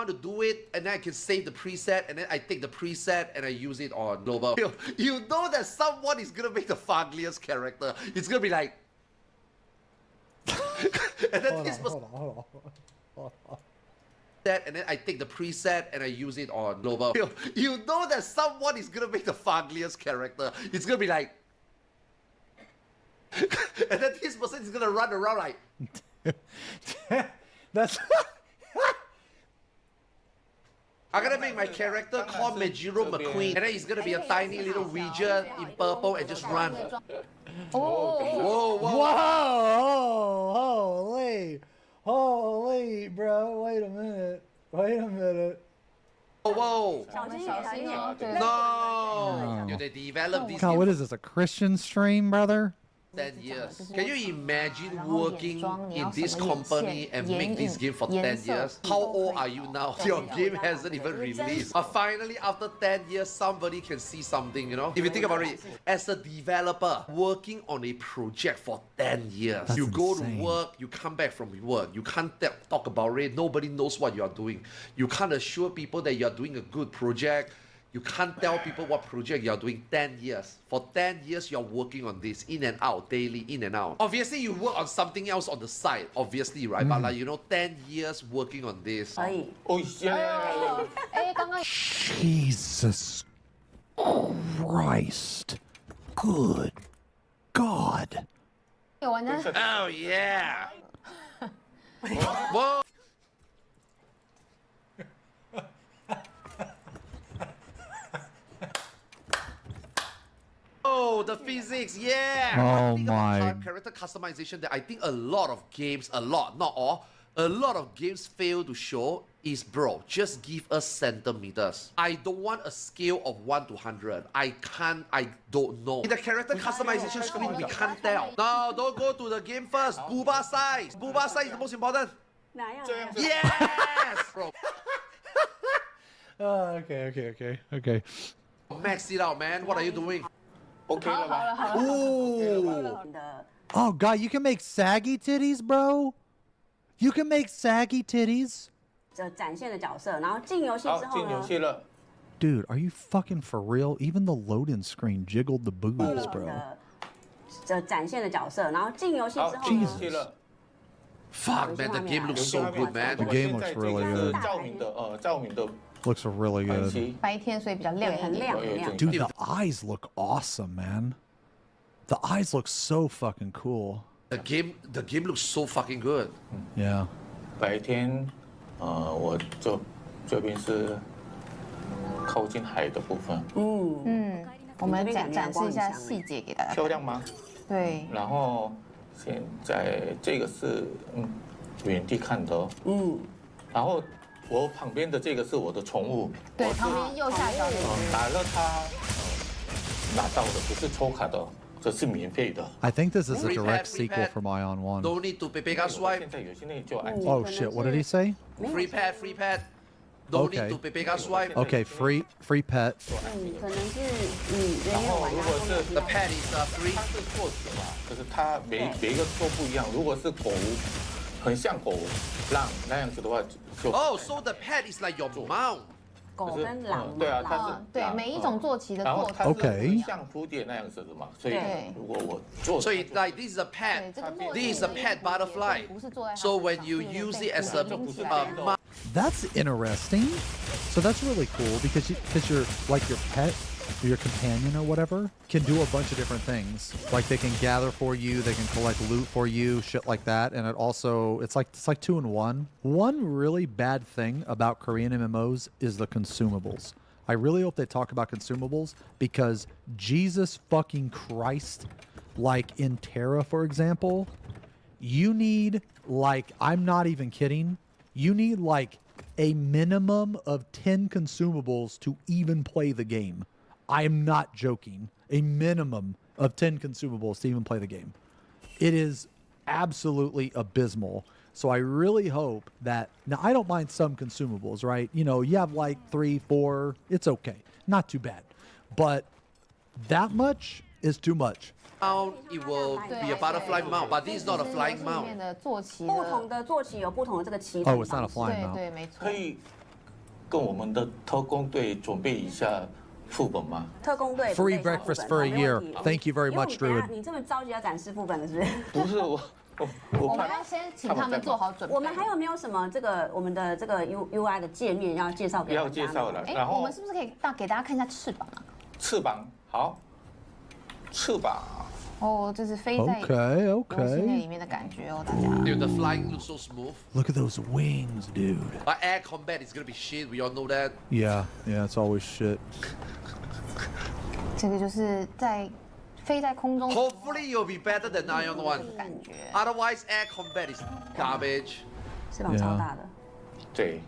want to do it, and then I can save the preset, and then I take the preset and I use it on global. You know that someone is gonna make the fuggliest character. It's gonna be like, and then this was that, and then I take the preset and I use it on global. You know that someone is gonna make the fuggliest character. It's gonna be like, and then this person is gonna run around like. That's. I'm gonna make my character called Majiro McQueen, and then he's gonna be a tiny little region in purple and just run. Oh. Whoa, whoa. Whoa! Holy, bro! Wait a minute! Whoa! No. Dude, they developed these God, what games is this? A Christian stream, brother? for 10 years. Can you imagine working in this company and make this game for 10 years? How old are you now? Your game hasn't even released. But finally, after 10 years, somebody can see something, you know? If you think about it, as a developer, working on a project for 10 years, That's you go insane. to work, you come back from work, you can't talk about it, nobody knows what you are doing. You can't assure people that you are doing a good project. You can't tell people what project you're doing 10 years. For 10 years, you're working on this, in and out, daily, in and out. Obviously, you work on something else on the side, obviously, right? But like, you know, 10 years working on this. Jesus Christ! Good God! Oh, yeah! Whoa! Oh, the physics, yeah! Oh One thing about my. character customization that I think a lot of games, not all, a lot of games fail to show is, bro, just give us centimeters. I don't want a scale of 1 to 100. I don't know. In the character customization screen, we can't tell. No, don't go to the game first. Booba size. Booba size is the most important. Yes! Bro, Okay. max it out, man. What are you doing? Oh God, you can make saggy titties, bro. You can make saggy titties. Dude, are you fucking for real? Even the load-in screen jiggled the boobs, bro. Jesus. Fuck, man, the game looks so good, man. The game looks really good. Looks really good. 白天所以比较亮一点。 Dude, the eyes look awesome, man. The eyes look so fucking cool. The game looks so fucking good. Yeah. 白天，我这边是靠近海的部分。我们展示一下细节给大家。漂亮吗？对。然后现在这个是远地看的。然后我旁边的这个是我的宠物。对，旁边右下角的。打了它，拿到的不是抽卡的。 这是免费的。 I think this is a Free direct pad, free sequel pad. from Ion 1. Don't need to PPK swipe. 现在有些那就按。 Oh shit, what did he say? Free pad. Don't Okay. need to PPK swipe. Okay, free pet. 然后如果是 The pad is free. 它是坐骑嘛，就是它每一个都不一样。如果是狗，很像狗浪那样子的话，就 Oh, so the pad is like your mount. 狗跟狼对啊，它是对每一种坐骑的然后坐它是 Okay. 像蝴蝶那样子的嘛，所以对如果我坐， So it, like this is a 对 pad. 这个坐 This is a pet butterfly. 不是坐在它 So 身 when 上 you 是有点 use 被 it as 扶 a 拎起来的 mount. That's interesting. So that's really cool because you're like your pet, your companion or whatever can do a bunch of different things. Like they can gather for you, they can collect loot for you, shit like that. And it also it's like 2 in 1. One really bad thing about Korean MMOs is the consumables. I really hope they talk about consumables because Jesus fucking Christ, like in Terra, for example, you need, like, I'm not even kidding, you need like a minimum of 10 consumables to even play the game. I am not joking. A minimum of 10 consumables to even play the game. It is absolutely abysmal. So I really hope that, now I don't mind some consumables, right? You know, you have like 3, 4, it's okay. Not too bad. But that much is too much. Mount, it will be a butterfly mount, but this is not a flying 里面 mount. 的坐骑不同的坐骑有不同的这个骑 Oh, it's not a flying 对 mount. 对没错可。以跟我们的特工队准备一下副本吗？特工队 Free breakfast for a year. Thank you very much, Druid. 你这么着急要展示副本的是不是？不是我我怕们要先请他们做好准备。我们还有没有什么我们的这个 UI 的界面要介绍给大家？要介绍了。然后我们是不是可以给大家看一下翅膀啊？翅膀好，翅膀。哦，这是飞在游戏内里面的感觉哦，大家。Dude, the flying looks so smooth. Look at those wings, dude. But air combat is gonna be shit. We all know that. Yeah, it's always shit. 这个就是飞在空中。Hopefully, you'll be better than Ion One. 感觉。Otherwise, air combat is garbage. 翅膀超大的。对。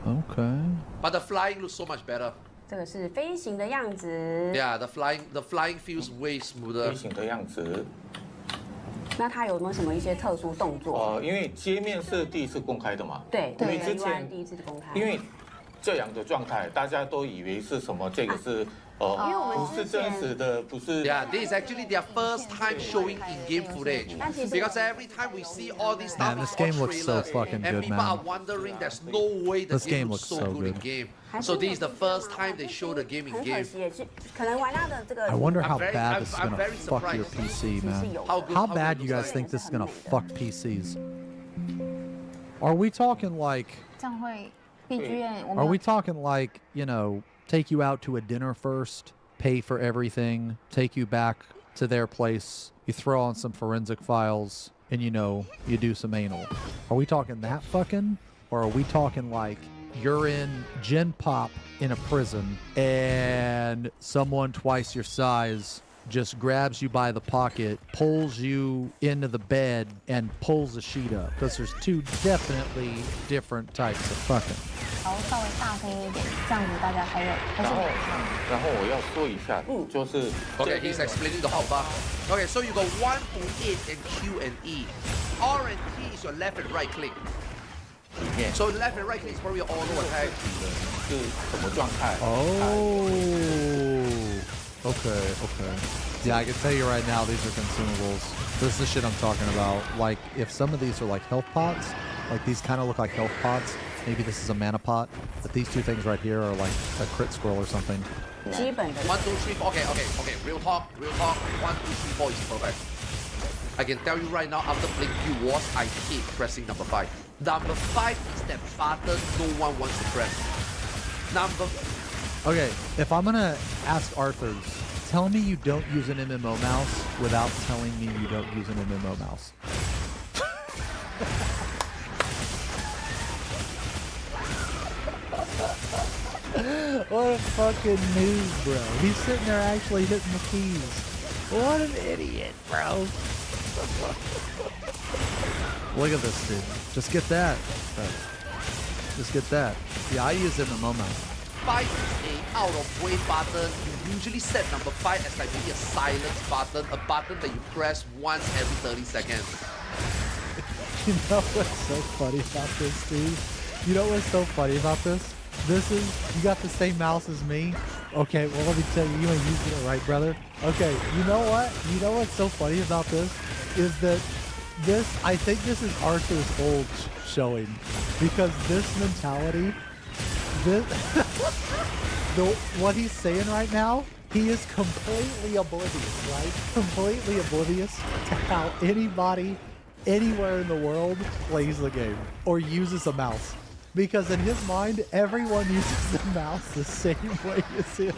Okay. But the flying looks so much better. 这个是飞行的样子。Yeah, the flying feels way smoother. 飞行的样子。那它有没有什么一些特殊动作？因为界面是第一次公开的嘛。对，因为之前第一次公开。因为这样的状态，大家都以为是什么？这个是不是真实的，不是。Yeah, this is actually their first time showing in-game footage. Because every time we see all these stuff Man, this game looks so fucking and good, people man. are wondering, there's no way the This game looks looks so so good in good. game. So this is the first time they show the game in 很可 game. 惜，可能玩家的这个。 I wonder how I'm bad this is I'm gonna very fuck your surprised. PC, man. How good- How how bad good you looks guys like. think this is gonna fuck PCs? Are we talking like? 这样会 BGM 我 Are 们 we talking like, take you out to a dinner first, pay for everything, take you back to their place, you throw on some forensic files, and you do some anal? Are we talking that fucking? Or are we talking like you're in Gen Pop in a prison and someone twice your size just grabs you by the pocket, pulls you into the bed, and pulls the sheet up? Because there's two definitely different types of fucking. 稍微大声一点，这样子大家才有。然后我要说一下，就是 Okay, he's explaining the hotbar. Okay, so you got 1 to 8 and Q and E. R and T is your left and right click. So left and right click is probably your auto attack. 是什么状态？ Oh, okay. Yeah, I can tell you right now, these are consumables. This is the shit I'm talking about. Like, if some of these are like health pots, like these kind of look like health pots. Maybe this is a mana pot, but these two things right here are like a crit scroll or something. 基本的。 1, 2, 3, 4. Okay. Real talk. 1, 2, 3, 4 is perfect. I can tell you right now, after playing Guild Wars, I hate pressing number 5. Number 5 is that button no one wants to press. Okay, if I'm gonna ask Arthur's, tell me you don't use an MMO mouse without telling me you don't use an MMO mouse. What a fucking noob, bro. He's sitting there actually hitting the keys. What an idiot, bro. Look at this dude. Just get that. Just get that. Yeah, I use MMO mouse. 5 is a out of way button. You usually set number 5 as like maybe a silence button, a button that you press once every 30 seconds. You know what's so funny about this, dude? You know what's so funny about this? You got the same mouse as me? Okay, well, let me tell you, you ain't using it right, brother. Okay, you know what? You know what's so funny about this? Is that I think this is Arthur's old showing. Because this mentality, what he's saying right now, he is completely oblivious, right? Completely oblivious to how anybody anywhere in the world plays the game or uses a mouse. Because in his mind, everyone uses the mouse the same way as him.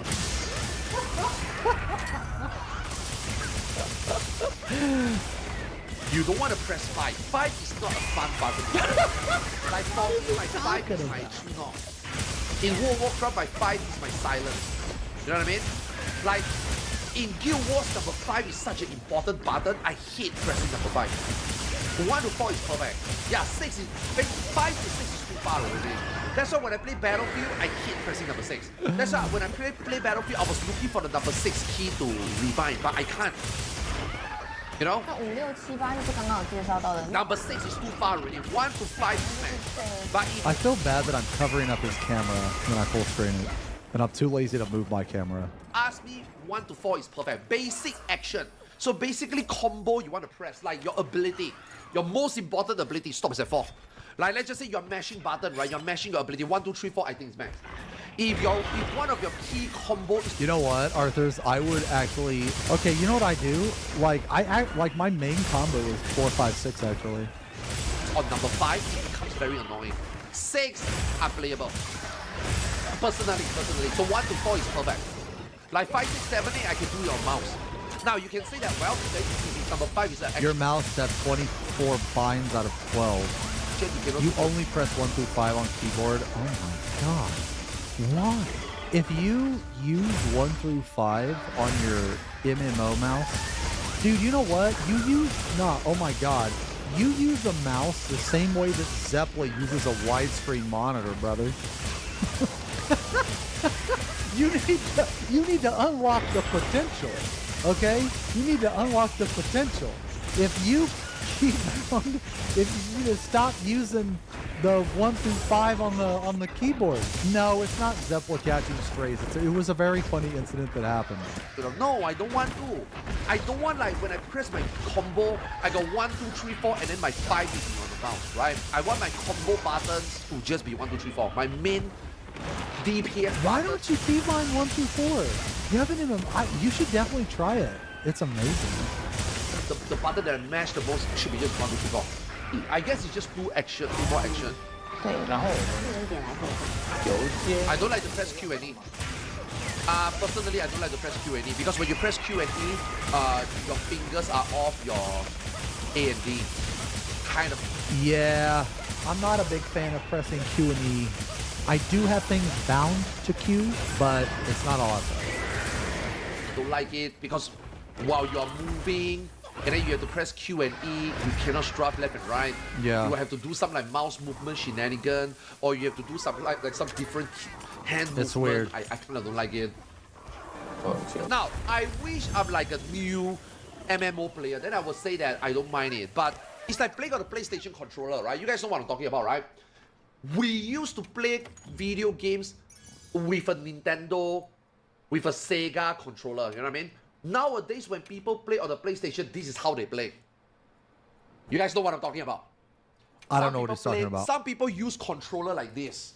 You don't want to press 5. 5 is not a fun button. Like for me, my 5 is my tune off. In World of Warcraft, my 5 is my silence. You know what I mean? Like, in Guild Wars, number 5 is such an important button. I hate pressing number 5. 1 to 4 is perfect. Yeah, 5 to 6 is too far already. That's why when I play Battlefield, I hate pressing number 6. That's why when I play Battlefield, I was looking for the number 6 key to revive, but I can't. You know? 那5、6、7、8就是刚刚有介绍到的。 Number 6 is too far already. 1 to 5 is max. But if I feel bad that I'm covering up his camera when I full screen it. And I'm too lazy to move my camera. ask me, 1 to 4 is perfect. Basic action. So basically combo you want to press, like your ability. Your most important ability stops at 4. Like let's just say you're mashing button, right? You're mashing your ability 1, 2, 3, 4. I think it's max. If one of your key combo is You know what, Arthur's? I would actually. Okay, you know what I do? Like like my main combo is 4, 5, 6 actually. on number 5, it becomes very annoying. 6 unplayable. Personally. So 1 to 4 is perfect. Like 5, 6, 7, 8, I can do it on mouse. Now you can say that well, if number 5 is an Your mouse has 24 binds out of 12. You only press 1 through 5 on keyboard. Oh my god. Why? If you use 1 through 5 on your MMO mouse, dude, you know what? Oh my god. You use a mouse the same way that Zeppeli uses a widescreen monitor, brother. You need to unlock the potential. Okay? You need to unlock the potential. If you need to stop using the 1 through 5 on the keyboard. No, it's not Zeppeli catching strays. It was a very funny incident that happened. No, I don't want to. I don't want like when I press my combo, I got 1, 2, 3, 4, and then my 5 is on the mouse, right? I want my combo buttons to just be 1, 2, 3, 4. My main DPS. Why don't you keep mine 1 through 4? You haven't even. You should definitely try it. It's amazing. The button that I mash the most should be just 1, 2, 3, 4. I guess it's just 2 more action. 对，然后有一些 I don't like to press Q and E. Personally, I don't like to press Q and E because when you press Q and E, your fingers are off your A and D. Kind of. Yeah, I'm not a big fan of pressing Q and E. I do have things bound to Q, but it's not all I've done. Don't like it because while you're moving, and then you have to press Q and E, you cannot strap left and right. Yeah. You have to do some like mouse movement shenanigan, or you have to do some like some different hand movement. It's weird. I kind of don't like it. 哦，行 Now, I wish I'm like a new MMO player, then I would say that I don't mind it. But it's like playing on a PlayStation controller, right? You guys know what I'm talking about, right? We used to play video games with a Nintendo, with a Sega controller, you know what I mean? Nowadays, when people play on the PlayStation, this is how they play. You guys know what I'm talking about? I don't know what he's talking about. Some people use controller like this.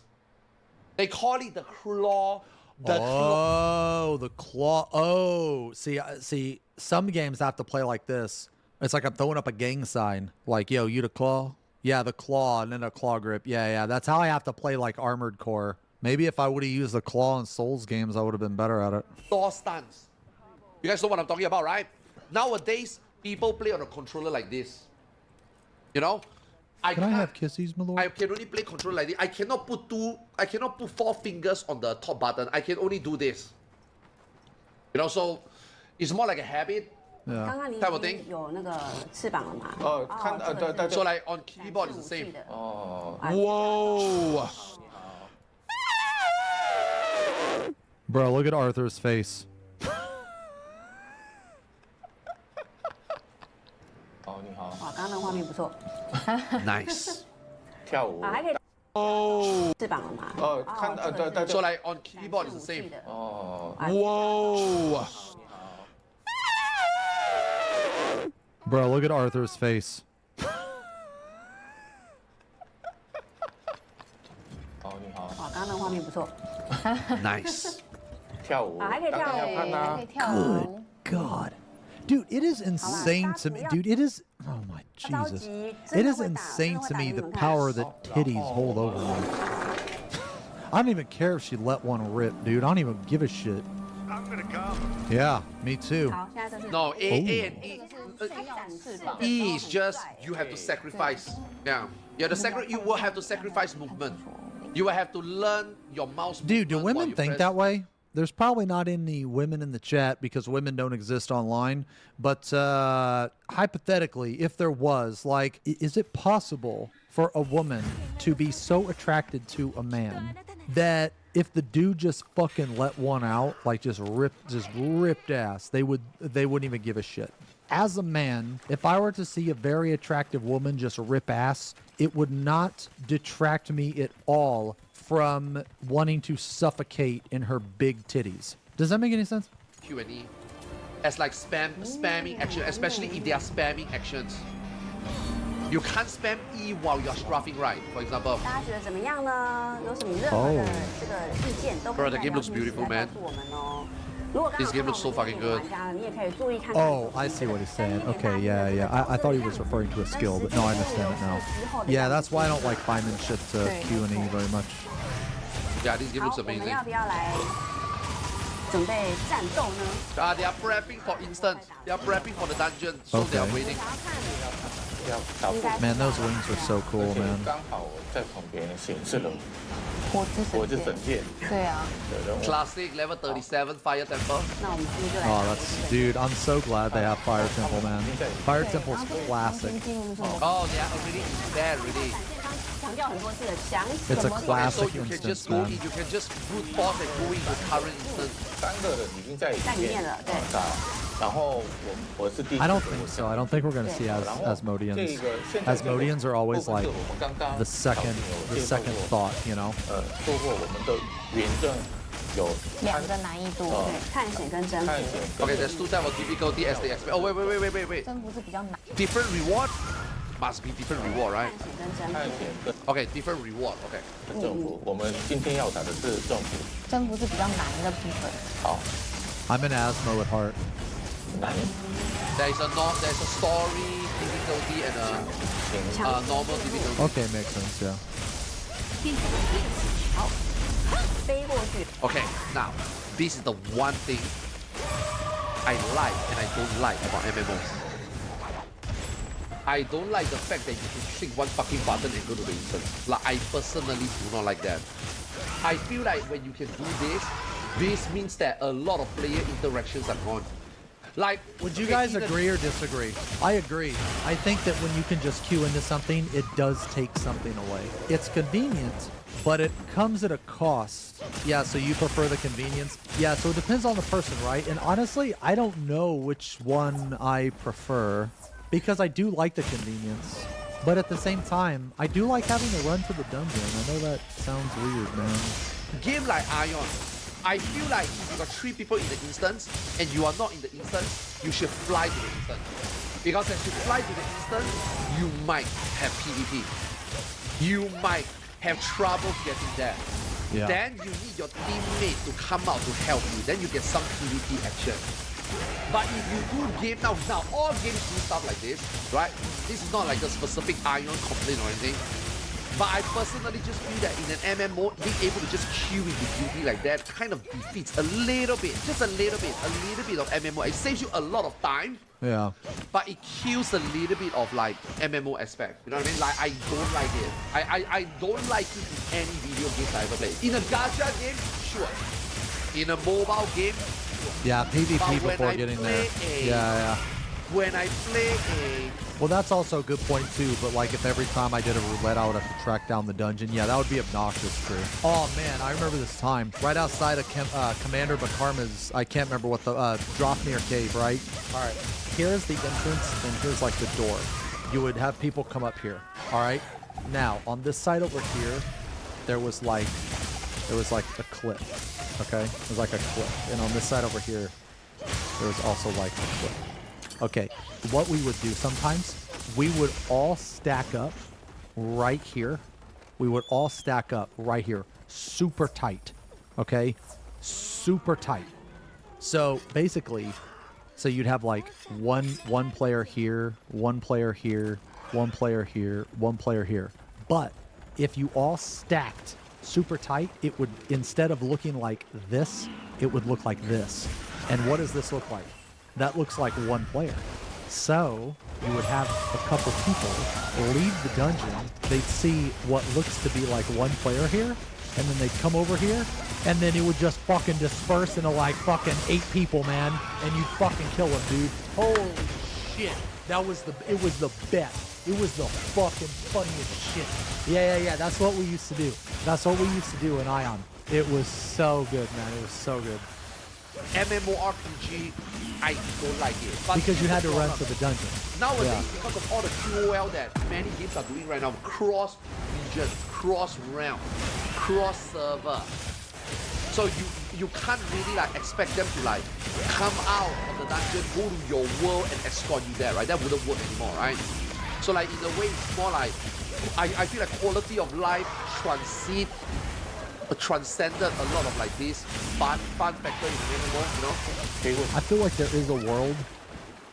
They call it the claw. The claw. Oh, see, some games have to play like this. It's like I'm throwing up a gang sign. Like, yo, you the claw? Yeah, the claw, and then a claw grip. Yeah. That's how I have to play like Armored Core. Maybe if I would have used the claw in Souls games, I would have been better at it. Claw stance. You guys know what I'm talking about, right? Nowadays, people play on a controller like this. You know? Can I have kissies, my lord? I can only play controller like this. I cannot put 4 fingers on the top button. I can only do this. You know, so it's more like a habit. Yeah. 刚刚你 type of 已 thing 经有那个翅膀了吗？哦，看大 So 家 like on keyboard it's the same. 哦， Whoa. Bro, look at Arthur's face. 哦，你好，哇，刚刚那个画面不错， Nice. 跳舞，还可以 Oh. 翅膀了吗？哦，看大 So 家 like on keyboard it's the same. 哦， Whoa. Bro, look at Arthur's face. 哦，你好，哇，刚刚那个画面不错， Nice. 跳舞，还可以跳当然要看舞，啊还可以跳舞。 God. Dude, it is insane to me. Dude, it is. Oh my Jesus. It is insane to me the power that titties hold over me. I don't even care if she let one rip, dude. I don't even give a shit. I'm gonna come. Yeah, me too. 好，现在这是 No, A and E. 这是展示的 E is just you have to sacrifice. Yeah. You will have to sacrifice movement. You will have to learn your mouse Dude, do movement while women you think press. that way? There's probably not any women in the chat because women don't exist online. But hypothetically, if there was, like, is it possible for a woman to be so attracted to a man that if the dude just fucking let one out, like just ripped ass, they wouldn't even give a shit? As a man, if I were to see a very attractive woman just rip ass, it would not detract me at all from wanting to suffocate in her big titties. Does that make any sense? Q and E as like spamming action, especially if they are spamming actions. You can't spam E while you're strafing right, for example. 大家觉得怎么样呢？有什么任何的这个意见都可以 Bro, the 在 game 聊 looks 天室 beautiful, 来 man. 告诉我们哦。如果刚好 This game looks so 看到我 fucking 们 good. 玩家，你也可以注意看看。 Oh, I see what he's saying. Okay, yeah, yeah. I thought he was referring to a skill, but no, I understand it now. Yeah, that's why I don't like finding shit to Q and E very much. Yeah, this game 好， looks 我们 amazing. 要不要来准备战斗呢？ They are prepping for instance. They are prepping for the dungeon, so they are Okay. waiting. 想要看要打破， Man, those wings are so 而 cool, 且 man. 刚好在旁边显示了火火之之神神剑，剑对啊，的任务。 Classic level 37 Fire Temple. 那我们是不是就来 Oh, 打 that's 这个 dude. I'm so glad they have Fire Temple, man. Fire Temple's 然后 classic. 先进入什么？ Oh, they are already in there already. 展现刚强调很多次的强 It's a 什么 Okay, so classic you can instance, just go man. in. You can just brute force and go into current instance. 3个人已经在里在里面面了，对。然后我是第 I 4 don't 个 think so. I don't think we're gonna see 然后这 Asmodians. 个现在这个 Asmodians are always 部分 like 是我们刚刚 the second 有介绍过 thought, you know. 说过我们的原证有两个难易度，对，探险跟征服。探险跟 Okay, there's 2 types of difficulty as they expect. Oh, wait. 征服是比较难。 Different reward? Must be different reward, right? 探险跟征探服。险跟 Okay, different reward. Okay. 政府。我们今天要打的是政府。征服是比较难的部分。好， I'm an Asmo at heart. 难 There's a story difficulty and a normal difficulty. Okay, makes sense. Yeah. 飞过去， Okay, now this is the one thing I like and I don't like about MMOs. I don't like the fact that you can click one fucking button and go to the instance. Like I personally do not like that. I feel like when you can do this means that a lot of player interactions are gone. Like, Would you okay, guys even- agree or disagree? I agree. I think that when you can just queue into something, it does take something away. It's convenient, but it comes at a cost. Yeah, so you prefer the convenience? Yeah, so it depends on the person, right? And honestly, I don't know which one I prefer because I do like the convenience. But at the same time, I do like having to run to the dungeon. I know that sounds weird, man. Game like Ion, I feel like if you got 3 people in the instance and you are not in the instance, you should fly to the instance. Because as you fly to the instance, you might have PvP. You might have trouble getting there. Yeah. Then you need your teammate to come out to help you. Then you get some PvP action. But if you do game now all games do stuff like this, right? This is not like a specific Ion complaint or anything. But I personally just feel that in an MMO, being able to just queue into duty like that kind of defeats a little bit of MMO. It saves you a lot of time, Yeah. but it kills a little bit of like MMO aspect. You know what I mean? Like I don't like it. I don't like it in any video games I ever played. In a gacha game, sure. In a mobile game, sure. Yeah, PvP But when before I getting there. play Yeah. When I play a Well, that's also a good point too. But like, if every time I did a roulette, I would have to track down the dungeon. Yeah, that would be obnoxious too. Oh man, I remember this time right outside of Commander Bakarma's. I can't remember what the Dropnir cave, right? All right, here's the entrance, and here's like the door. You would have people come up here. All right. Now on this side over here, there was like a cliff. Okay, it was like a cliff, and on this side over here, there was also like a cliff. Okay, what we would do sometimes, we would all stack up right here. We would all stack up right here, super tight. Okay, super tight. So basically, so you'd have like one player here, one player here, one player here, one player here. But if you all stacked super tight, it would, instead of looking like this, it would look like this. And what does this look like? That looks like one player. So you would have a couple people leave the dungeon. They'd see what looks to be like one player here, and then they'd come over here, and then it would just fucking disperse into like fucking 8 people, man, and you'd fucking kill them, dude. Holy shit. It was the best. It was the fucking funniest shit. Yeah. That's what we used to do. That's what we used to do in Ion. It was so good, man. It was so good. MMORPG, I don't like it. But Because you had to run to the dungeon. Nowadays, Yeah. because of all the QOL that many games are doing right now, cross region, cross realm, cross server. So you can't really like expect them to like come out of the dungeon, go to your world and escort you there, right? That wouldn't work anymore, right? So like in a way, it's more like I feel like quality of life transcended a lot of like this fun factor in the MMO, you know? I feel like there is a world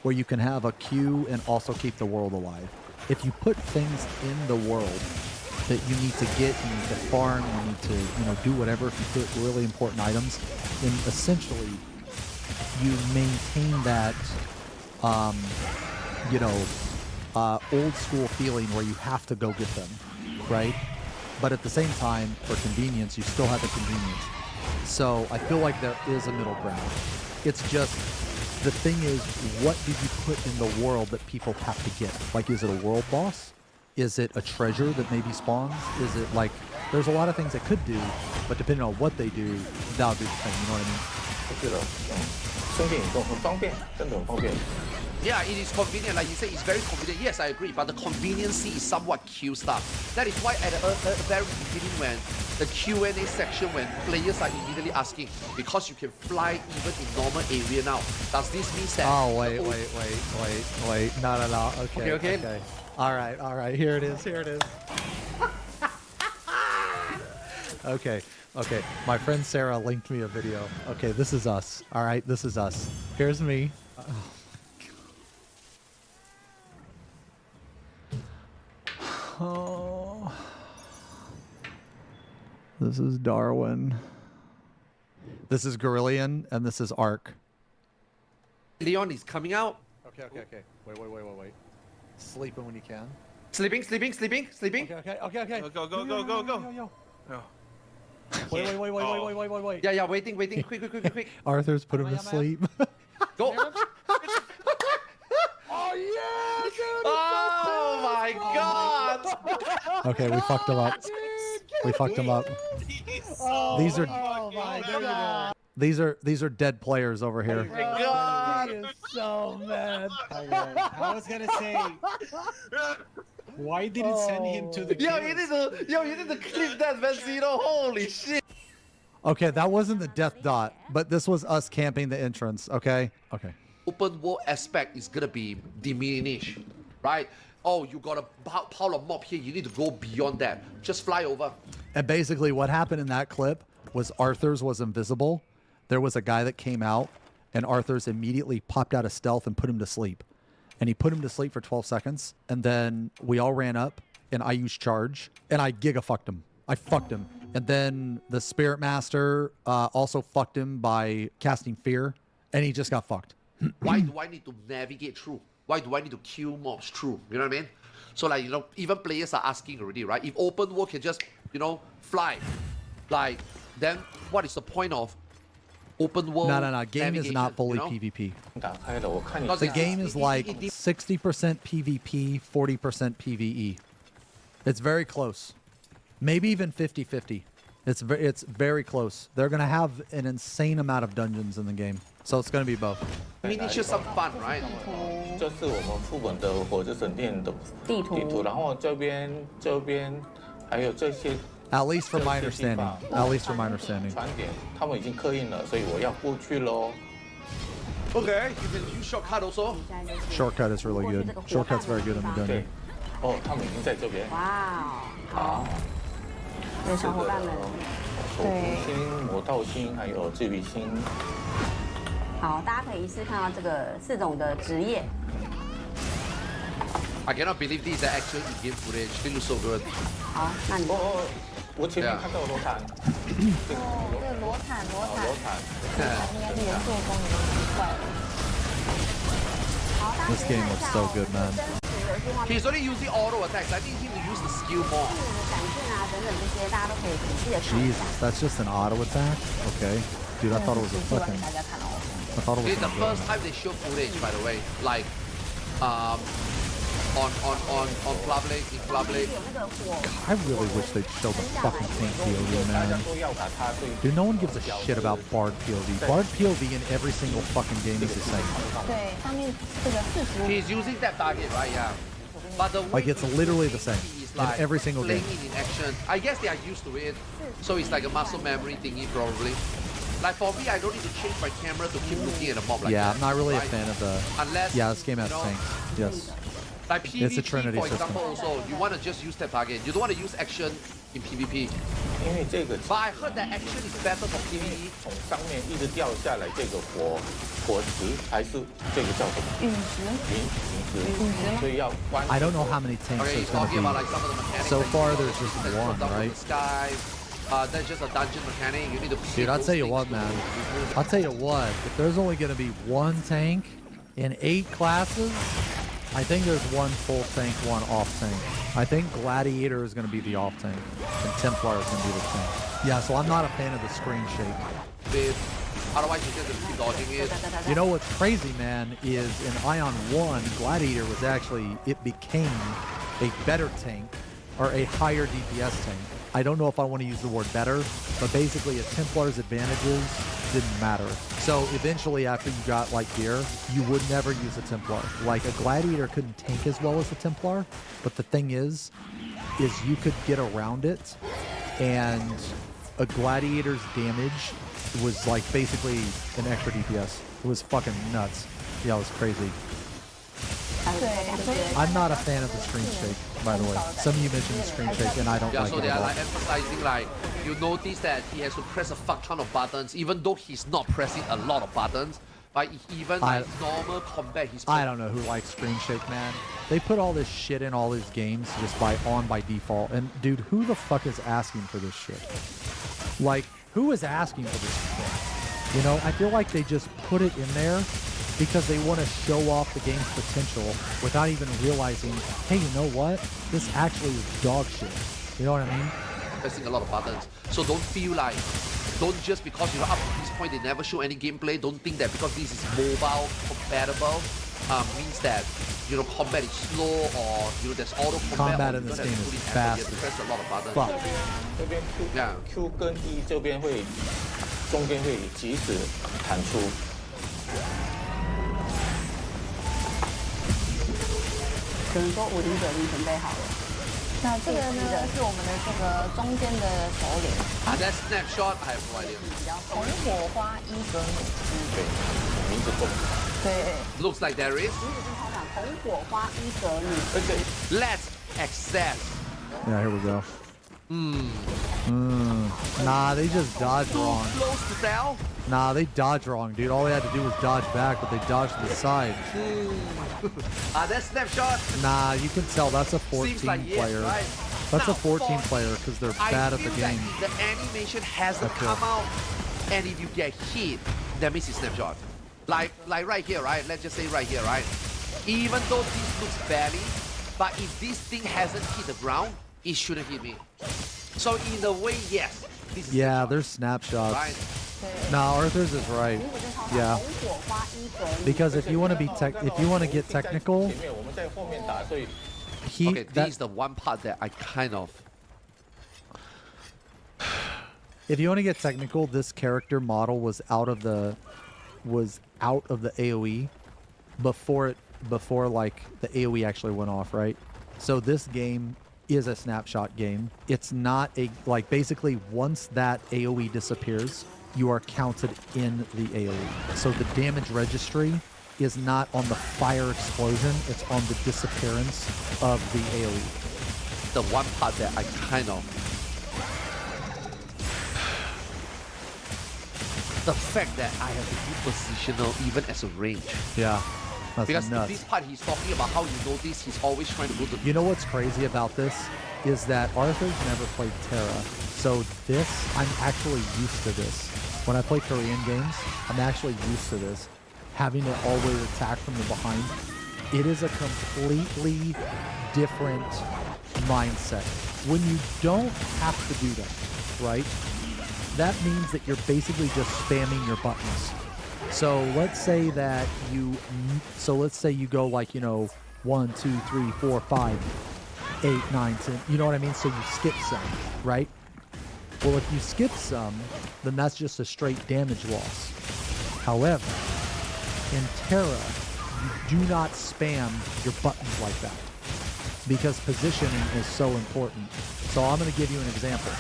where you can have a queue and also keep the world alive. If you put things in the world that you need to get, you need to farm, you need to, you know, do whatever, if you put really important items, then essentially you maintain that, you know, old school feeling where you have to go get them, right? But at the same time, for convenience, you still have the convenience. So I feel like there is a middle ground. It's just, the thing is, what did you put in the world that people have to get? Like, is it a world boss? Is it a treasure that maybe spawns? Is it like, there's a lot of things they could do, but depending on what they do, that'll be the thing, you know what I mean? 是的，顺便移动很方便，真的很方便。 Yeah, it is convenient. Like you say, it's very convenient. Yes, I agree. But the conveniency is somewhat Q stuff. That is why at the very beginning, when the Q&A section, when players are immediately asking, because you can fly even in normal area now, does this mean that? Oh, wait. No. Okay. All right. Here it is. Okay. My friend Sarah linked me a video. Okay, this is us. All right, this is us. Here's me. Oh. This is Darwin. This is Gorillion, and this is Ark. Leon is coming out. Okay. Wait. Sleeping when you can. Sleeping. Okay. Go. Wait. Yeah, waiting. Quick. Arthur's put him to sleep. Go. Oh yeah! Oh my God! Okay, we fucked him up. These are these are dead players over here. God! He is so mad. I was gonna say, why did it send him to the Yo, kills? you need to clip that, Venzino. Holy shit! Okay, that wasn't the death dot, but this was us camping the entrance. Okay. Open world aspect is gonna be diminished, right? Oh, you got a pile of mob here. You need to go beyond that. Just fly over. And basically, what happened in that clip was Arthur's was invisible. There was a guy that came out, and Arthur's immediately popped out of stealth and put him to sleep. And he put him to sleep for 12 seconds, and then we all ran up, and I used charge, and I giga-fucked him. I fucked him. And then the Spirit Master also fucked him by casting Fear, and he just got fucked. Why do I need to navigate through? Why do I need to kill mobs through? You know what I mean? So like, you know, even players are asking already, right? If open world can just, you know, fly, like, then what is the point of open world? No. Game is not fully PvP. The game is like 60% PvP, 40% PvE. It's very close. Maybe even 50-50. It's very close. They're gonna have an insane amount of dungeons in the game, so it's gonna be both. Miniature some fun, right? 这是我们副本的火之神殿的地图，然后这边还有这些。At least from my understanding. At least from my understanding. 传点，他们已经刻印了，所以我要过去喽。Okay, you can use shortcut also. Shortcut is really good. Shortcut's very good in the 对 dungeon.，哦，他们已经在这边。哇，好，对小伙伴们，守护星、魔道星还有治愈星。好，大家可以一次看到这个4种的职业。 I cannot believe these are actual in-game footage. They look so good. 好，那你我前面看到罗坦，这个罗坦，罗坦，原作风也蛮怪的。 This game looks so good, man. He's only using auto attacks. I think he will use the skill more. 展现啊等等这些，大家都可以仔细的看一下。 Jesus, that's just an auto attack? Okay. Dude, I thought it was a fucking... I thought it It's was the first time they show footage, by the way. Like, on public, in public. 有那个火， I really wish they'd show the fucking tank POV, 大家 man. 都要打他，所以 Dude, no one gives a shit about Bard POV. Bard POV in every single fucking game is the same. 对，上面这个45 He's using that target, right? Yeah. But the Like, way it's literally the same is in like every single game. playing it in action. I guess they are used to it, so it's like a muscle memory thingy probably. Like for me, I don't need to change my camera to keep looking at a mob like Yeah, that. I'm not really a right? fan of the... Unless, Yeah, this game has you know, tanks. Yes. Like PvP, It's a Trinity for system. example, also you want to just use that target. You don't want to use action in PvP. 因为这个 But I heard that action is better for 因为 PvE. 从上面一直掉下来这个火石还是这个叫什么陨石，陨石，所以要关。 I don't know how many tanks Okay, there's he's gonna talking about be. like some of the mechanics. So that you far, can there's just that one, fall down from right? the sky. That's just a dungeon mechanic. You need to. Dude, I'll those tell you things what, to man. remove. I'll tell you what. If there's only gonna be one tank in 8 classes, I think there's one full tank, one off tank. I think Gladiator is gonna be the off tank, and Templar is gonna be the tank. Yeah, so I'm not a fan of the screen shape. Bit. Otherwise, you're just gonna keep dodging it. You know what's crazy, man, is in Ion 1, Gladiator was actually, it became a better tank, or a higher DPS tank. I don't know if I want to use the word better, but basically a Templar's advantages didn't matter. So eventually after you got like gear, you would never use a Templar. Like a Gladiator couldn't tank as well as a Templar, but the thing is you could get around it, and a Gladiator's damage was like basically an extra DPS. It was fucking nuts. Yeah, it was crazy. 对，所以 I'm not a fan of the screen shake, by the way. Some of you mentioned screen shake, and I don't Yeah, like so it they at are all. like emphasizing like you notice that he has to press a fuck ton of buttons, even though he's not pressing a lot of buttons. But even like normal combat, he's. I don't know who likes screen shake, man. They put all this shit in all these games just by default. And dude, who the fuck is asking for this shit? Like, who is asking for this shit? You know, I feel like they just put it in there because they want to show off the game's potential without even realizing, hey, you know what? This actually is dog shit. You know what I mean? pressing a lot of buttons. So don't feel like, don't just because you're up to this point they never show any gameplay, don't think that because this is mobile compatible means that, you know, combat is slow or, you know, there's auto Combat or in you this don't have game to is put in effort, fast you have to press a lot of buttons. Fuck. 这边 Yeah. Q 跟 E 这边会中间会及时弹出。只能说武林者已经准备好了。那这个呢是我们的这个中间的首领， That snapshot, I have no idea. 红火花伊格努斯。对，名字够。对， Looks like there is. 名字跟他讲红火花伊格女，而且 Let's access. Yeah, here we go. Nah, they just dodged wrong. Close to sell. Nah, they dodged wrong, dude. All they had to do was dodge back, but they dodged to the side. That snapshot. Nah, you can tell that's a 14 Seems like yes, player. right? That's Now, a 14 for- player because they're I bad at the feel that game. the animation hasn't Okay. come out, and if you get hit, that means it's snapshot. Like right here, right? Let's just say right here, right? Even though this looks badly, but if this thing hasn't hit the ground, it shouldn't hit me. So in a way, yes, this is Yeah, snapshot, there's snapshots. right. Nah, Arthur's is right. 名字跟他讲 Yeah. 红火花伊格女。 Because if you want to be if you want to get technical, 前面我们在后面打，所以 Okay, this that, is the one part that I kind of. if you want to get technical, this character model was out of the AoE before like the AoE actually went off, right? So this game is a snapshot game. It's not a like basically once that AoE disappears, you are counted in the AoE. So the damage registry is not on the fire explosion, it's on the disappearance of the AoE. The one part that I kind of. The fact that I have to do positional even as a range. Yeah. That's Because in nuts. this part he's talking about how you notice he's always trying to go to. You know what's crazy about this is that Arthur's never played Terra. So this, I'm actually used to this. When I play Korean games, I'm actually used to this. Having to always attack from the behind. It is a completely different mindset. When you don't have to do that, right? That means that you're basically just spamming your buttons. So let's say that let's say you go like, you know, 1, 2, 3, 4, 5, 8, 9, 10, you know what I mean? So you skip some, right? Well, if you skip some, then that's just a straight damage loss. However, in Terra, you do not spam your buttons like that because positioning is so important. So I'm going to give you an example.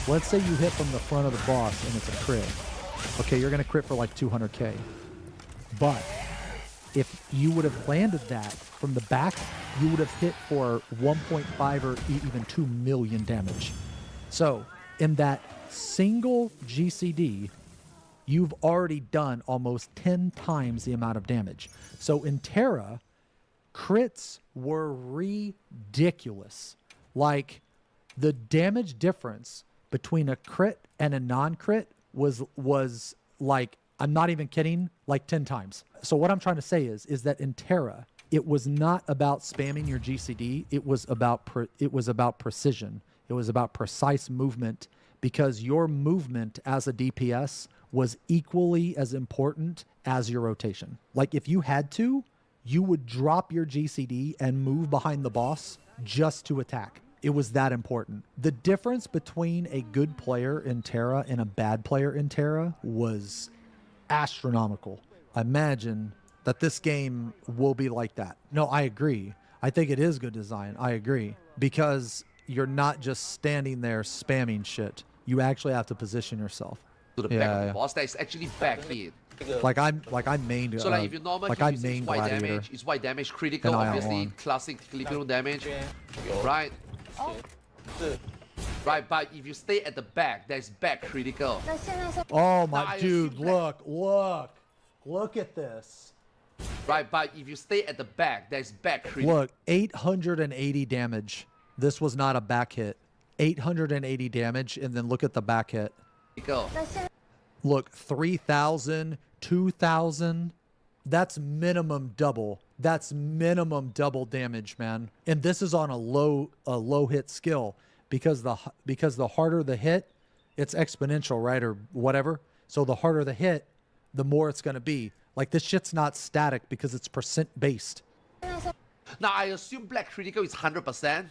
Let's say you hit from the front of the boss and it's a crit. Okay, you're going to crit for like 200k. But if you would have landed that from the back, you would have hit for 1.5 or even 2 million damage. So in that single GCD, you've already done almost 10 times the amount of damage. So in Terra, crits were ridiculous. Like, the damage difference between a crit and a non-crit was like, I'm not even kidding, like 10 times. So what I'm trying to say is that in Terra, it was not about spamming your GCD. It was about precision. It was about precise movement, because your movement as a DPS was equally as important as your rotation. Like, if you had to, you would drop your GCD and move behind the boss just to attack. It was that important. The difference between a good player in Terra and a bad player in Terra was astronomical. Imagine that this game will be like that. No, I agree. I think it is good design. I agree. Because you're not just standing there spamming shit. You actually have to position yourself. To the back of the boss, that is actually back hit. Like I'm mained. So like if you normally use white damage, it's white damage, critical, obviously, classic critical damage, right? Right, but if you stay at the back, that's back critical. Oh my dude, look at this. Right, but if you stay at the back, that's back critical. Look, 880 damage. This was not a back hit. 880 damage, and then look at the back hit. Look, 3,000, 2,000. That's minimum double. That's minimum double damage, man. And this is on a low hit skill, because the harder the hit, it's exponential, right, or whatever. So the harder the hit, the more it's gonna be. Like, this shit's not static because it's percent based. Now I assume black critical is 100%.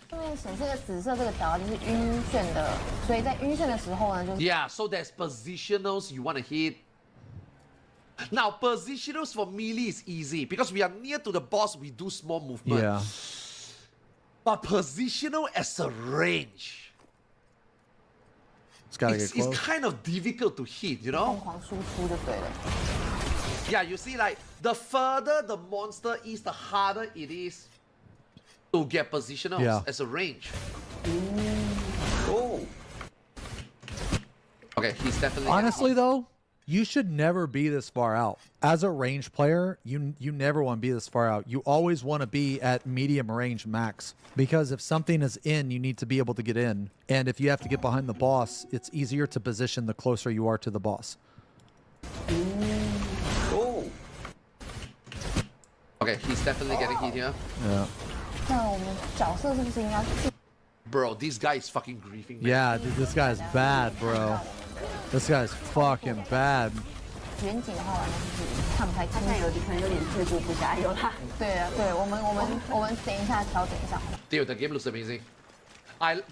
Yeah, so there's positionals you want to hit. Now positionals for melee is easy because we are near to the boss. We do small movement. Yeah. But positional as a range, It's gotta get close. it's kind of difficult to hit, you know? Yeah, you see, like, the further the monster is, the harder it is to get positionals as a range. Oh. Okay, he's definitely... Honestly, though, you should never be this far out. As a range player, you never want to be this far out. You always want to be at medium range max. Because if something is in, you need to be able to get in. And if you have to get behind the boss, it's easier to position the closer you are to the boss. Oh. Okay, he's definitely getting hit here. Yeah. Bro, this guy is fucking griefing, man. Yeah, dude, this guy's bad, bro. This guy's fucking bad. 远景的话，完全是看不太清楚。可能有点退步不加油啦。对啊，对，我们等一下调整一下。Dude, the game looks amazing.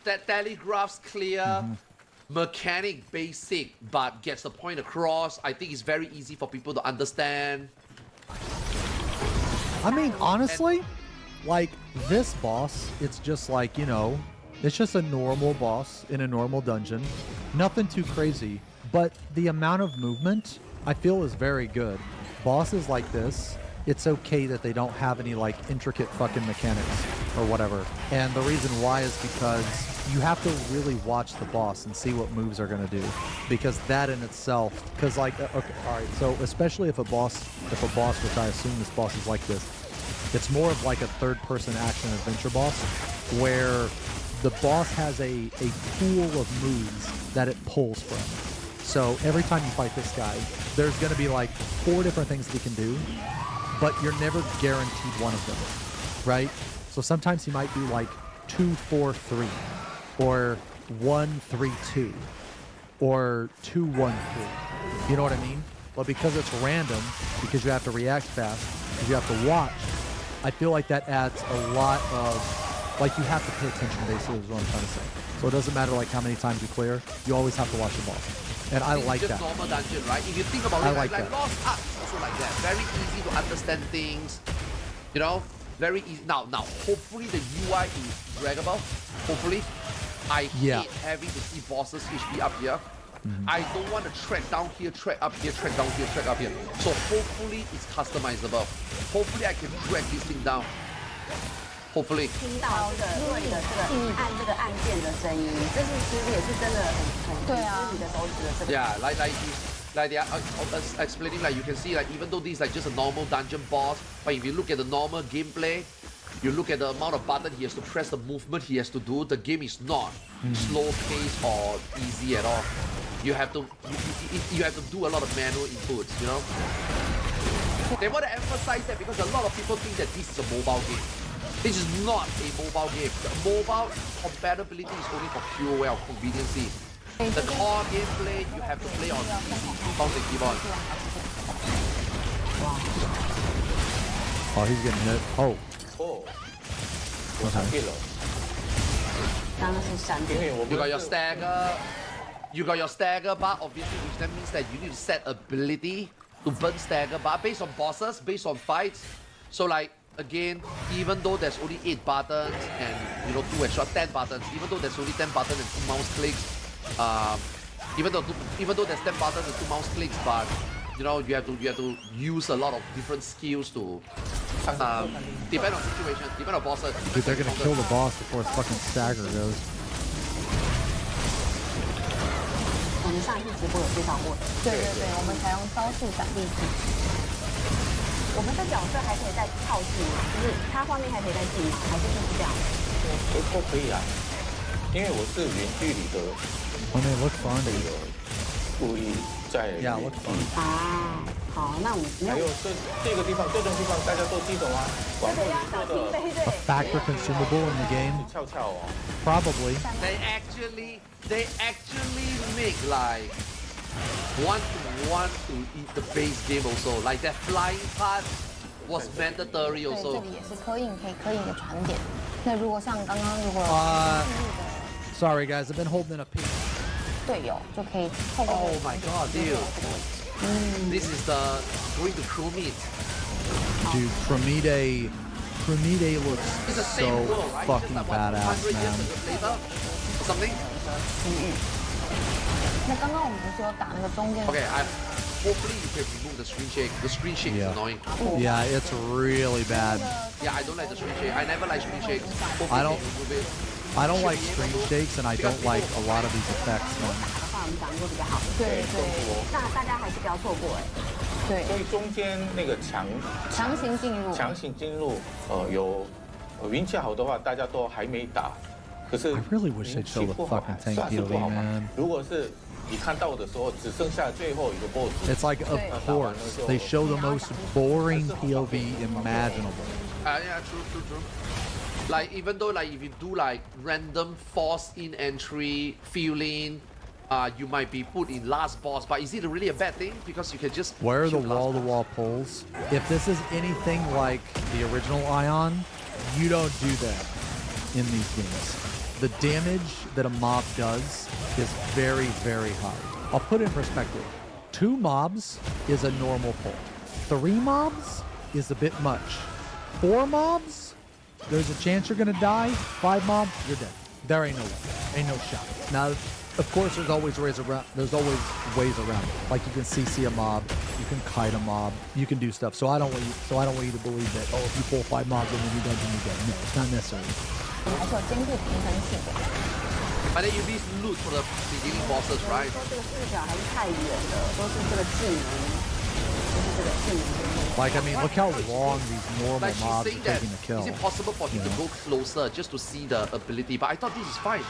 That telegraph's clear, mechanic basic, but gets the point across. I think it's very easy for people to understand. I mean, honestly, like, this boss, it's just like, you know, it's just a normal boss in a normal dungeon. Nothing too crazy, but the amount of movement, I feel, is very good. Bosses like this, it's okay that they don't have any, like, intricate fucking mechanics or whatever. And the reason why is because you have to really watch the boss and see what moves are going to do. Because that in itself, because, like, okay, all right, so especially if a boss, which I assume this boss is like this, it's more of like a third-person action adventure boss, where the boss has a pool of moves that it pulls from. So every time you fight this guy, there's going to be like 4 different things that he can do, but you're never guaranteed one of them, right? So sometimes he might do like 2-4-3, or 1-3-2, or 2-1-3. You know what I mean? But because it's random, because you have to react fast, because you have to watch, I feel like that adds a lot of, like, you have to pay attention, basically, is what I'm trying to say. So it doesn't matter like how many times you clear, you always have to watch the boss. And I like that. It's just normal dungeon, right? If you think about it, like Lost Ark is also like that. Very easy to understand things, you know? Very easy. Now, hopefully the UI is draggable. Hopefully. I hate having to see bosses HP up here. I don't want to track down here, track up here, track down here, track up here. So hopefully it's customizable. Hopefully I can drag this thing down. Hopefully. 听到这个对的这个按这个按键的声音，这是其实也是真的很对啊你的手指的这个。 Yeah, like they are explaining, like you can see, like even though this is like just a normal dungeon boss, but if you look at the normal gameplay, you look at the amount of button he has to press, the movement he has to do, the game is not slow paced or easy at all. You have to you have to do a lot of manual inputs, you know. They want to emphasize that because a lot of people think that this is a mobile game. This is not a mobile game. The mobile compatibility is only for QOL convenience. The core gameplay you have to play on PC, mouse and keyboard. Oh, he's getting hit. Oh, 哦，我闪电了，刚刚是闪电。因为我 You 们 got your stagger. You got your stagger bar, obviously, which that means that you need to set ability to burn stagger bar based on bosses, based on fights. So like again, even though there's only 8 buttons and 2 extra 10 buttons, even though there's only 10 buttons and 2 mouse clicks, even though there's 10 buttons and 2 mouse clicks, but you have to use a lot of different skills to depend on situation, depend on bosses. dude, they're gonna kill the boss before his fucking stagger goes. 我们上一次直播有介绍过的。对，我们采用招数闪避技。我们的角色还可以再靠近吗？就是它画面还可以再近吗？还是就是这样？都可以啊，因为我是远距离的， I mean, it looks fun. 故意在 Yeah, it looks fun. 啊，好，那我们没有还有这个地方，这种地方大家都记得吗？网络这个要小心背对。 Factor consumable in the game, 翘翘哦， probably. They actually make like 1-to-1 to eat the base game also. Like that flying part was mandatory 对，这 also. 里也是刻印的传点。那如果像刚刚如果 Sorry guys, I've been holding a peek. 队友就可以透过 Oh my god, dude. This is the going to crew meet. Dude, Cremide looks It's the same so world, right? Just fucking like what, badass, 100 years man. later or something. 那刚刚我们不是有打那个中间 Okay, hopefully you can remove the screen shake. The screen shake is Yeah. annoying. Yeah, it's really bad. Yeah, I don't like the screen shake. I never like screen shakes. Hopefully I you don't- can remove it. I don't like screen shakes, and I don't like a lot of these effects, 打 man. 的话，我们讲过比较好。对，那大家还是不要错过哎。对所以中间那个强行进入，有运气好的话，大家都还没打，可是 I really wish they'd 运 show 气 the 不好 fucking tank 算是不好 POV, 嘛 man. 如果是你看到的时候，只剩下最后一个 boss， It's like, of course, they show the most boring POV imaginable. Yeah, true. Like even though like if you do like random force in entry, feeling, you might be put in last boss. But is it really a bad thing? Because you can just Where are the shoot last boss. wall-to-wall pulls? If this is anything like the original Ion, you don't do that in these games. The damage that a mob does is very, very high. I'll put it in perspective. 2 mobs is a normal pull. 3 mobs is a bit much. 4 mobs, there's a chance you're gonna die. 5 mobs, you're dead. There ain't no way. Ain't no shot. Now, of course, there's always ways around. There's always ways around it. Like you can CC a mob, you can kite a mob, you can do stuff. So I don't want you to believe that if you pull 5 mobs and then you dungeon, you're dead. No, it's not necessary. 还是有兼顾平衡性的。 But then you miss loot for the beginning bosses, right? 说这个视角还是太远了，都是这个技能，就是这个技能。 Like, I mean, look how long these normal Like she's mobs are saying that, taking to kill. is it possible for him to go closer just to see the ability? But I thought this is fine.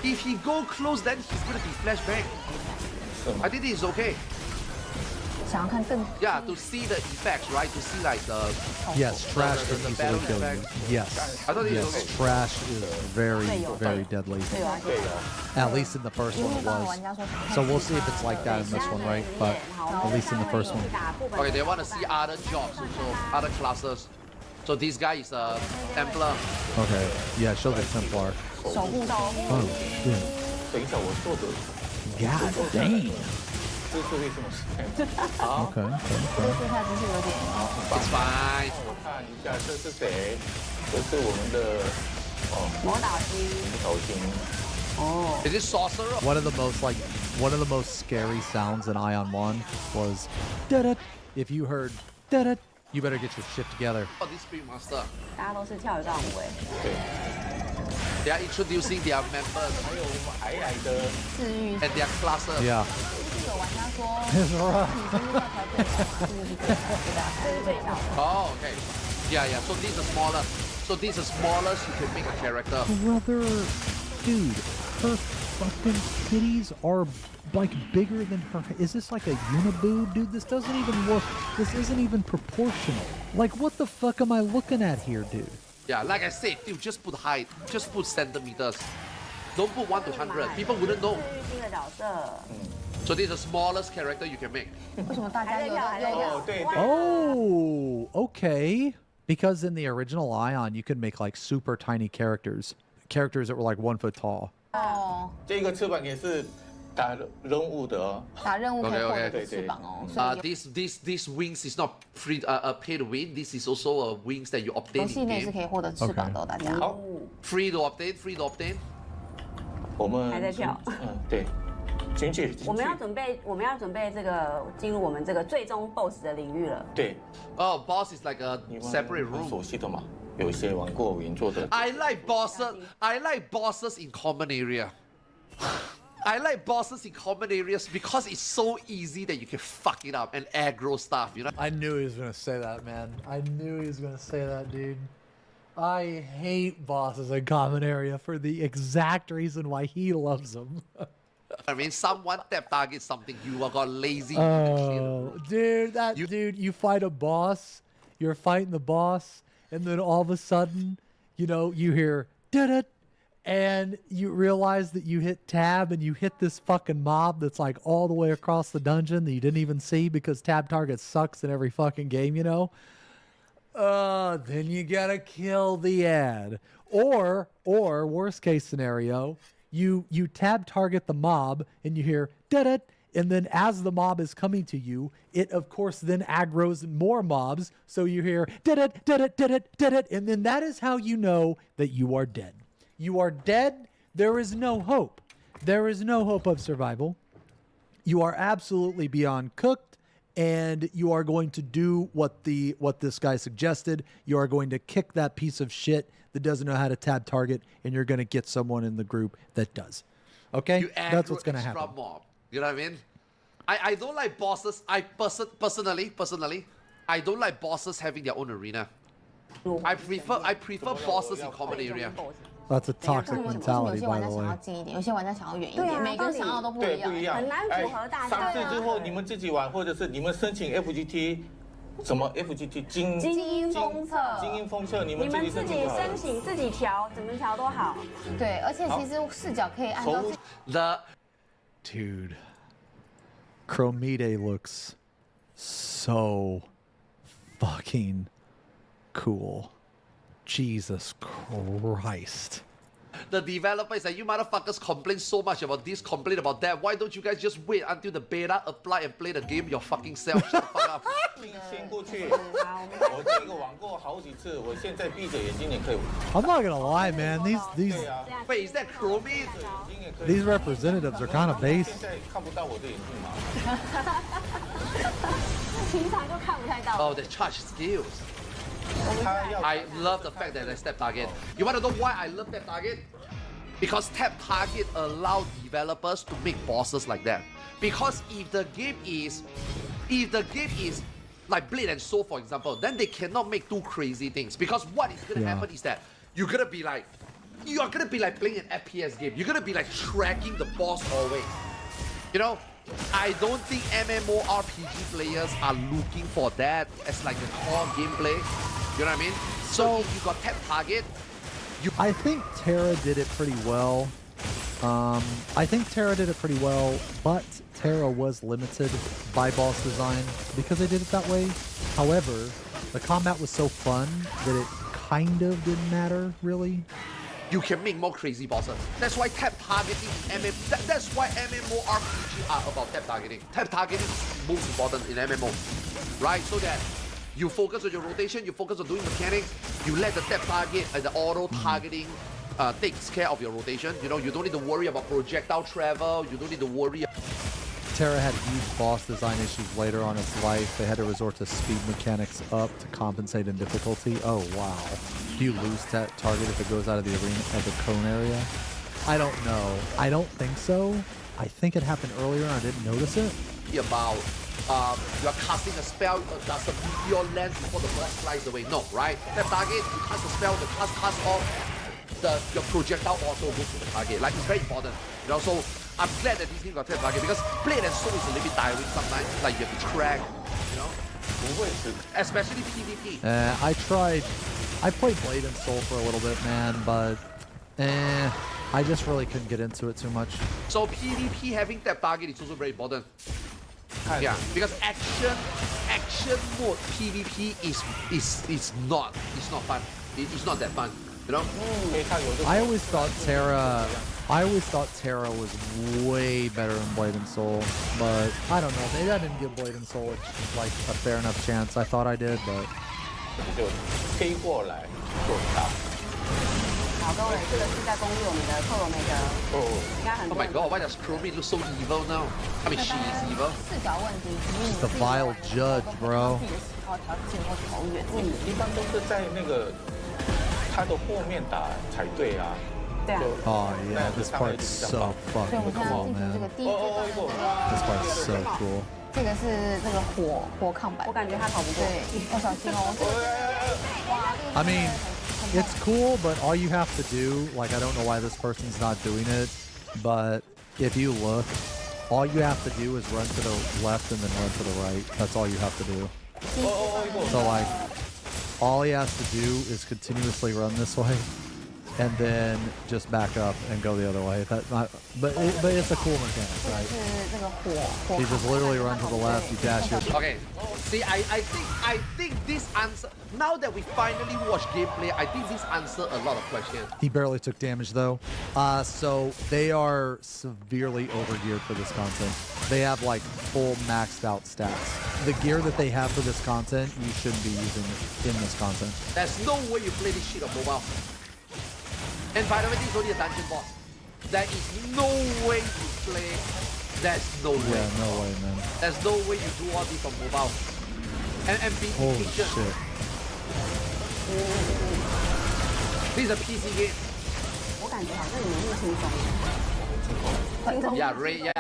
If he go close, then he's gonna be flashbang. I think this is okay. 想要看更 Yeah, to see the effects, right? To see like the Yes, trash can the easily battle kill you. effect. Yes, I thought it was yes, okay. trash is very, very deadly. 对啊，对哦， At least in the first 因 one 为 it 刚刚 was. 玩家说 So we'll see if it's like that in this one, right? But at least in the first one. Okay, they want to see other jobs also, other classes. So this guy is a Templar. Okay, yeah, show the Templar. 守护刀， Oh, yeah. 等一下我做的 God dang. 姿势会这么深。好， Okay, okay, 这 okay. 个姿态不是有点 It's fine. 我看一下这是谁？这是我们的魔导机，小心。哦， Is it sorcerer? One of the most scary sounds in Ion 1 was da-da. If you heard da-da, you better get your shit together. Oh, this Speed Master. 大家都是跳一段舞哎。对， They are introducing their members 还有我们矮矮的，治愈。 and their classes. Yeah. 就是有玩家说， It's right. 女生这才最小，这就是最小，对吧？这是最小的。 Oh, okay. Yeah, yeah. So these are smaller. So these are smallest you can make a character. Brother, dude, her fucking titties are like bigger than her. Is this like a uniboob, dude? This doesn't even work. This isn't even proportional. Like, what the fuck am I looking at here, dude? Yeah, like I said, dude, just put height. Just put centimeters. Don't put 1 to 100. People wouldn't know. 治愈新的角色， So this is the smallest character you can make. 为什么大家有还在跳哦，对对， Oh, okay. Because in the original Ion, you could make like super tiny characters that were like 1 foot tall. 哦，这个翅膀也是打任务的哦。打任务可以获 OK，OK，得翅膀哦，所以 These wings is not free pay to win. This is also wings that you 游 obtain 戏 in 内是 game. 可以获得翅膀的哦，大家。好， Free to obtain. Free to obtain. 我们还在跳对，进去，我们要准备这个进入我们这个最终 BOSS 的领域了。对， Oh, boss is like a 你们 separate 很 room. 熟悉的嘛，有一些玩过原作的。 I like bosses. I like bosses in common area. I like bosses in common areas because it's so easy that you can fuck it up and aggro stuff, you know? I knew he was gonna say that, man. I knew he was gonna say that, dude. I hate bosses in common area for the exact reason why he loves them. I mean, someone tap target something, you are got lazy. You need to kill. Oh, dude, you fight a boss, you're fighting the boss, and then all of a sudden, you know, you hear da-da, and you realize that you hit tab and you hit this fucking mob that's like all the way across the dungeon that you didn't even see because tab target sucks in every fucking game, you know? Then you gotta kill the ad. Or worst case scenario, you tab target the mob and you hear da-da, and then as the mob is coming to you, it of course then aggroes more mobs, so you hear da-da, da-da, da-da, da-da, and then that is how you know that you are dead. You are dead. There is no hope. There is no hope of survival. You are absolutely beyond cooked, and you are going to do what this guy suggested. You are going to kick that piece of shit that doesn't know how to tab target, and you're going to get someone in the group that does. Okay? You That's aggro what's going to extra happen. mob. You know what I mean? I don't like bosses. Personally, I don't like bosses having their own arena. I prefer bosses in common area. That's a 为 toxic 什么有 mentality, 些 by 玩家 the 想要 way. 近一点，有些玩家想要远一对啊点，每个人想要都不对，一样。不一样，很难符合大家上市之后你们自己玩，或者是你们申请 FGT，什么 FGT 精英封测，精英封测，你你们自己们自己申请就好了申。请自己调，怎么调都好。对，而且其实视角可以按照自己 The Dude, Chromite looks so fucking cool. Jesus Christ. The developer is like, you motherfuckers complain so much about this, complain about that. Why don't you guys just wait until the beta apply and play the game your fucking self? Shut the fuck up. 先过去，好，我们我这个玩过好几次，我现在闭着眼睛也可以。 I'm not gonna lie, man. These 对啊， Wait, is that Chromie? 眼睛也可以。 these representatives are kind of 现 base. 在看不到我的眼睛嘛？平常就看不太到。 Oh, the charge skills. 他要 I love the fact that I tap target. You want to know why I love tap target? Because tap target allow developers to make bosses like that. Because if the game is like Blade and Soul, for example, then they cannot make too crazy things. Because what is gonna Yeah. happen is that you are gonna be like playing an FPS game. You're gonna be like tracking the boss always. You know, I don't think MMORPG players are looking for that as like the core gameplay. You know what I mean? So if you got tap target, I think Terra did it pretty well. But Terra was limited by boss design because they did it that way. However, the combat was so fun that it kind of didn't matter, really. you can make more crazy bosses. That's why tap targeting that's why MMORPG are about tap targeting. Tap targeting is most important in MMO, right? So that you focus on your rotation, you focus on doing mechanics, you let the tap target and the auto targeting takes care of your rotation. You know, you don't need to worry about projectile travel. You don't need to worry. Terra had huge boss design issues later on its life. They had to resort to speed mechanics up to compensate in difficulty. Oh, wow. Do you lose that target if it goes out of the arena at the cone area? I don't know. I don't think so. I think it happened earlier and I didn't notice it. About you are casting a spell, does the meteor land before the boss flies away? No, right? That target, you cast a spell, the cast off, your projectile also goes to the target. Like, it's very important. You know, so I'm glad that this game got that target because Blade and Soul is a little bit tiring sometimes. Like, you have to track, you know? Especially PvP. I played Blade and Soul for a little bit, man, but I just really couldn't get into it too much. So PvP having that target is also very important. Yeah, because action mode PvP is not fun. It's not that fun, you know. I always thought Terra was way better in Blade and Soul, but I don't know. Maybe I didn't give Blade and Soul like a fair enough chance. I thought I did, but. 好，各位，这个是在攻略我们的克罗梅的，应该很 Oh 多 my 人。 god, why does Chromie look so evil now? I mean, she is evil. 视角问题，The vile judge, bro. 自己的喜好调近或投远。一般都是在那个他的后面打才对啊。对啊。 Oh yeah, this part's so 所以我 fucking 们现在 cool, 进行这个 man. 第一阶段的这个， This part's so cool. 这个是这个火抗版。我感觉他跑不过。对，要小心哦。哇，这个 I mean, it's cool, but all you have to do, like, I don't know why this person's not doing it, but if you look, all you have to do is run to the left and then run to the right. That's all you have to do. So, like, all he has to do is continuously run this way and then just back up and go the other way. But it's a cool mechanic, right? 是这个火。 You just literally run to the left, you dash your... Okay, see, I think this answer, now that we finally watch gameplay, I think this answers a lot of questions. He barely took damage though. So they are severely overgeared for this content. They have like full maxed out stats. The gear that they have for this content, you shouldn't be using in this content. There's no way you play this shit on mobile. And by the way, this is only a dungeon boss. There is no way you play. There's no way. Yeah, no way, man. There's no way you do all this on mobile. And be Holy efficient. shit. This is a PC game. 我感觉好像有点轻松。轻松。Yeah,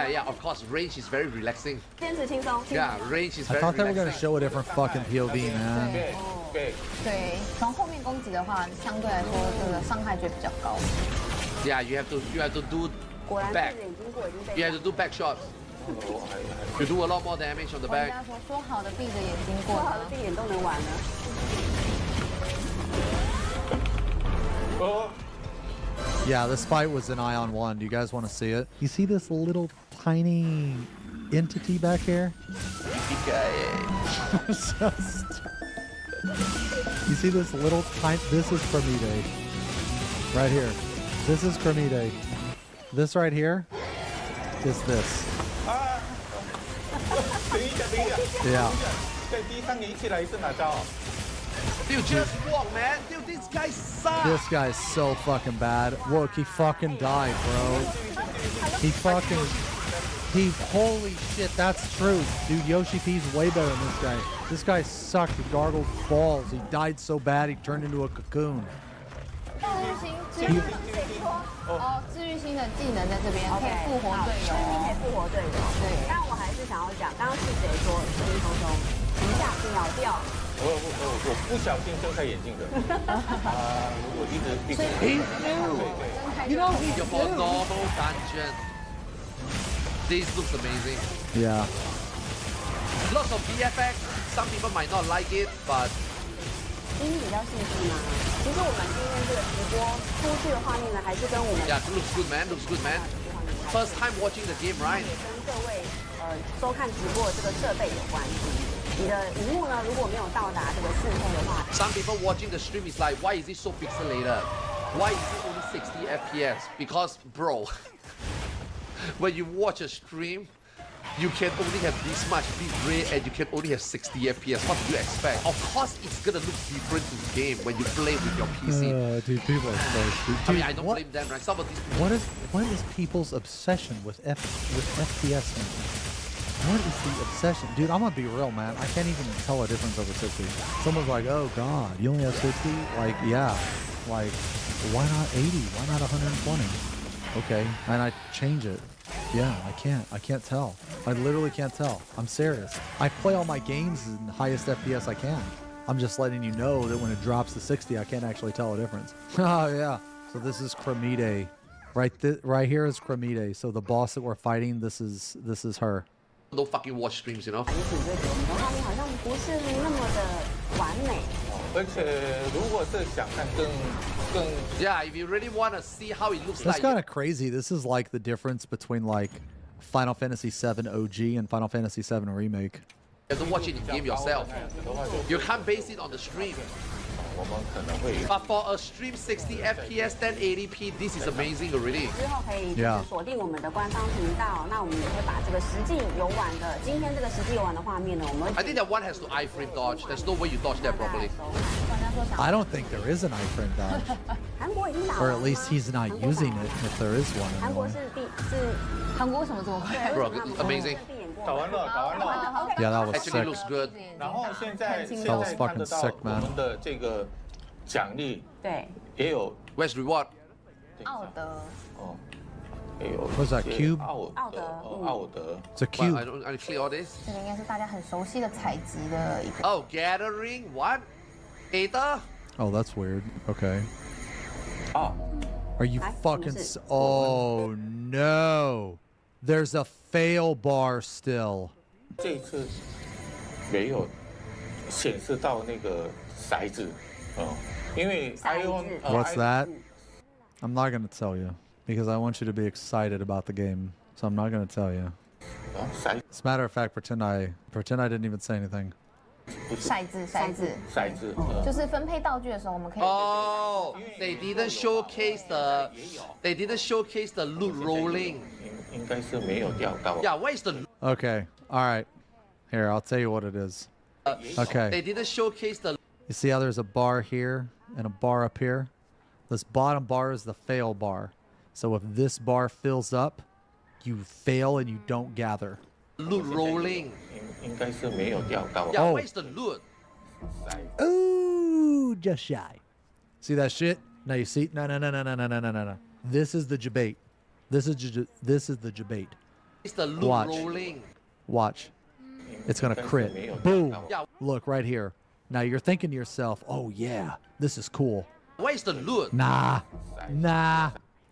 yeah, of course, range is very relaxing. 坚持轻松。 Yeah, range is I very thought they were gonna relaxing. show a different fucking POV, man. 对，从后面攻击的话，相对来说这个伤害就比较高。 Yeah, you have to do 果然 back. 是眼睛过已经被。 You have to do back shots. You do a lot more damage on the 人 back. 家说好的闭着眼睛过说好的闭眼都能玩了。 Yeah, this fight was an Ion 1. Do you guys want to see it? You see this little tiny entity back here? You see this little tiny... This is Chromide. Right here. This is Chromide. This right here is this. Yeah. Dude, just walk, man. Dude, this guy sucks. This guy's so fucking bad. Look, he fucking died, bro. Holy shit, that's true. Dude, Yoshi P's way better than this guy. This guy sucked. He gargled balls. He died so bad he turned into a cocoon. 治愈星的技能在这边可以复活队友。可以复活队友。对。但我还是想要讲，刚刚是谁说轻轻松松一下子秒掉？我不小心睁开眼睛的。我一直闭着。 He knew. You know, he's for normal dungeon. This looks amazing. Yeah. Lots of VFX. Some people might not like it, but 因为比较细致嘛。其实我们今天这个直播出去的画面呢，还是跟我们 yeah, looks good, man. Looks good, man. First time watching the game, right? 跟各位收看直播的这个设备有关系。你的荧幕呢，如果没有到达这个4K的话 Some people watching the stream is like, why is it so pixelated? Why is it only 60 FPS? Because, bro, when you watch a stream, You can only have this much bit rate and you can only have 60 FPS. What do you expect? Of course, it's gonna look different in game when you play with your PC. Dude, people are so stupid. I mean, Dude, I don't blame them, right? Some of these what is people's obsession with FPS, man? What is the obsession? Dude, I'm gonna be real, man. I can't even tell a difference over 60. Someone's like, oh god, you only have 60? Like, yeah. Like, why not 80? Why not 120? Okay, and I change it. Yeah, I can't tell. I literally can't tell. I'm serious. I play all my games in the highest FPS I can. I'm just letting you know that when it drops to 60, I can't actually tell a difference. Oh yeah. So this is Cremide. Right here is Cremide. So the boss that we're fighting, this is her. don't fucking watch streams, you know. 比起这个，我们的画面好像不是那么的完美。而且如果是想看更 Yeah, if you really want to see how it looks That's like. kind of crazy. This is like the difference between like Final Fantasy VII OG and Final Fantasy VII Remake. You have to watch it in game yourself. You can't base it on the stream. 我们可能会 But for a stream 60 FPS 1080p, this is amazing already. 之后可以就是锁定我们的官方频道，那我们也会把这个实际游玩的今天这个实际游玩的画面呢，我们 I think that one has to iframe dodge. There's no way you dodge that properly. I don't think there is an iframe dodge. 韩国已经打 Or 完 at 了 least he's not using it if there is one 韩国 anyway. 是韩国为什么这么快？ Bro, amazing. 打完了，打完了。 Yeah, that was Actually sick. looks good. 然后现在 That was 看得 fucking 到 sick, 我 man. 们的这个奖励对，也有 Where's reward? 奥德哦，也有 What's that, 一些 cube? 奥德 It's a But I cube. don't I clear all this. 这个应该是大家很熟悉的采集的一个。 Oh, gathering what? Data? Oh, that's weird. Okay. 啊， Are you Hi, fucking... who's it? Oh, no. There's a fail bar still. 这一次没有显示到那个骰子，因为 ion What's that? I'm not going to tell you because I want you to be excited about the game. So I'm not going to tell you. 骰 As a matter of fact, pretend I didn't even say anything. 骰子，骰子，就是分配道具的时候，我们可以 Oh, they didn't showcase the loot rolling. 应该是没有掉到。 Yeah, where is the loot? Okay. All right. Here, I'll tell you what it is. Okay. They didn't showcase the You see how there's a bar here and a bar up here? This bottom bar is the fail bar. So if this bar fills up, you fail and you don't gather. loot rolling. 应该是没有掉到。 Yeah, Oh. where is the loot? Ooh, just shy. See that shit? Now you see? No. This is the debate. This is the debate. It's the loot Watch. rolling. Watch. It's gonna crit. Boom. Yeah, Look right here. Now you're thinking to yourself, oh yeah, this is cool. where is the loot? Nah.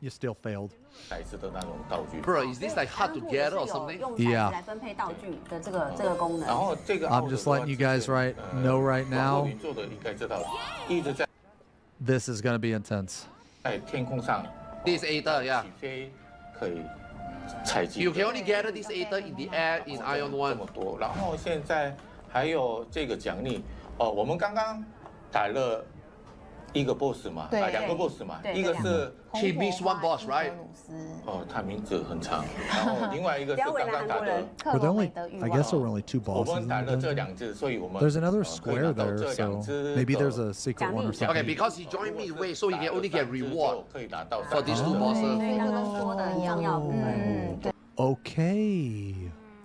You still failed. 骰子的那种道具。 Bro, is this like hard to gather or 有 something? 用骰子来分配道具的这个功能。然后这个 I'm just letting you guys know right now. 你做的应该知道，一直在 This is gonna be intense. 天空上 This Ada, yeah. 起飞可以采集。 You can only gather this Ada in the air in Ion 这 1. 么多，然后现在还有这个奖励哦，我们刚刚打了一个 boss 嘛，对两个 boss 嘛，对一个是 He missed one boss, right? 哦，他名字很长，然后另外一个是刚刚打的，克 Were there 罗美 only? 德欲 I 望 guess there were only 2我 bosses. 们 in 打 the 了这 dungeon. 两只，所以我们 There's another 可以 square 拿到 there, 这两 so 只 maybe 的 there's a secret one or Okay, Okay, something. because he joined midway, so he can only get reward 可以拿到 for these two 哦 bosses. 对，刚刚说的重要部分。对，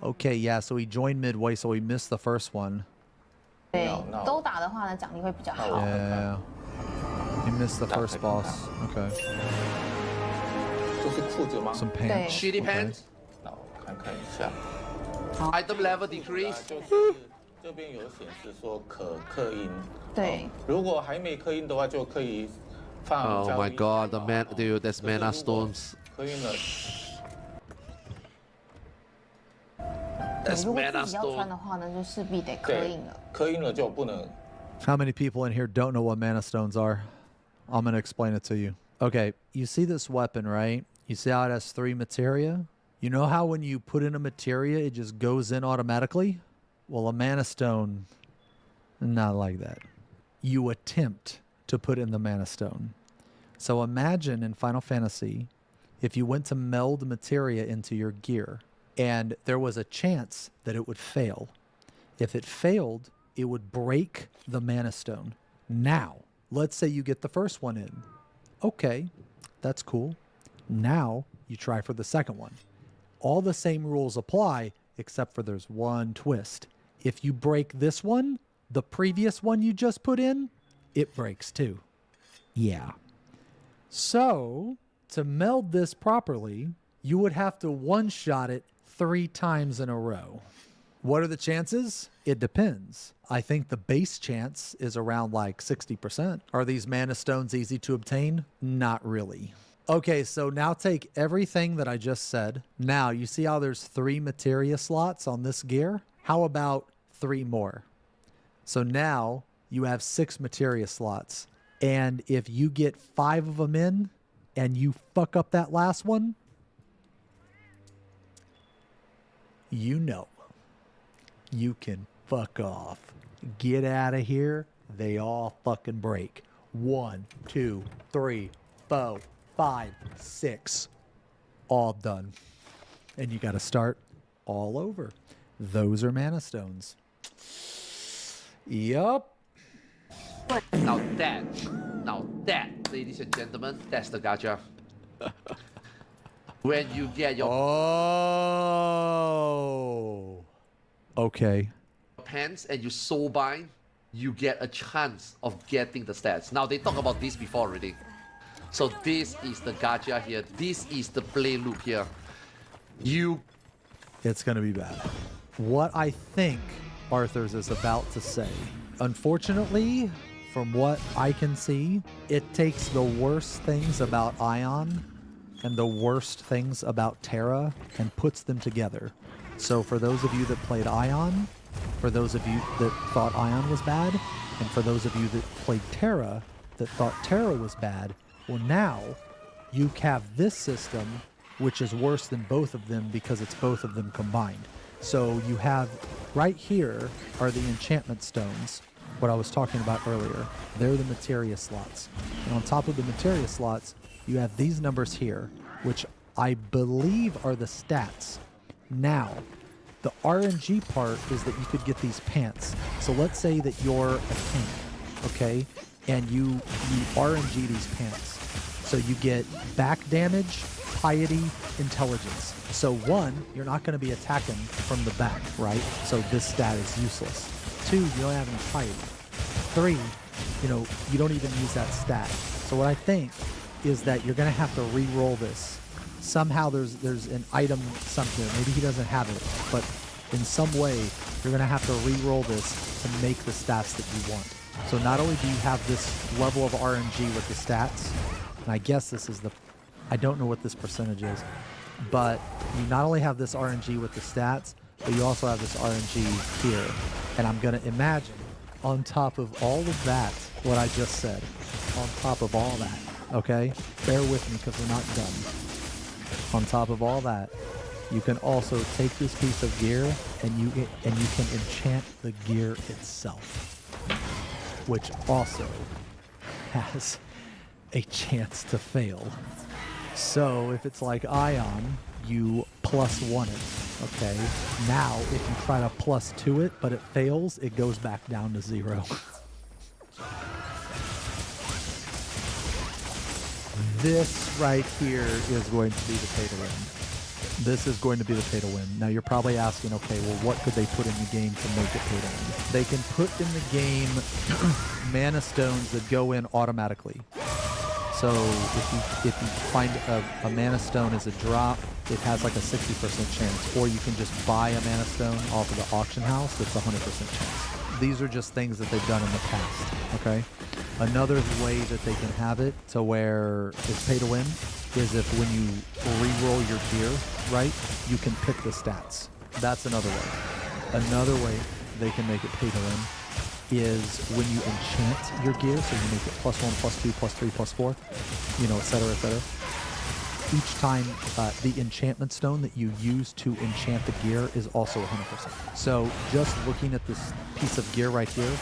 Okay, yeah. So he joined midway, so he missed the first one. 对那，都打的话呢，奖励会比较好。 Yeah, he missed the first boss. Okay, 这是裤子吗？ some pants. Shitty Okay. pants. 那我看一下， Item level decrease. 就是这边有显示说可刻印，对，如果还没刻印的话，就可以放。 Oh my god, the man, dude, that's mana stones. 刻印了。 That's 如果 mana 自己要穿 stone. 的话呢，就势必得刻对印了。，刻印了就不能。 How many people in here don't know what mana stones are? I'm gonna explain it to you. Okay, you see this weapon, right? You see how it has 3 materia? You know how when you put in a materia, it just goes in automatically? Well, a mana stone, not like that. You attempt to put in the mana stone. So imagine in Final Fantasy, if you went to meld materia into your gear, and there was a chance that it would fail. If it failed, it would break the mana stone. Now, let's say you get the first one in. Okay, that's cool. Now you try for the second one. All the same rules apply, except for there's one twist. If you break this one, the previous one you just put in, it breaks too. Yeah. So, to meld this properly, you would have to one-shot it 3 times in a row. What are the chances? It depends. I think the base chance is around like 60%. Are these mana stones easy to obtain? Not really. Okay, so now take everything that I just said. Now, you see how there's 3 materia slots on this gear? How about 3 more? So now you have 6 materia slots. And if you get 5 of them in and you fuck up that last one, you know, you can fuck off. Get out of here. They all fucking break. 1, 2, 3, 4, 5, 6. All done. And you got to start all over. Those are mana stones. Yup. Now that, ladies and gentlemen, that's the gacha. When you get your Okay. pants and you soul bind, you get a chance of getting the stats. Now they talk about this before already. So this is the gacha here. This is the play loop here. It's going to be bad. What I think Arthur's is about to say, unfortunately, from what I can see, it takes the worst things about Ion and the worst things about Terra and puts them together. So for those of you that played Ion, for those of you that thought Ion was bad, and for those of you that played Terra that thought Terra was bad, well now you have this system which is worse than both of them because it's both of them combined. So you have right here are the enchantment stones, what I was talking about earlier. They're the materia slots. And on top of the materia slots, you have these numbers here, which I believe are the stats. Now, the RNG part is that you could get these pants. So let's say that you're a tank, okay? And you RNG these pants. So you get back damage, piety, intelligence. So 1, you're not going to be attacking from the back, right? So this stat is useless. 2, you don't have any piety. 3, you don't even use that stat. So what I think is that you're going to have to re-roll this. Somehow there's an item somewhere. Maybe he doesn't have it, but in some way you're going to have to re-roll this to make the stats that you want. So not only do you have this level of RNG with the stats, and I guess this is I don't know what this percentage is, but you not only have this RNG with the stats, but you also have this RNG here. And I'm going to imagine on top of all of that, what I just said, on top of all that, okay? Bear with me because we're not done. On top of all that, you can also take this piece of gear and you can enchant the gear itself, which also has a chance to fail. So if it's like Ion, you +1 it, okay? Now, if you try to +2 it, but it fails, it goes back down to 0. This right here is going to be the pay to win. This is going to be the pay to win. Now you're probably asking, okay, well what could they put in the game to make it pay to win? They can put in the game mana stones that go in automatically. So if you find a mana stone as a drop, it has like a 60% chance. Or you can just buy a mana stone off of the auction house, it's 100% chance. These are just things that they've done in the past, okay? Another way that they can have it to where it's pay to win is if when you re-roll your gear, right, you can pick the stats. That's another way. Another way they can make it pay to win is when you enchant your gear, so you make it +1, +2, +3, +4, etc., etc. Each time the enchantment stone that you use to enchant the gear is also 100%. So just looking at this piece of gear right here,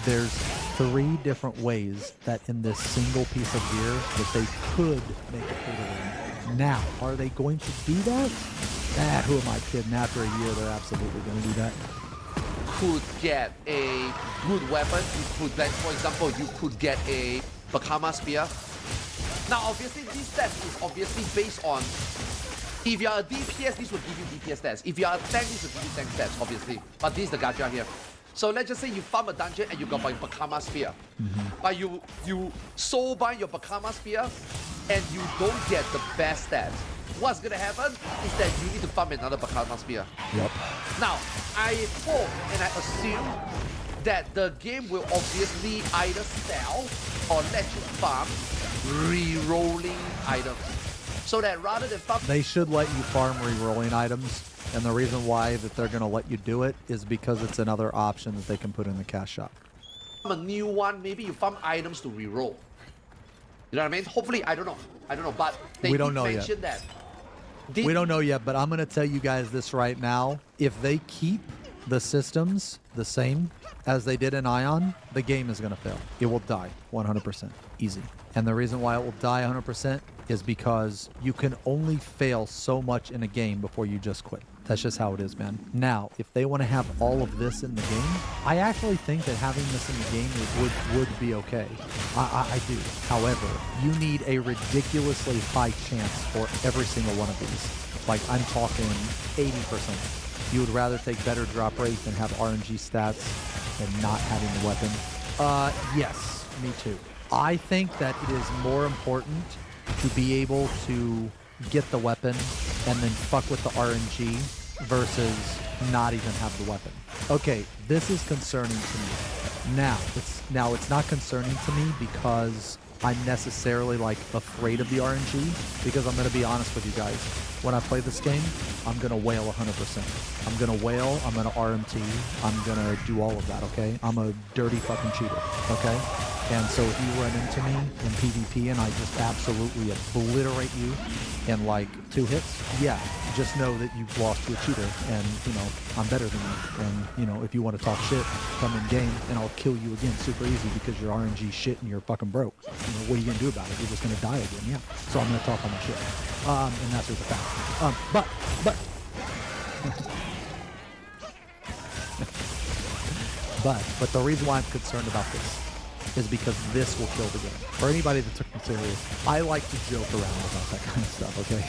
there's 3 different ways that in this single piece of gear that they could make it pay to win. Now, are they going to do that? Who am I kidding? After a year, they're absolutely going to do that. Could get a good weapon. You could, like, for example, you could get a Bakama Spear. Now, obviously, this stats is obviously based on, if you're a DPS, this will give you DPS stats. If you're a tank, this will give you tank stats, obviously. But this is the gacha here. So let's just say you farm a dungeon and you got my Bakama Spear. But you soul bind your Bakama Spear and you don't get the best stats. What's gonna happen is that you need to farm another Bakama Spear. Yep. Now, I hope and I assume that the game will obviously either sell or let you farm re-rolling items. So that rather than farm... They should let you farm re-rolling items. And the reason why that they're going to let you do it is because it's another option that they can put in the cash shop. A new one, maybe you farm items to re-roll. You know what I mean? Hopefully, I don't know. But they We don't know mention yet. that. We don't know yet, but I'm going to tell you guys this right now. If they keep the systems the same as they did in Ion, the game is going to fail. It will die 100%. Easy. And the reason why it will die 100% is because you can only fail so much in a game before you just quit. That's just how it is, man. Now, if they want to have all of this in the game, I actually think that having this in the game would be okay. I do. However, you need a ridiculously high chance for every single one of these. Like, I'm talking 80%. You would rather take better drop rate than have RNG stats and not having the weapon? Yes, me too. I think that it is more important to be able to get the weapon and then fuck with the RNG versus not even have the weapon. Okay, this is concerning to me. Now it's not concerning to me because I'm necessarily like afraid of the RNG, because I'm gonna be honest with you guys. When I play this game, I'm gonna whale 100%. I'm gonna whale, I'm gonna RMT, I'm gonna do all of that, okay? I'm a dirty fucking cheater, okay? And so if you run into me in PvP and I just absolutely obliterate you in like 2 hits, yeah, just know that you've lost to a cheater and, you know, I'm better than you. And, you know, if you want to talk shit, come in game and I'll kill you again super easy because you're RNG shit and you're fucking broke. You know, what are you going to do about it? You're just going to die again, yeah. So I'm going to talk all my shit. And that's just a fact. But the reason why I'm concerned about this is because this will kill the game. For anybody that took me serious, I like to joke around about that kind of stuff, okay?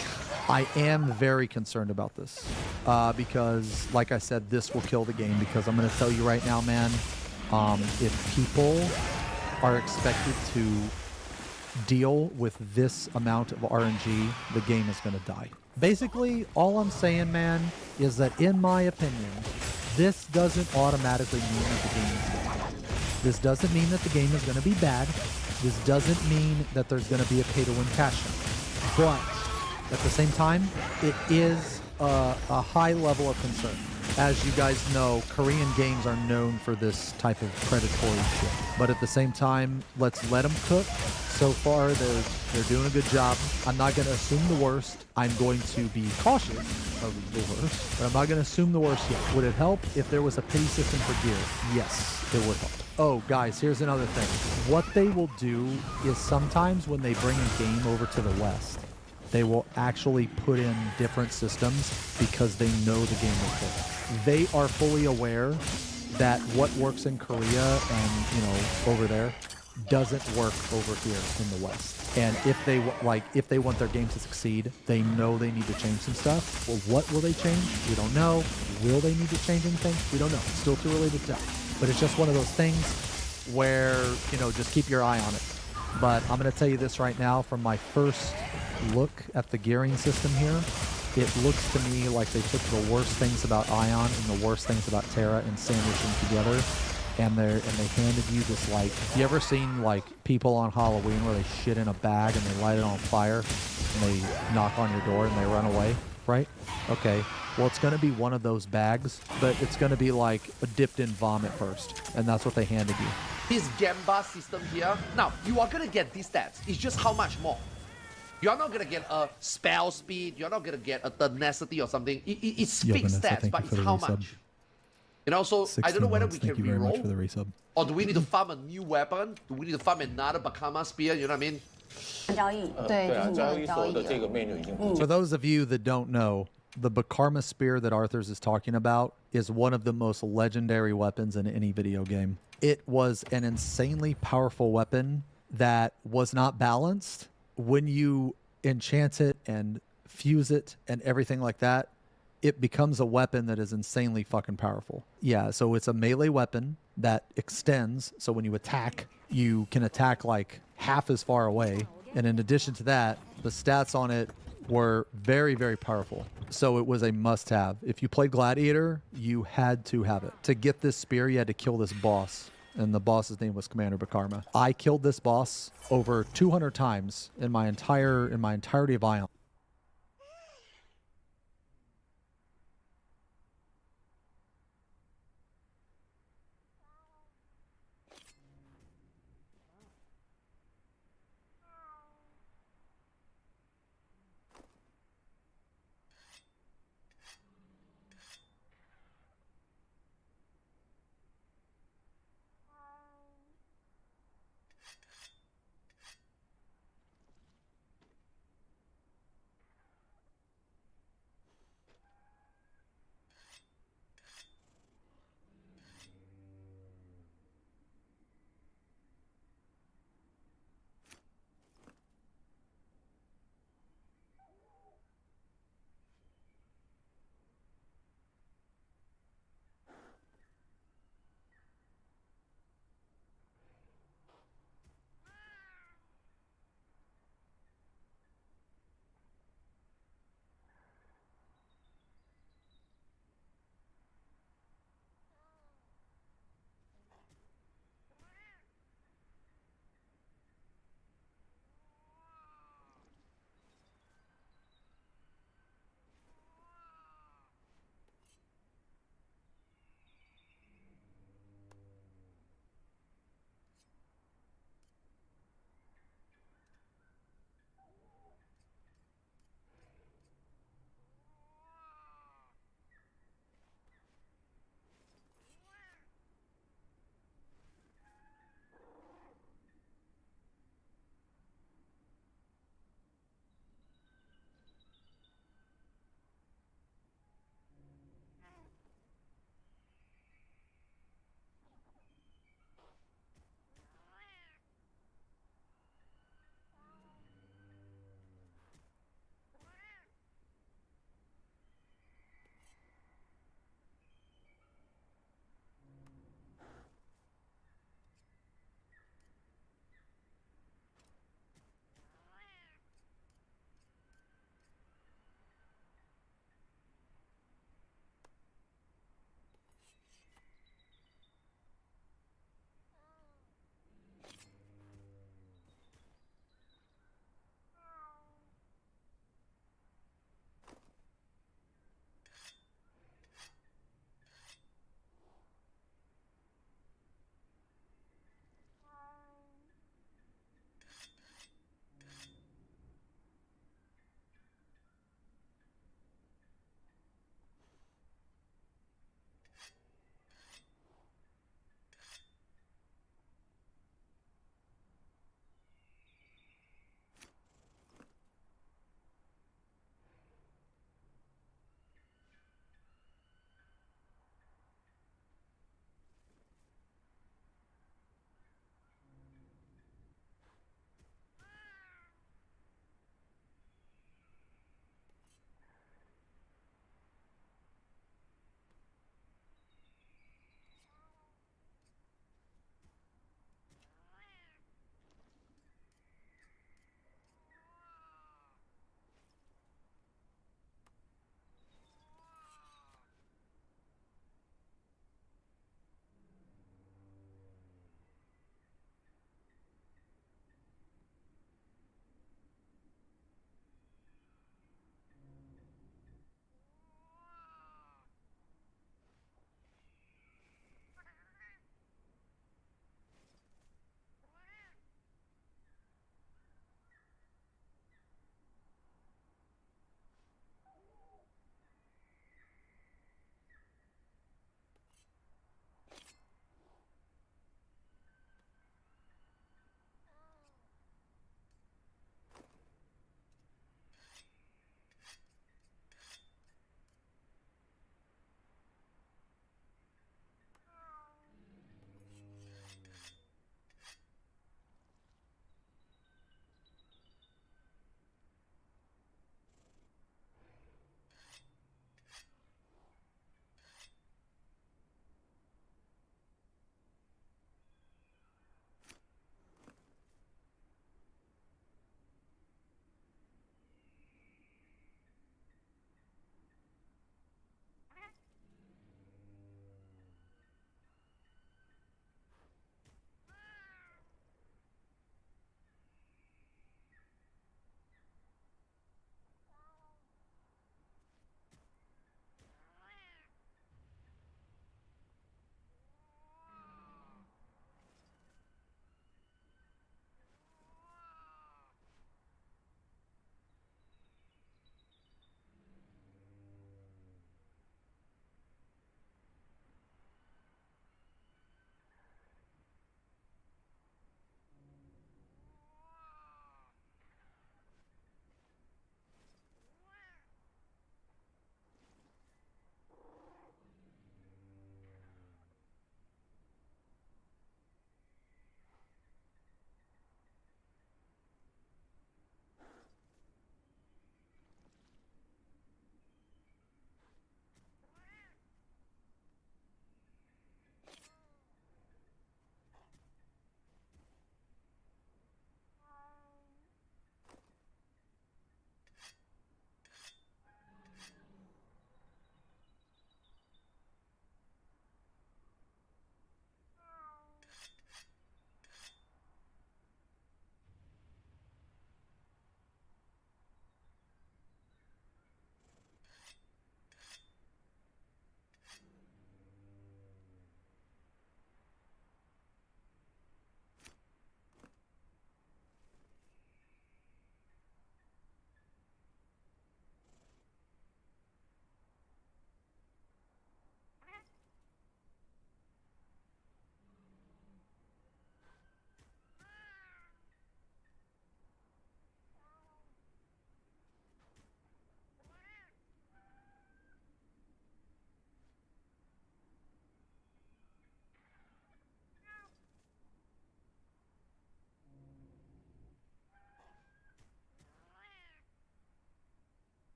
I am very concerned about this because, like I said, this will kill the game because I'm going to tell you right now, man, if people are expected to deal with this amount of RNG, the game is going to die. Basically, all I'm saying, man, is that in my opinion, this doesn't automatically mean that the game is dead. This doesn't mean that the game is going to be bad. This doesn't mean that there's going to be a pay-to-win cash out. But at the same time, it is a high level of concern. As you guys know, Korean games are known for this type of predatory shit. But at the same time, let's let them cook. So far, they're doing a good job. I'm not going to assume the worst. I'm going to be cautious of the worst, but I'm not going to assume the worst yet. Would it help if there was a pity system for gear? Yes, it would help. Oh, guys, here's another thing. What they will do is sometimes when they bring a game over to the West, they will actually put in different systems because they know the game will fail. They are fully aware that what works in Korea and, you know, over there doesn't work over here in the West. And if they want their game to succeed, they know they need to change some stuff. Well, what will they change? We don't know. Will they need to change anything? We don't know. It's still too early to tell. But it's just one of those things where, you know, just keep your eye on it. But I'm going to tell you this right now, from my first look at the gearing system here, it looks to me like they took the worst things about Ion and the worst things about Terra and sandwiched them together. And they handed you this, like, you ever seen like people on Halloween where they shit in a bag and they light it on fire and they knock on your door and they run away, right? Okay, well, it's going to be one of those bags, but it's going to be like dipped in vomit first, and that's what they handed you. This Gamba system here, now you are going to get these stats. It's just how much more. You're not going to get a spell speed, you're not going to get a tenacity or something. It's fixed stats, but it's how much. You know, so I don't know whether we can reroll, or do we need to farm a new weapon? Do we need to farm another Bakama Spear? You know what I mean?交易，对，就是交易。 For those of you that don't know, The Bakarma spear that Arthur's is talking about is one of the most legendary weapons in any video game. It was an insanely powerful weapon that was not balanced. When you enchant it and fuse it and everything like that, it becomes a weapon that is insanely fucking powerful. Yeah, so it's a melee weapon that extends. So when you attack, you can attack like half as far away. And in addition to that, the stats on it were very, very powerful. So it was a must-have. If you played Gladiator, you had to have it. To get this spear, you had to kill this boss. And the boss's name was Commander Bakarma. I killed this boss over 200 times in my entirety of Ion.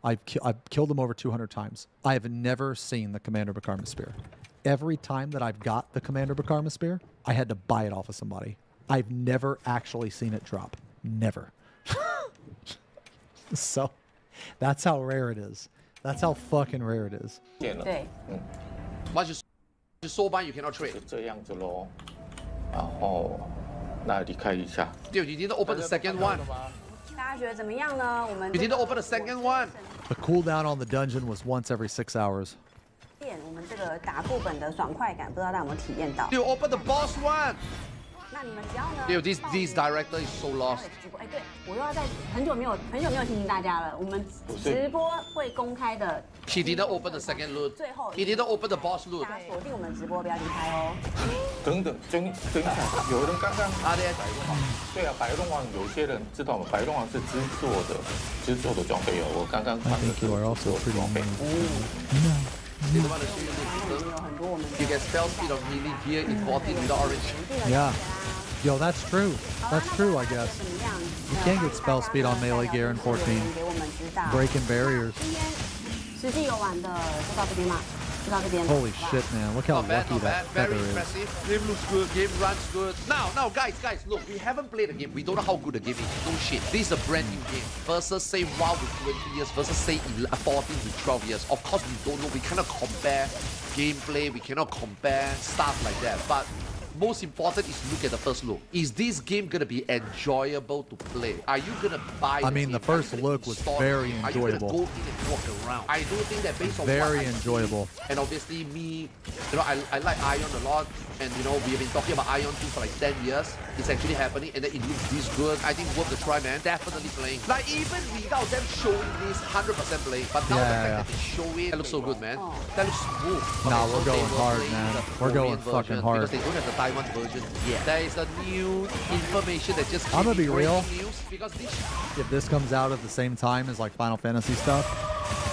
I've killed him over 200 times. I have never seen the Commander Bakarma Spear. Every time that I've got the Commander Bakarma Spear, I had to buy it off of somebody. I've never actually seen it drop. Never. So, that's how rare it is. That's how fucking rare it is. 对， Once you sold mine, you cannot trade. 是这样子咯。然后，那离开一下。 Dude, you didn't open the second one. 大家觉得怎么样呢？我们 You didn't open the second one. The cooldown on the dungeon was once every 6 hours. 我们这个打副本的爽快感，不知道大家有没有体验到？ You open the boss one. 那你们只要呢 Dude, this director is so lost. 直播，哎，对我又要在很久没有提醒大家了，我们直播会公开的。 He didn't open the second loot. 最后 He didn't open the boss loot. 大家锁定我们直播，不要离开哦。等一下，有人刚刚啊对白龙王，对啊，白龙王有些人知道吗？白龙王是制作的装备哦，我刚刚看的 think you are also 是装备。 They don't want to show you this. 有很多我们 You get spell speed of melee gear in 14 without orange. Yeah. Yo, that's true. That's true, I guess. You can get spell speed on melee gear in 14. 给我们知道。 Breaking barriers. 今天实际游玩的就到这边嘛，就到这边。 Holy shit, man. Look how Not bad, lucky not bad. that Very feather is. impressive. Game looks good. Game runs good. Now, guys, look, we haven't played the game. We don't know how good the game is. No shit. This is a brand new game. Versus say WoW with 20 years. Versus say 14 with 12 years. Of course, we don't know. We cannot compare gameplay. We cannot compare stuff like that. But most important is look at the first look. Is this game gonna be enjoyable to play? Are you gonna buy? I mean, the game? Are you first gonna look was install very it? Are you gonna enjoyable. go in and walk around? I do think that based on Very what I see, enjoyable. and obviously me, I like Ion a lot, and we have been talking about Ion 2 for like 10 years. It's actually happening, and then it looks this good. I think worth the try, man. Definitely playing. Like even without them showing this, 100% playing. But now the fact that they show it, that looks so good, man. That looks smooth. Nah, Okay, we're so they going were hard, playing man. the We're going Korean fucking version hard. because they don't have the Taiwan version yet. There is a new information that just came I'm gonna be in, real. breaking news, because this If this comes out at the same time as like Final Fantasy stuff,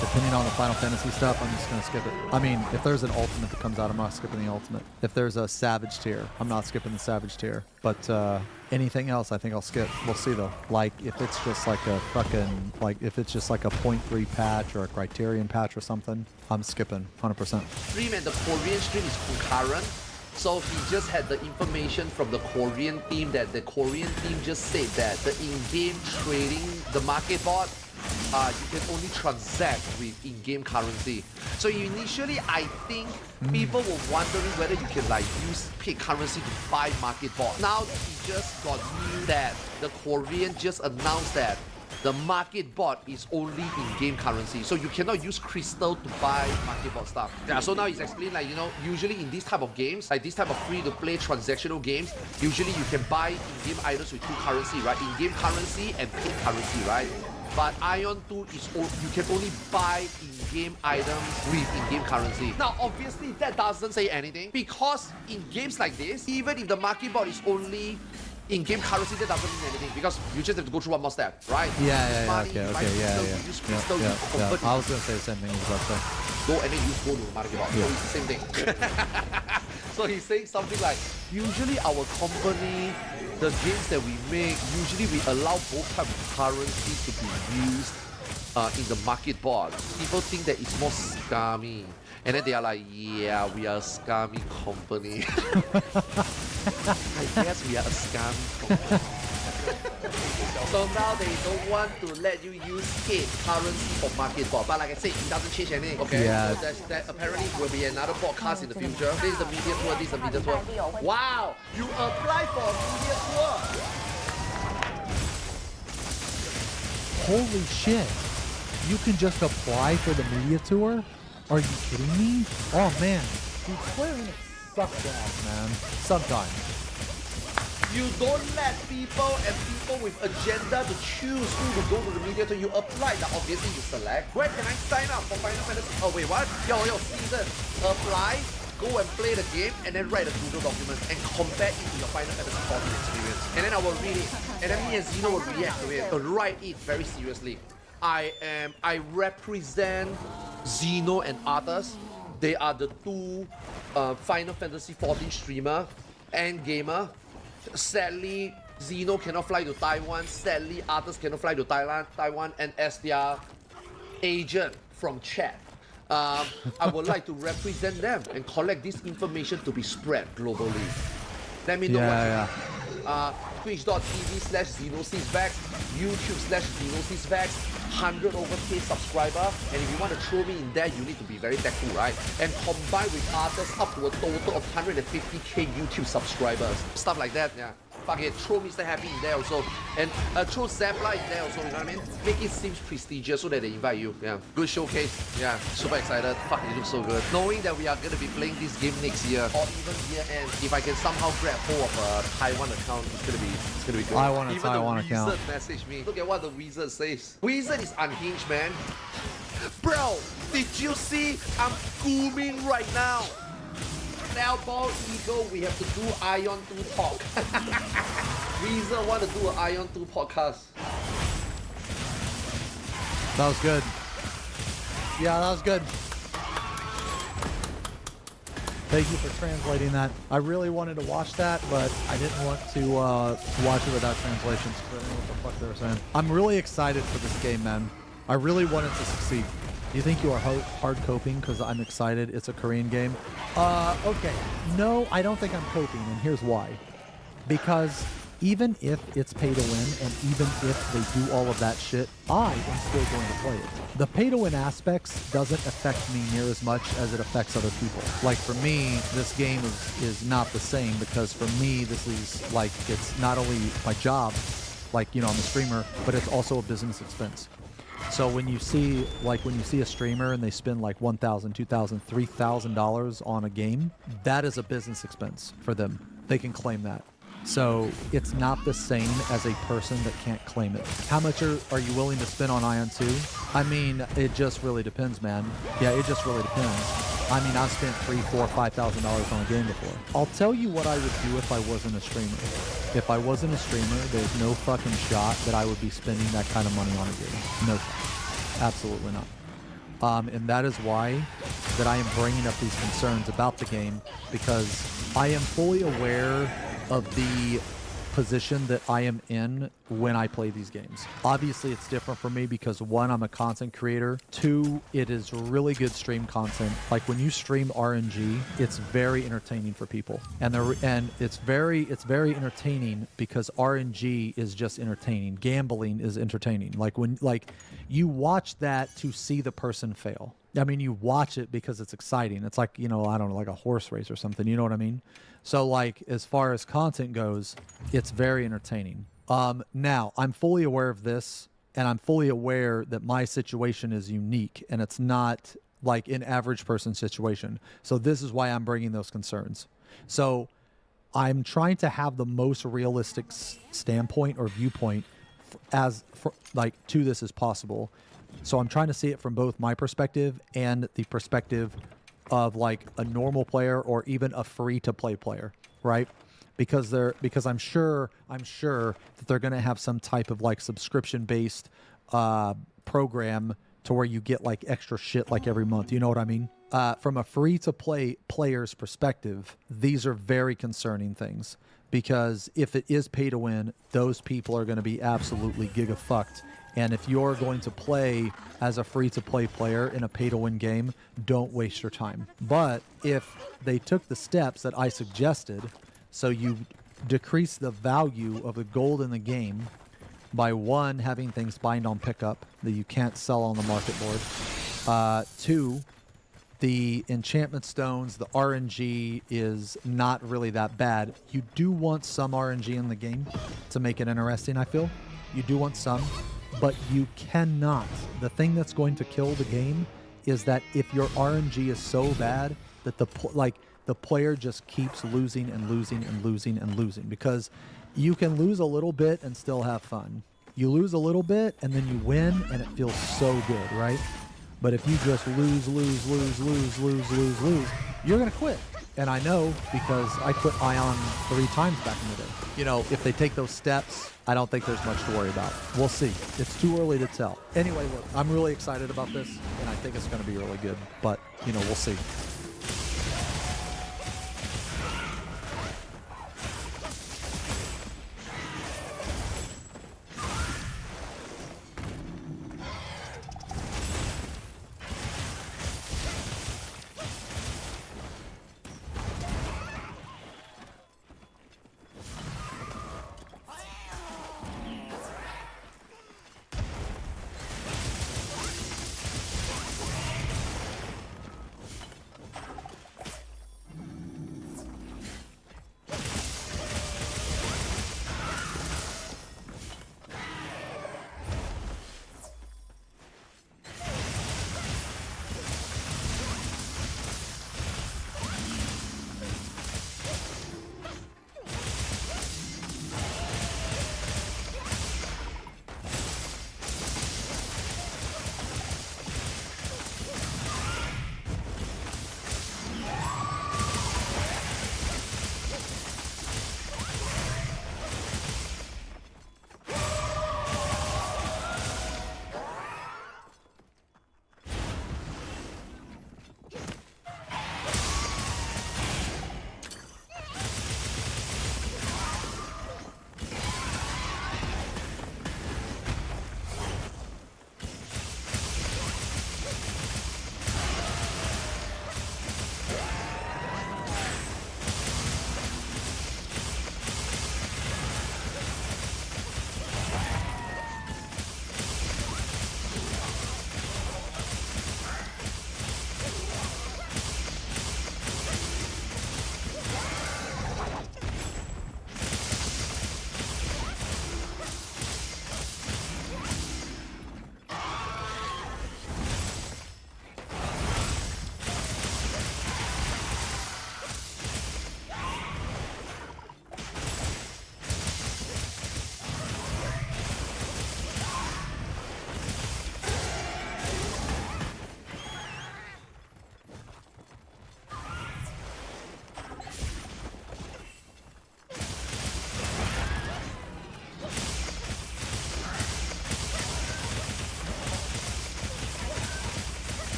depending on the Final Fantasy stuff, I'm just gonna skip it. I mean, if there's an ultimate that comes out, I'm not skipping the ultimate. If there's a Savage tier, I'm not skipping the Savage tier. But anything else, I think I'll skip. We'll see though. Like if it's just like a fucking if it's just like a 0.3 patch or a Criterion patch or something, I'm skipping 100%. stream and the Korean stream is concurrent. So he just had the information from the Korean team that the Korean team just said that the in-game trading, the market bot, you can only transact with in-game currency. So initially, I think people were wondering whether you can like use paid currency to buy market bot. Now he just got news that the Korean just announced that the market bot is only in-game currency, so you cannot use crystal to buy market bot stuff. Yeah, so now he's explaining like, usually in this type of games, like this type of free-to-play transactional games, usually you can buy in-game items with two currency, right? In-game currency and paid currency, right? But Ion 2 is you can only buy in-game items with in-game currency. Now, obviously, that doesn't say anything because in games like this, even if the market bot is only in-game currency, that doesn't mean anything because you just have to go through one more step, right? Yeah, Money, okay, you buy yeah. crystal, you use crystal, you convert I was gonna say the same thing as what I said. go and then use gold to the market bot. So it's the same thing. So he's saying something like, usually our company, the games that we make, usually we allow both types of currency to be used in the market bot. People think that it's more scummy. And then they are like, yeah, we are a scummy company. I guess we are a scummy company. So now they don't want to let you use paid currency for market bot. But like I said, it doesn't change anything. Okay. Yeah. So that apparently will be another podcast in the future. This is the media tour, this is the media tour. Wow! You apply for a media tour! Holy shit. You can just apply for the media tour? Are you kidding me? Oh man. Dude, Square Enix sucks ass, man. Sometimes. You don't let people and people with agenda to choose who to go to the media tour. You apply. Now obviously you select. Where can I sign up for Final Fantasy? Oh wait, what? Yo, season. Apply, go and play the game, and then write a Google document and compare it to your Final Fantasy 14 experience. And then I will read it. And then me and Zeno will react to it. Write it very seriously. I represent Zeno and others. They are the two Final Fantasy 14 streamer and gamer. Sadly, Zeno cannot fly to Taiwan. Sadly, others cannot fly to Taiwan. And as their agent from chat. I would like to represent them and collect this information to be spread globally. Let me know Twitch.tv/xd0 YouTube/xd0 100 over K subscriber, and if you want to throw me in there, you need to be very tactful, right? And combine with others up to a total of 150K YouTube subscribers. Stuff like that, yeah. Fuck it, throw Mr. Happy in there also. And throw Zapla in there also, you know what I mean? Make it seem prestigious so that they invite you. Yeah. Good showcase. Yeah. Super excited. Fuck, it looks so good. Knowing that we are going to be playing this game next year, or even year end, if I can somehow grab hold of a Taiwan account, it's gonna be good. I want a even Taiwan the account. Wizard message me. Look at what the Wizard says. Wizard is unhinged, man. Bro, did you see? I'm booming right now. Now, Ball Eagle, we have to do Ion 2 talk. Reason want to do an Ion 2 podcast. That was good. Yeah, that was good. Thank you for translating that. I really wanted to watch that, but I didn't want to watch it without translations. I don't know what the fuck they were saying. I'm really excited for this game, man. I really want it to succeed. You think you are hard coping because I'm excited? It's a Korean game. Okay. No, I don't think I'm coping, and here's why. Because even if it's pay to win, and even if they do all of that shit, I am still going to play it. The pay to win aspects doesn't affect me near as much as it affects other people. Like for me, this game is not the same, because for me, this is like, it's not only my job, like, you know, I'm a streamer, but it's also a business expense. So when you see a streamer and they spend like $1,000, $2,000, $3,000 on a game, that is a business expense for them. They can claim that. So it's not the same as a person that can't claim it. How much are you willing to spend on Ion 2? I mean, it just really depends, man. Yeah, it just really depends. I mean, I've spent $3,000, $4,000, $5,000 on a game before. I'll tell you what I would do if I wasn't a streamer. If I wasn't a streamer, there's no fucking shot that I would be spending that kind of money on a game. No shot. Absolutely not. And that is why that I am bringing up these concerns about the game, because I am fully aware of the position that I am in when I play these games. Obviously, it's different for me because, one, I'm a content creator. Two, it is really good stream content. Like when you stream RNG, it's very entertaining for people, and it's very entertaining because RNG is just entertaining. Gambling is entertaining. Like when you watch that to see the person fail. I mean, you watch it because it's exciting. It's like, you know, I don't know, like a horse race or something. You know what I mean? So, like, as far as content goes, it's very entertaining. Now, I'm fully aware of this, and I'm fully aware that my situation is unique, and it's not like an average person's situation. So this is why I'm bringing those concerns. So I'm trying to have the most realistic standpoint or viewpoint to this as possible. So I'm trying to see it from both my perspective and the perspective of like a normal player or even a free-to-play player, right? Because I'm sure that they're going to have some type of like subscription-based program to where you get like extra shit like every month. You know what I mean? From a free-to-play player's perspective, these are very concerning things, because if it is pay to win, those people are going to be absolutely giga-fucked. And if you're going to play as a free-to-play player in a pay-to-win game, don't waste your time. But if they took the steps that I suggested, so you decrease the value of the gold in the game by, one, having things bind on pickup that you can't sell on the market board. Two, the enchantment stones, the RNG is not really that bad. You do want some RNG in the game to make it interesting, I feel. You do want some. But you cannot. The thing that's going to kill the game is that if your RNG is so bad that the player just keeps losing and losing and losing and losing, because you can lose a little bit and still have fun. You lose a little bit and then you win and it feels so good, right? But if you just lose, you're going to quit. And I know, because I quit Ion 3 times back in the day. You know, if they take those steps, I don't think there's much to worry about. We'll see. It's too early to tell. Anyway, look, I'm really excited about this, and I think it's going to be really good. But, you know, we'll see.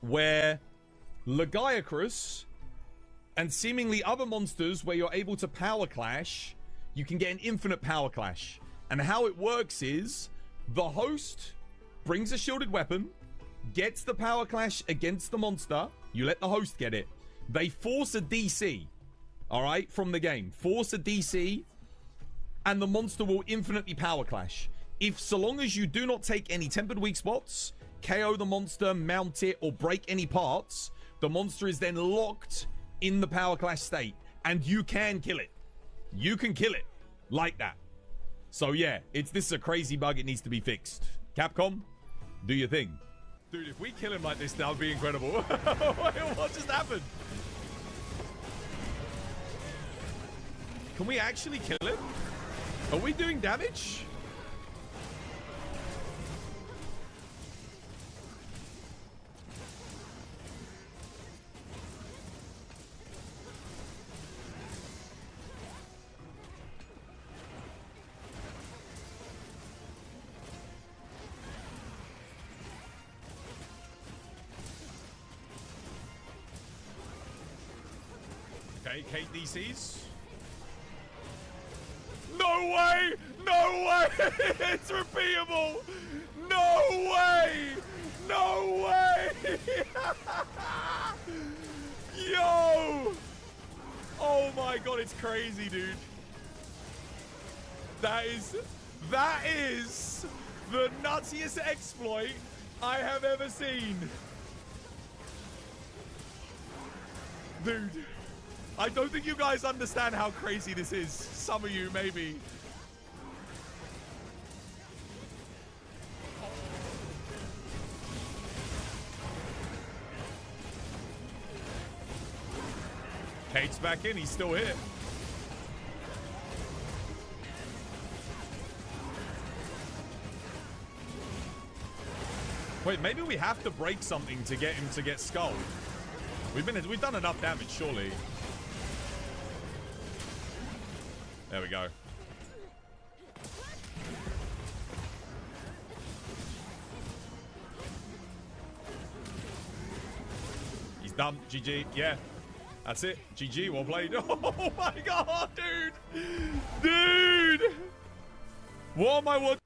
where Lagiacrus and seemingly other monsters where you're able to power clash, you can get an infinite power clash. And how it works is the host brings a shielded weapon, gets the power clash against the monster. You let the host get it. They force a DC, all right, from the game. Force a DC, and the monster will infinitely power clash. If so long as you do not take any tempered weak spots, KO the monster, mount it, or break any parts, the monster is then locked in the power clash state, and you can kill it. You can kill it like that. So yeah, this is a crazy bug. It needs to be fixed. Capcom, do your thing. Dude, if we kill him like this, that would be incredible. What just happened? Can we actually kill him? Are we doing damage? Okay, Kate DCs. No way! No way! It's repeatable! No way! No way! Yo! Oh my god, it's crazy, dude. That is the nuttiest exploit I have ever seen. Dude. I don't think you guys understand how crazy this is. Some of you, maybe. Kate's back in. He's still here. Wait, maybe we have to break something to get him to get skulled. We've done enough damage, surely. There we go. He's done. GG. Yeah. That's it. GG. Well played. Oh my god, dude. Dude. What am I watching?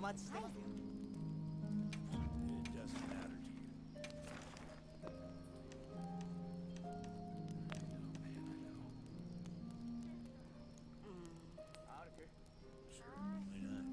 待ちしてますよ。It doesn't matter to you. Out of here. Sure, why not?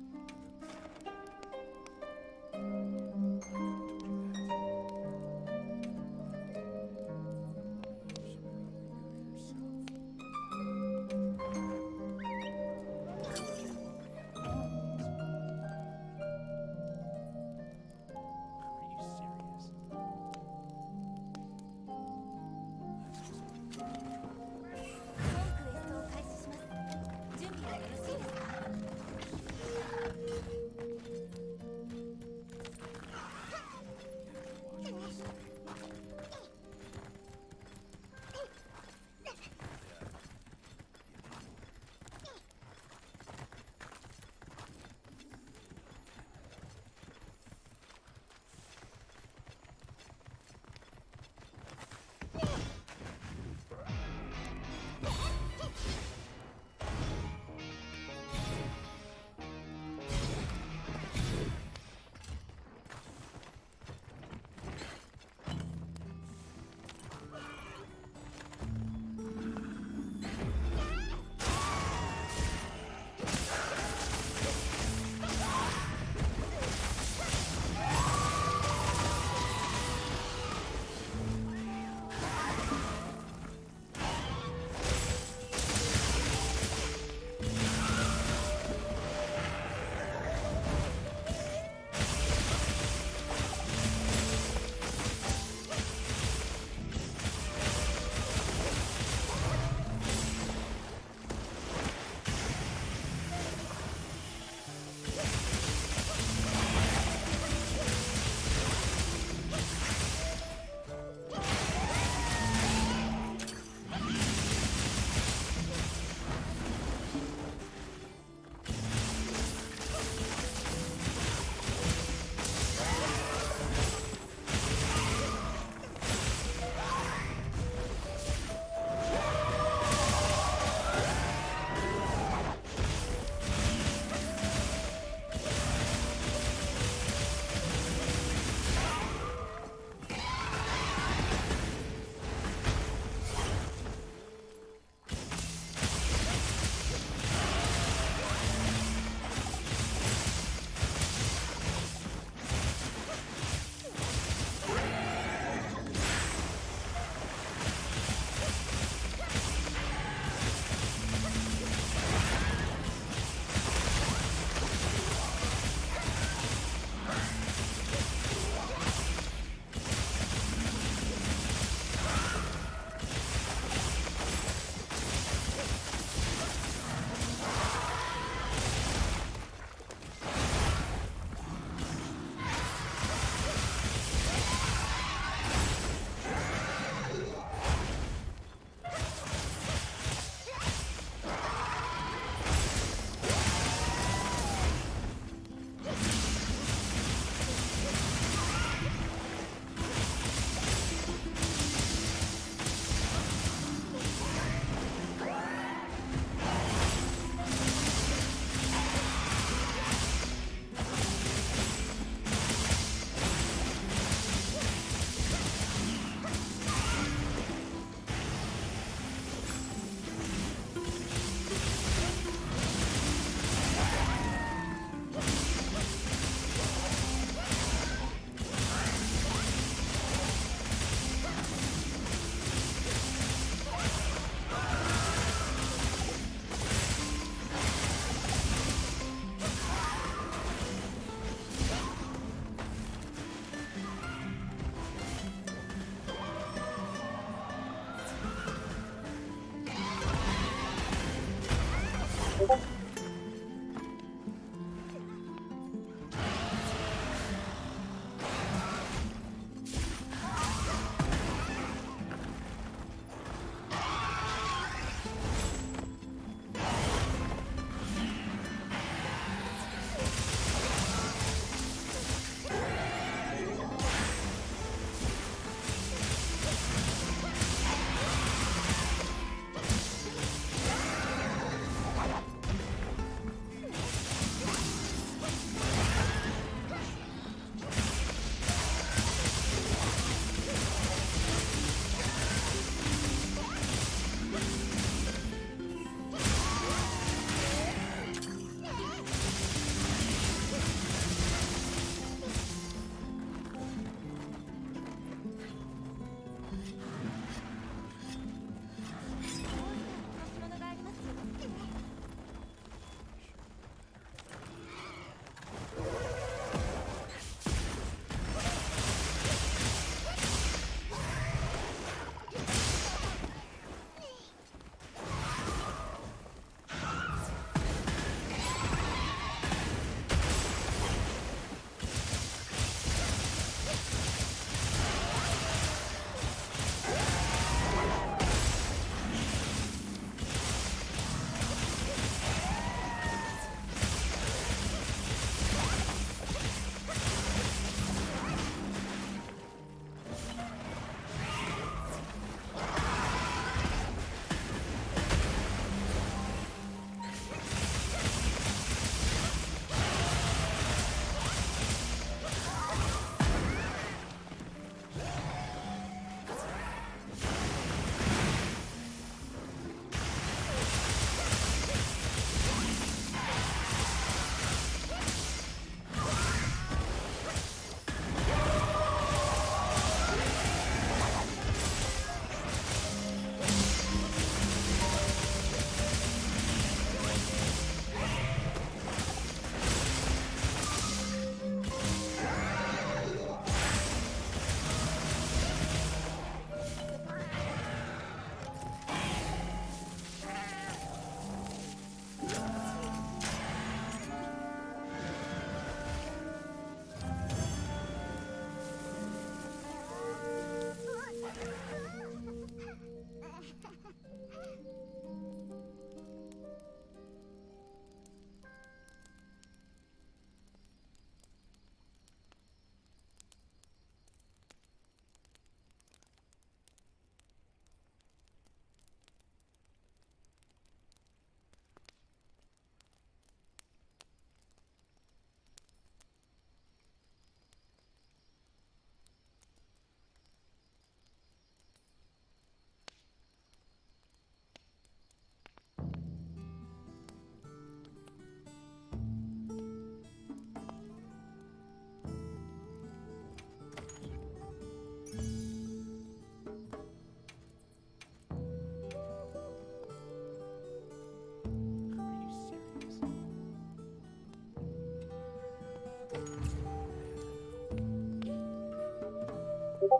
皆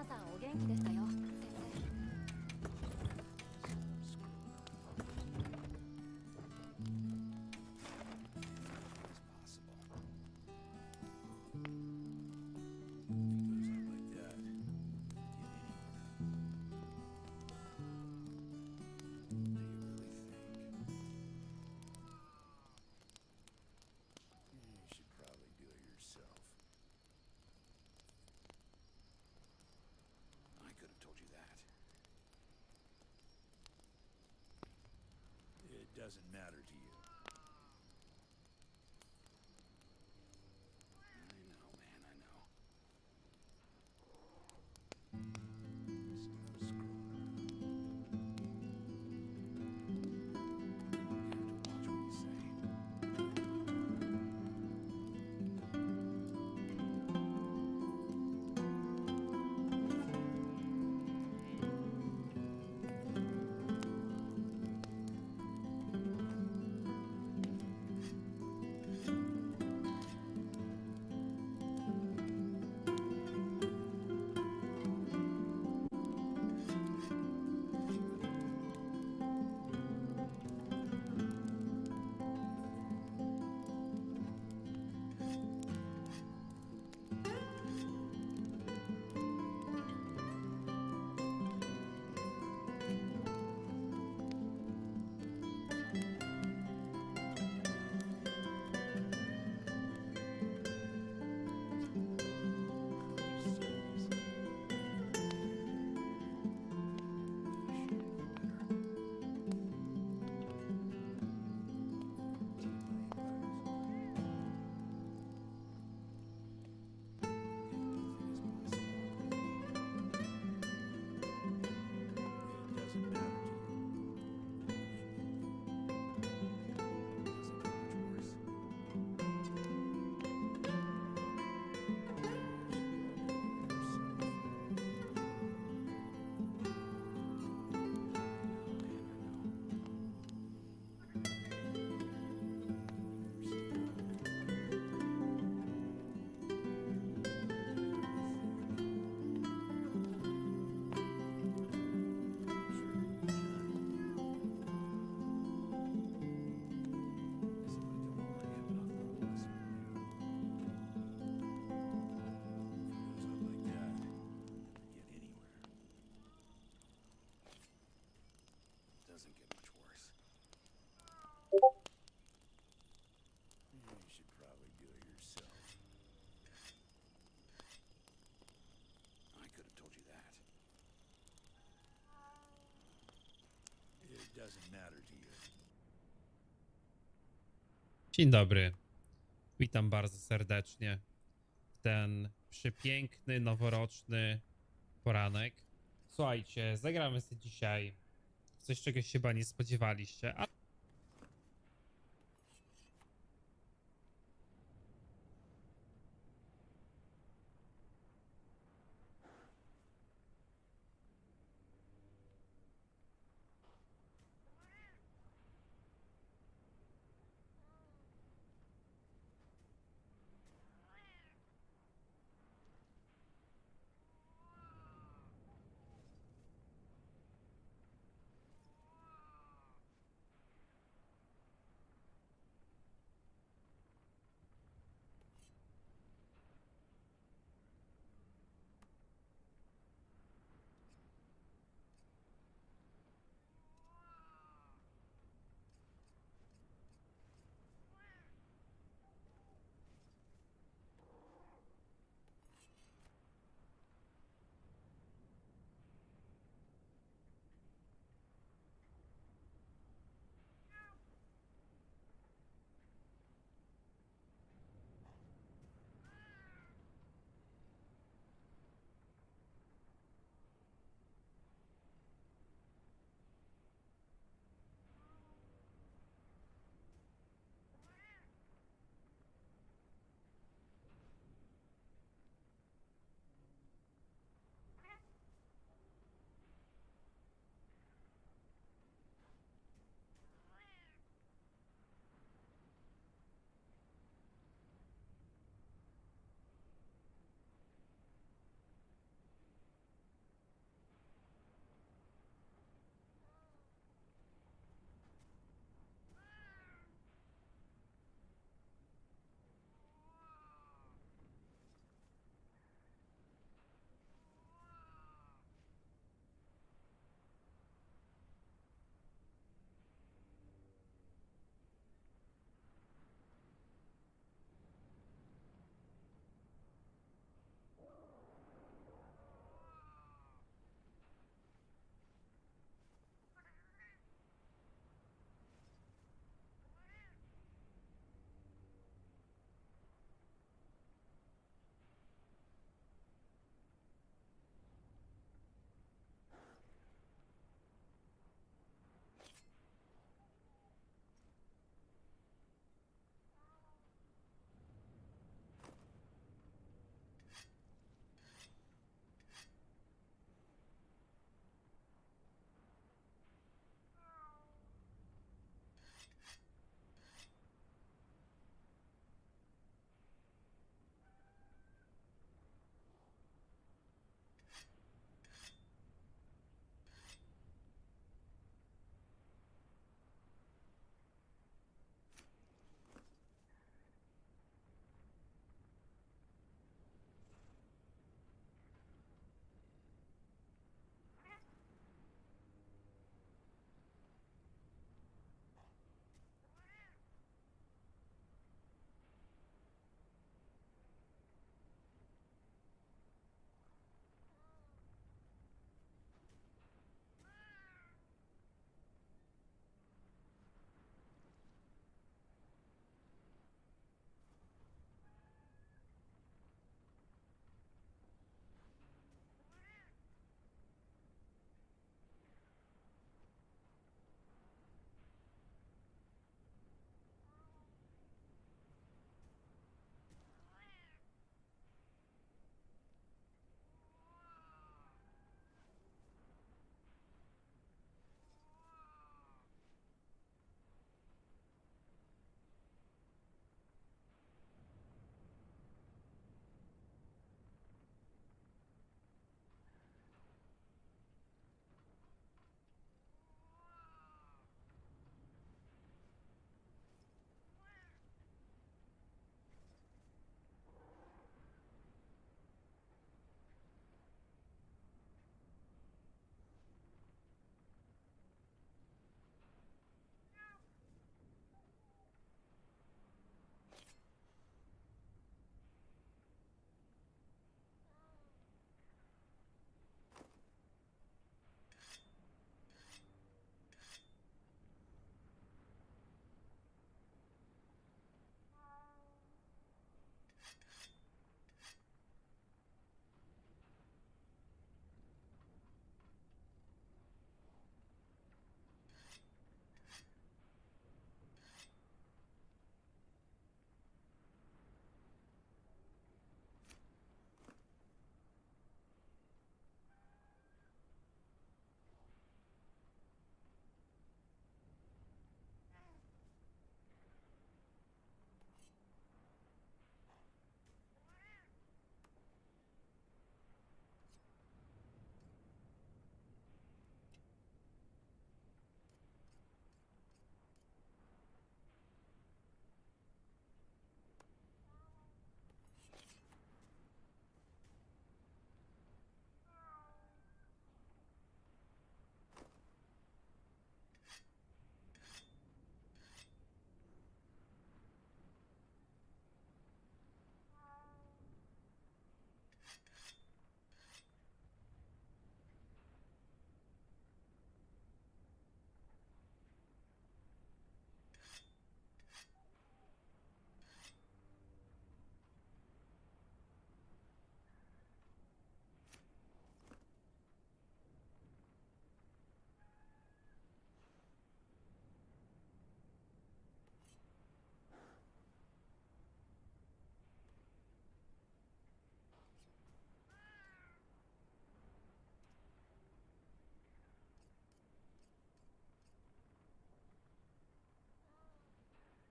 さんお元気でしたよ。Doesn't matter to you. I know, man, I know. Stop screwing around. You have to watch what you say. Dzień dobry. Witam bardzo serdecznie w ten przepiękny, noworoczny poranek. Słuchajcie, zagramy sobie dzisiaj w coś, czego się chyba nie spodziewaliście, a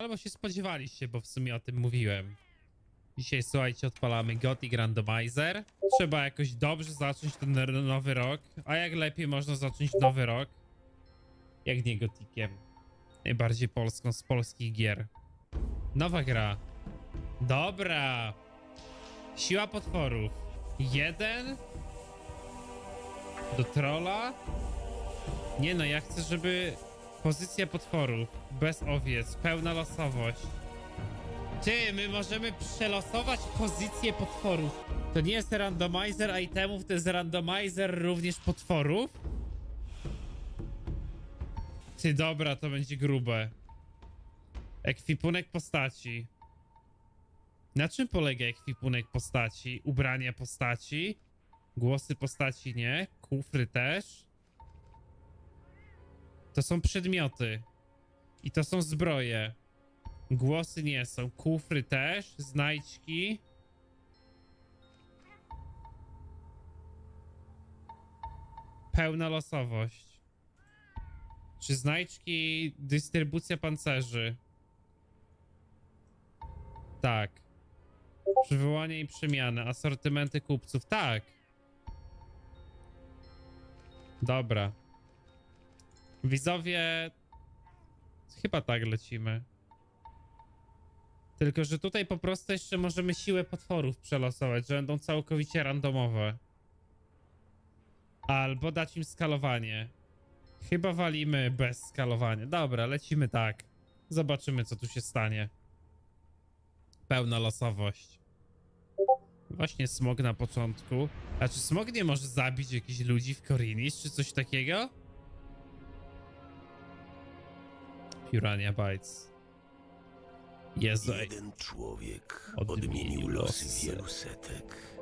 Albo się spodziewaliście, bo w sumie o tym mówiłem. Dzisiaj, słuchajcie, odpalamy Gothic Randomizer. Trzeba jakoś dobrze zacząć ten nowy rok. A jak lepiej można zacząć nowy rok? Jak nie Gothiciem. Najbardziej polską z polskich gier. Nowa gra. Dobra. Siła potworów. 1 do trolla. Nie no, ja chcę, żeby pozycja potworów. Bez owiec. Pełna losowość. Ty, my możemy przelosować pozycję potworów. To nie jest randomizer itemów, to jest randomizer również potworów? Ty, dobra, to będzie grube. Ekwipunek postaci. Na czym polega ekwipunek postaci? Ubrania postaci? Głosy postaci nie? Kufry też? To są przedmioty. I to są zbroje. Głosy nie są. Kufry też. Znajdźki. Pełna losowość. Czy znajdźki? Dystrybucja pancerzy. Tak. Przywołanie i przemiany. Asortymenty kupców. Tak. Dobra. Widzowie... Chyba tak lecimy. Tylko, że tutaj po prostu jeszcze możemy siłę potworów przelosować, że będą całkowicie randomowe. Albo dać im skalowanie. Chyba walimy bez skalowania. Dobra, lecimy tak. Zobaczymy, co tu się stanie. Pełna losowość. Właśnie smog na początku. A czy smog nie może zabić jakichś ludzi w Korinis, czy coś takiego? Piranha Bytes. Jezu, jeden człowiek odmienił losy wielu setek,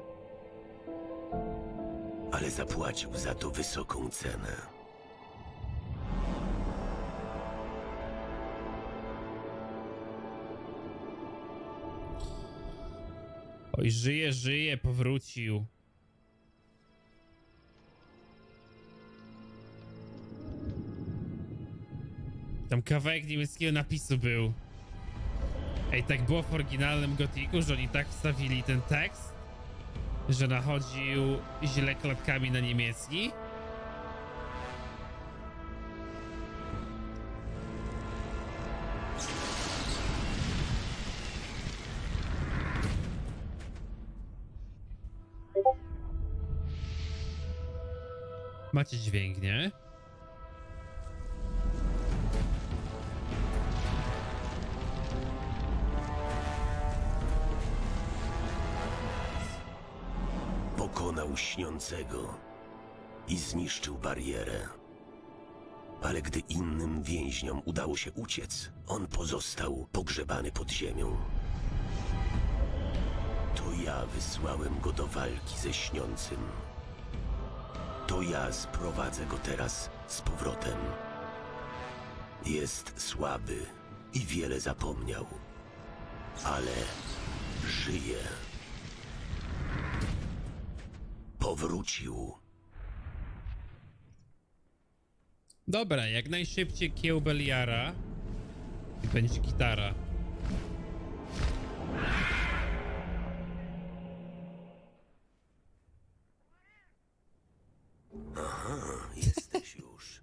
ale zapłacił za to wysoką cenę. Oj, żyje, żyje, powrócił. Tam kawałek niemieckiego napisu był. Ej, tak było w oryginalnym Gothicu, że oni tak wstawili ten tekst, że nachodził źle klatkami na niemiecki. Macie dźwięk, nie? Pokonał śniącego i zniszczył barierę. Ale gdy innym więźniom udało się uciec, on pozostał pogrzebany pod ziemią. To ja wysłałem go do walki ze śniącym. To ja sprowadzę go teraz z powrotem. Jest słaby i wiele zapomniał, ale żyje. Powrócił. Dobra, jak najszybciej kiełbel jara i będzie gitara. Aha, jesteś już.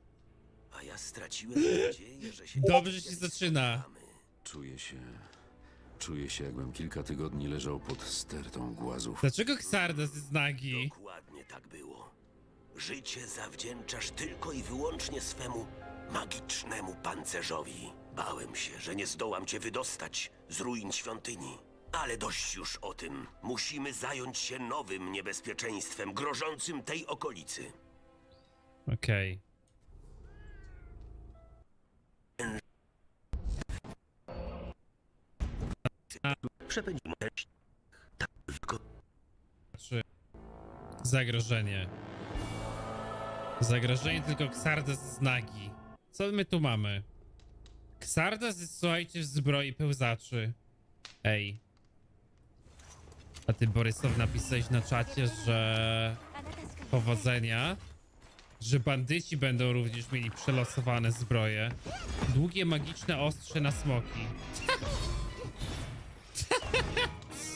A ja straciłem nadzieję, że się... Dobrze się zaczyna. Czuję się, jakbym kilka tygodni leżał pod stertą głazów. Dlaczego Xardas jest nagi? Dokładnie tak było. Życie zawdzięczasz tylko i wyłącznie swemu magicznemu pancerzowi. Bałem się, że nie zdołam cię wydostać z ruin świątyni. Ale dość już o tym. Musimy zająć się nowym niebezpieczeństwem grożącym tej okolicy. Okej. Przepędzimy tak tylko... Zagrożenie. Zagrożenie tylko Xardas z nagi. Co my tu mamy? Xardas jest, słuchajcie, w zbroi pełzaczy. Ej. A ty, Borysow, napisałeś na czacie, że... Powodzenia. że bandyci będą również mieli przelosowane zbroje. Długie magiczne ostrze na smoki.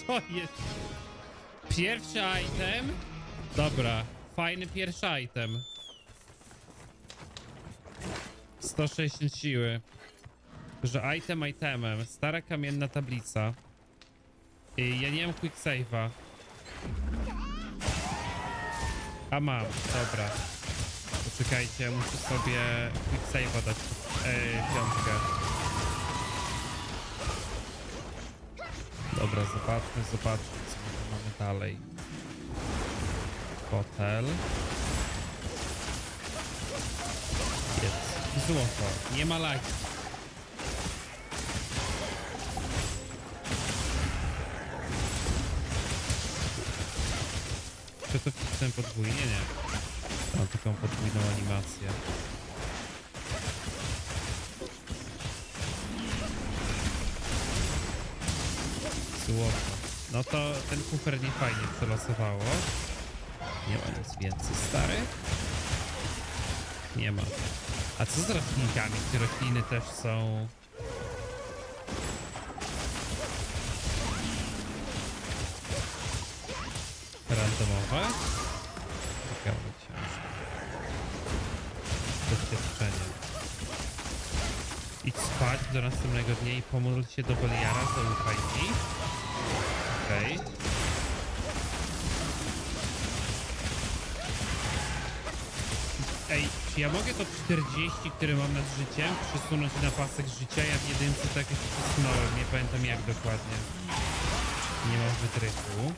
Co jest? Pierwszy item? Dobra, fajny pierwszy item. 160 siły. Że itemem. Stara kamienna tablica. Ja nie mam quick save'a. A mam, dobra. Poczekajcie, muszę sobie quick save'a dać. Piątkę. Dobra, zobaczmy, co my mamy dalej. Hotel. Jest. Złoto. Nie ma lagi. Czy to wpisałem podwójnie? Nie. Mam taką podwójną animację. Złoto. No to ten kufer nie fajnie przelosowało. Nie ma nic więcej starych. Nie ma. A co z roślinkami? Te rośliny też są... randomowe? Ciekawe książka. Doświadczenie. Idź spać do następnego dnia i pomódl się do Beliara, zaufaj mi. Okej. Ej, czy ja mogę to 40, które mam nad życiem, przesunąć na pasek życia? Ja w jedynce to jakoś przesunąłem, nie pamiętam jak dokładnie. Nie mam wytrychu.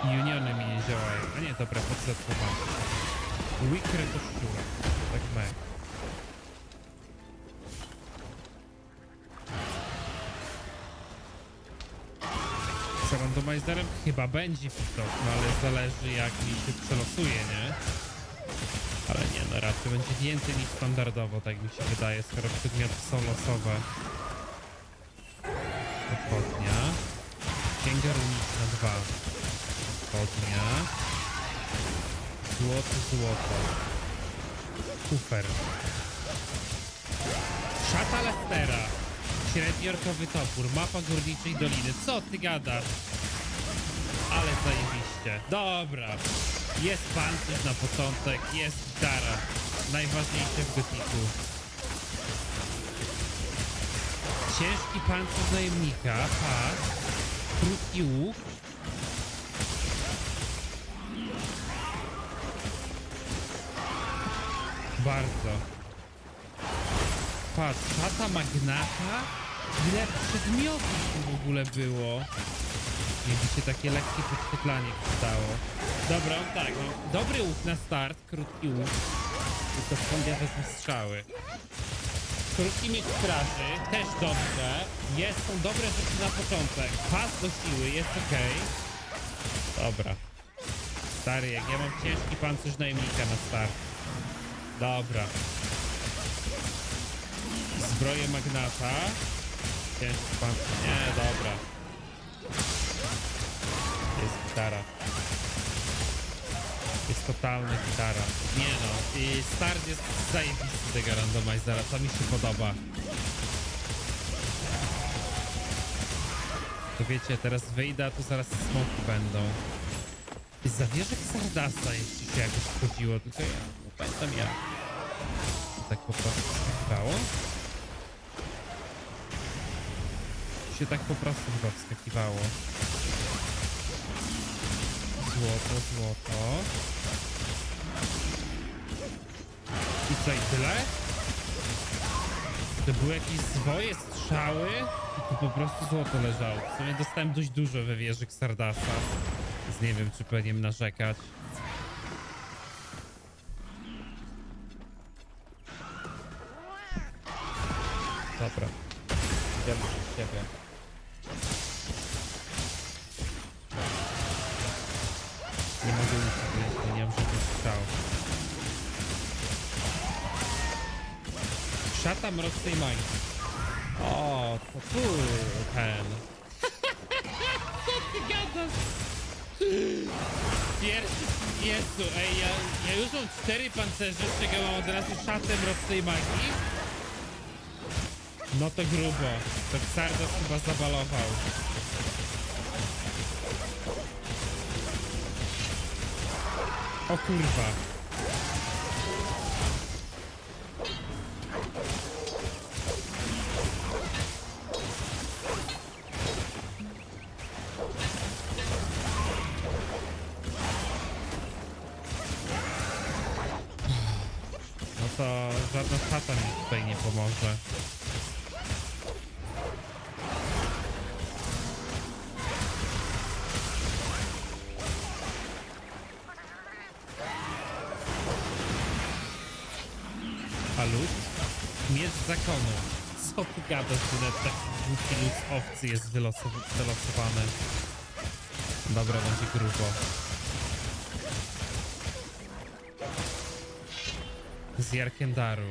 Uniony mi nie działają. A nie, dobra, podsetowam. Wikry to szczura. Tak mek. Z randomizerem chyba będzie fit-up, no ale zależy jak mi się przelosuje, nie? Ale nie, no raczej będzie więcej niż standardowo, tak mi się wydaje, skoro przedmioty są losowe. Pochodnia. Księga runiczna 2. Pochodnia. Złoto. Kufer. Szata Lestera. Średniorkowy topór. Mapa górniczej doliny. Co ty gadasz? Ale zajebiście. Dobra. Jest pancerz na początek. Jest gitara. Najważniejsze w gotiku. Ciężki pancerz najemnika. Pas. Krótki łuk. Bardzo. Patrz, szata magnata? Ile przedmiotów tu w ogóle było? Jakby się takie lekkie podświetlanie przydało. Dobra, tak, no, dobry łuk na start, krótki łuk. Tylko skąd ja wezmę strzały? Krótki miecz straży, też dobrze. Są dobre rzeczy na początek. Pas do siły, jest ok. Dobra. Stary, jak ja mam ciężki pancerz najemnika na start. Dobra. Zbroję magnata. Ciężki pancerz. Nie, dobra. Jest gitara. Jest totalna gitara. Nie no. I start jest zajebisty tego randomizera. To mi się podoba. To wiecie, teraz wyjdę, a tu zaraz smoki będą. I zawierzek Sardasa, jeśli się jakoś wchodziło, tylko ja nie pamiętam jak. To tak po prostu wskakiwało? Się tak po prostu chyba wskakiwało. Złoto. I co, i tyle? To były jakieś zwoje, strzały i tu po prostu złoto leżało. W sumie dostałem dość dużo we wieży Sardasa. Więc nie wiem, czy powinienem narzekać. Dobra. Idziemy do ciebie. Nie mogę nic powiedzieć, bo nie mam żadnych strzał. Szata mrocznej mańki. O, to tu ten. Jezu, ej, ja już mam 4 pancerze, z czego mam od razu szatę mrocznej magii. No to grubo. To Xardas chyba zabalował. O kurwa. No to żadna szata mi tutaj nie pomoże. Lud? Miecz zakonu. Co ty gadasz, że nawet taki głupi lud z owcy jest wylosowany? Dobra, będzie grubo. Z Jarkendaru.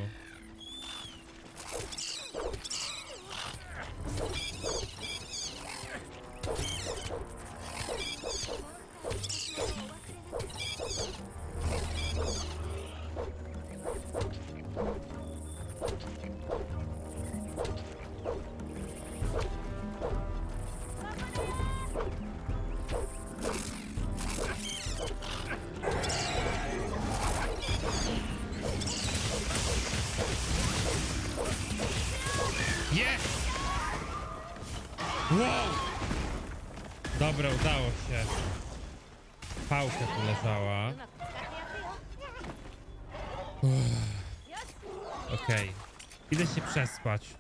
Wow! Dobra, udało się. Pałka tu leżała. Okej. Idę się przespać.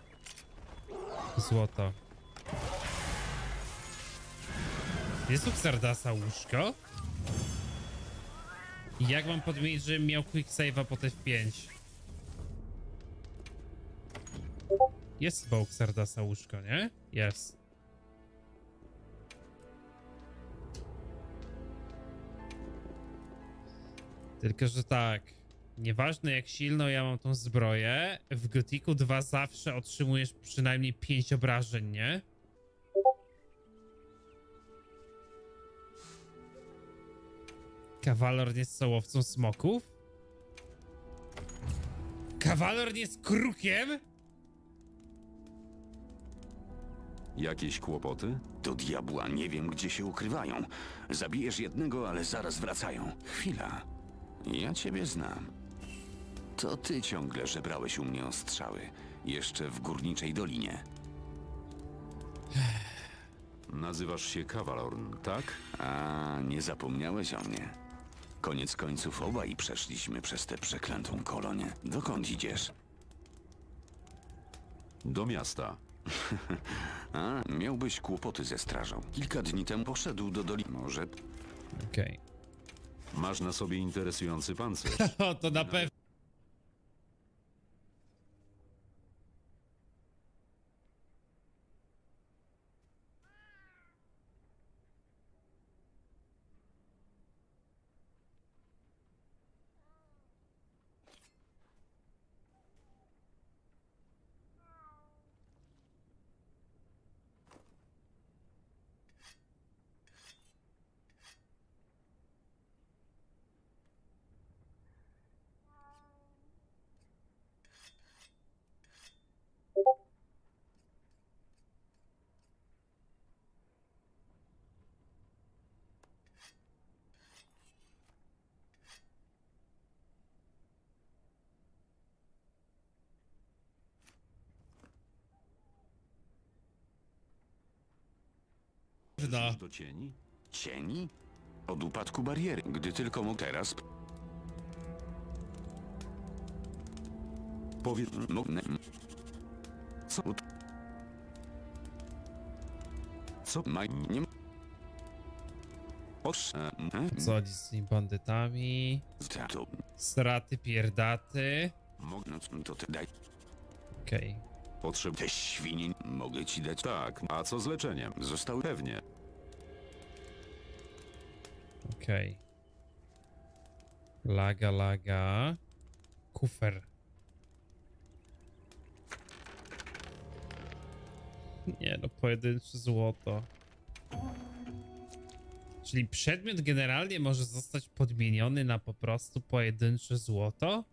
Złoto. Jest u Xardasa łóżko? I jak mam podmienić, żebym miał quick save'a po F5? Jest chyba u Xardasa łóżko, nie? Jest. Tylko, że tak, nieważne jak silno ja mam tą zbroję, w Gothicu 2 zawsze otrzymujesz przynajmniej 5 obrażeń, nie? Kawalor nie jest sołowcą smoków? Kawalor nie jest krukiem? Jakieś kłopoty? Do diabła, nie wiem gdzie się ukrywają. Zabijesz jednego, ale zaraz wracają. Chwila. Ja ciebie znam. To ty ciągle żebrałeś u mnie o strzały. Jeszcze w Górniczej Dolinie. Nazywasz się Kawalorn, tak? A, nie zapomniałeś o mnie. Koniec końców obaj przeszliśmy przez tę przeklętą kolonię. Dokąd idziesz? Do miasta. A, miałbyś kłopoty ze strażą. Kilka dni temu poszedł do Doliny. Może... Okej. Masz na sobie interesujący pancerz. O, to na pewno. Do cieni? Cieni? Od upadku bariery. Gdy tylko mógł teraz... Powiedz... Co? Co? Nie... Co chodzi z tymi bandytami? To... Straty pierdaty. No to ty daj. Okej. Te świnie mogę ci dać. Tak, a co z leczeniem? Zostały Pewnie. Okej. Laga. Kufer. Nie no, pojedyncze złoto. Czyli przedmiot generalnie może zostać podmieniony na po prostu pojedyncze złoto?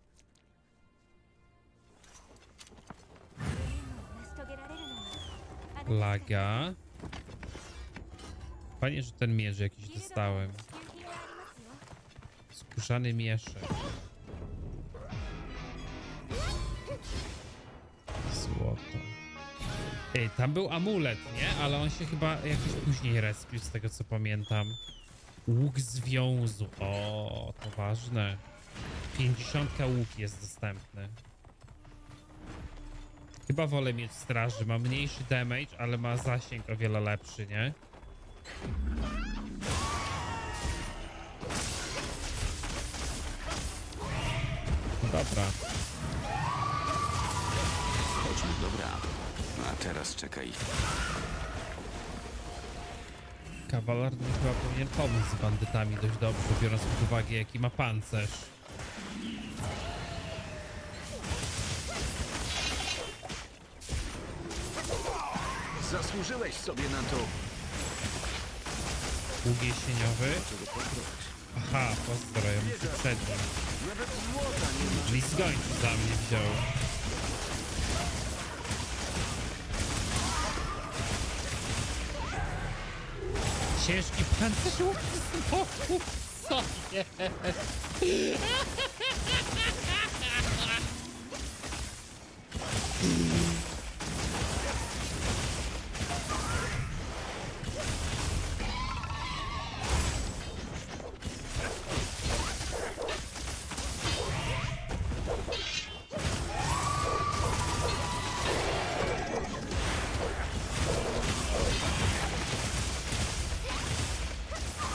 Laga. Fajnie, że ten mierz jakiś dostałem. Skórzany mieszek. Złoto. Ej, tam był amulet, nie? Ale on się chyba jakoś później respił, z tego co pamiętam. Łuk związu. O, to ważne. 50 łuk jest dostępny. Chyba wolę mieć straży. Ma mniejszy damage, ale ma zasięg o wiele lepszy, nie? Dobra. Chodźmy, dobra. A teraz czekaj. Kawaler chyba powinien pomóc z bandytami dość dobrze, biorąc pod uwagę jaki ma pancerz. Zasłużyłeś sobie na to. Łuk jesieniowy. Aha, pozdro, ja muszę przed nim. Nawet złota nie ma. Czyli zgończy za mnie wziął. Ciężki pancerz łuk znowu. Co jest?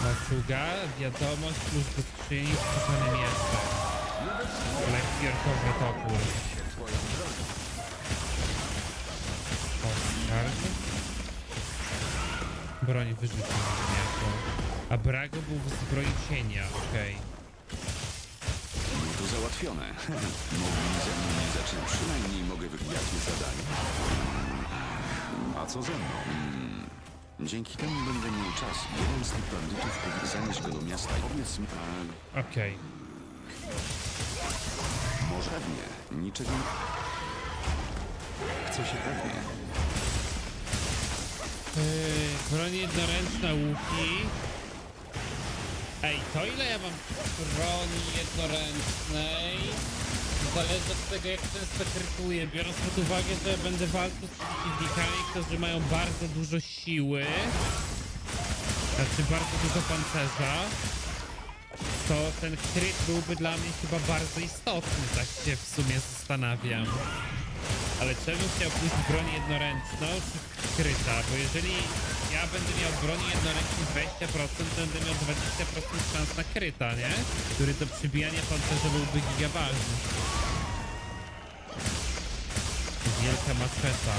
Maczuga, wiadomość plus do skrzyni z kuchanym jeszcze. Lekkiorkowy topór. Oscar. Broń wyrzucił mięso. A Brago był w zbroi cienia, okej. No to załatwione. Mogli ze mną nie zacząć. Przynajmniej mogę wygrać zadanie. A co ze mną? Dzięki temu będę miał czas. Jeden z tych bandytów powinien zanieść go do miasta. Powiedz mi... Okej. Może pewnie. Niczego... Chcę się pewnie. Broń jednoręczna, łuki. Ej, to ile ja mam broni jednoręcznej? Zależy od tego, jak często krytuję, biorąc pod uwagę, że będę walczył z przeciwnikami, którzy mają bardzo dużo siły, znaczy bardzo dużo pancerza, to ten kryt byłby dla mnie chyba bardzo istotny, tak się w sumie zastanawiam. Ale czemu chciał pójść w broń jednoręczną czy kryta? Bo jeżeli ja będę miał broni jednoręcznej 20%, to będę miał 20% szans na kryta, nie? Który do przybijania pancerza byłby giga ważny. Wielka maczeta.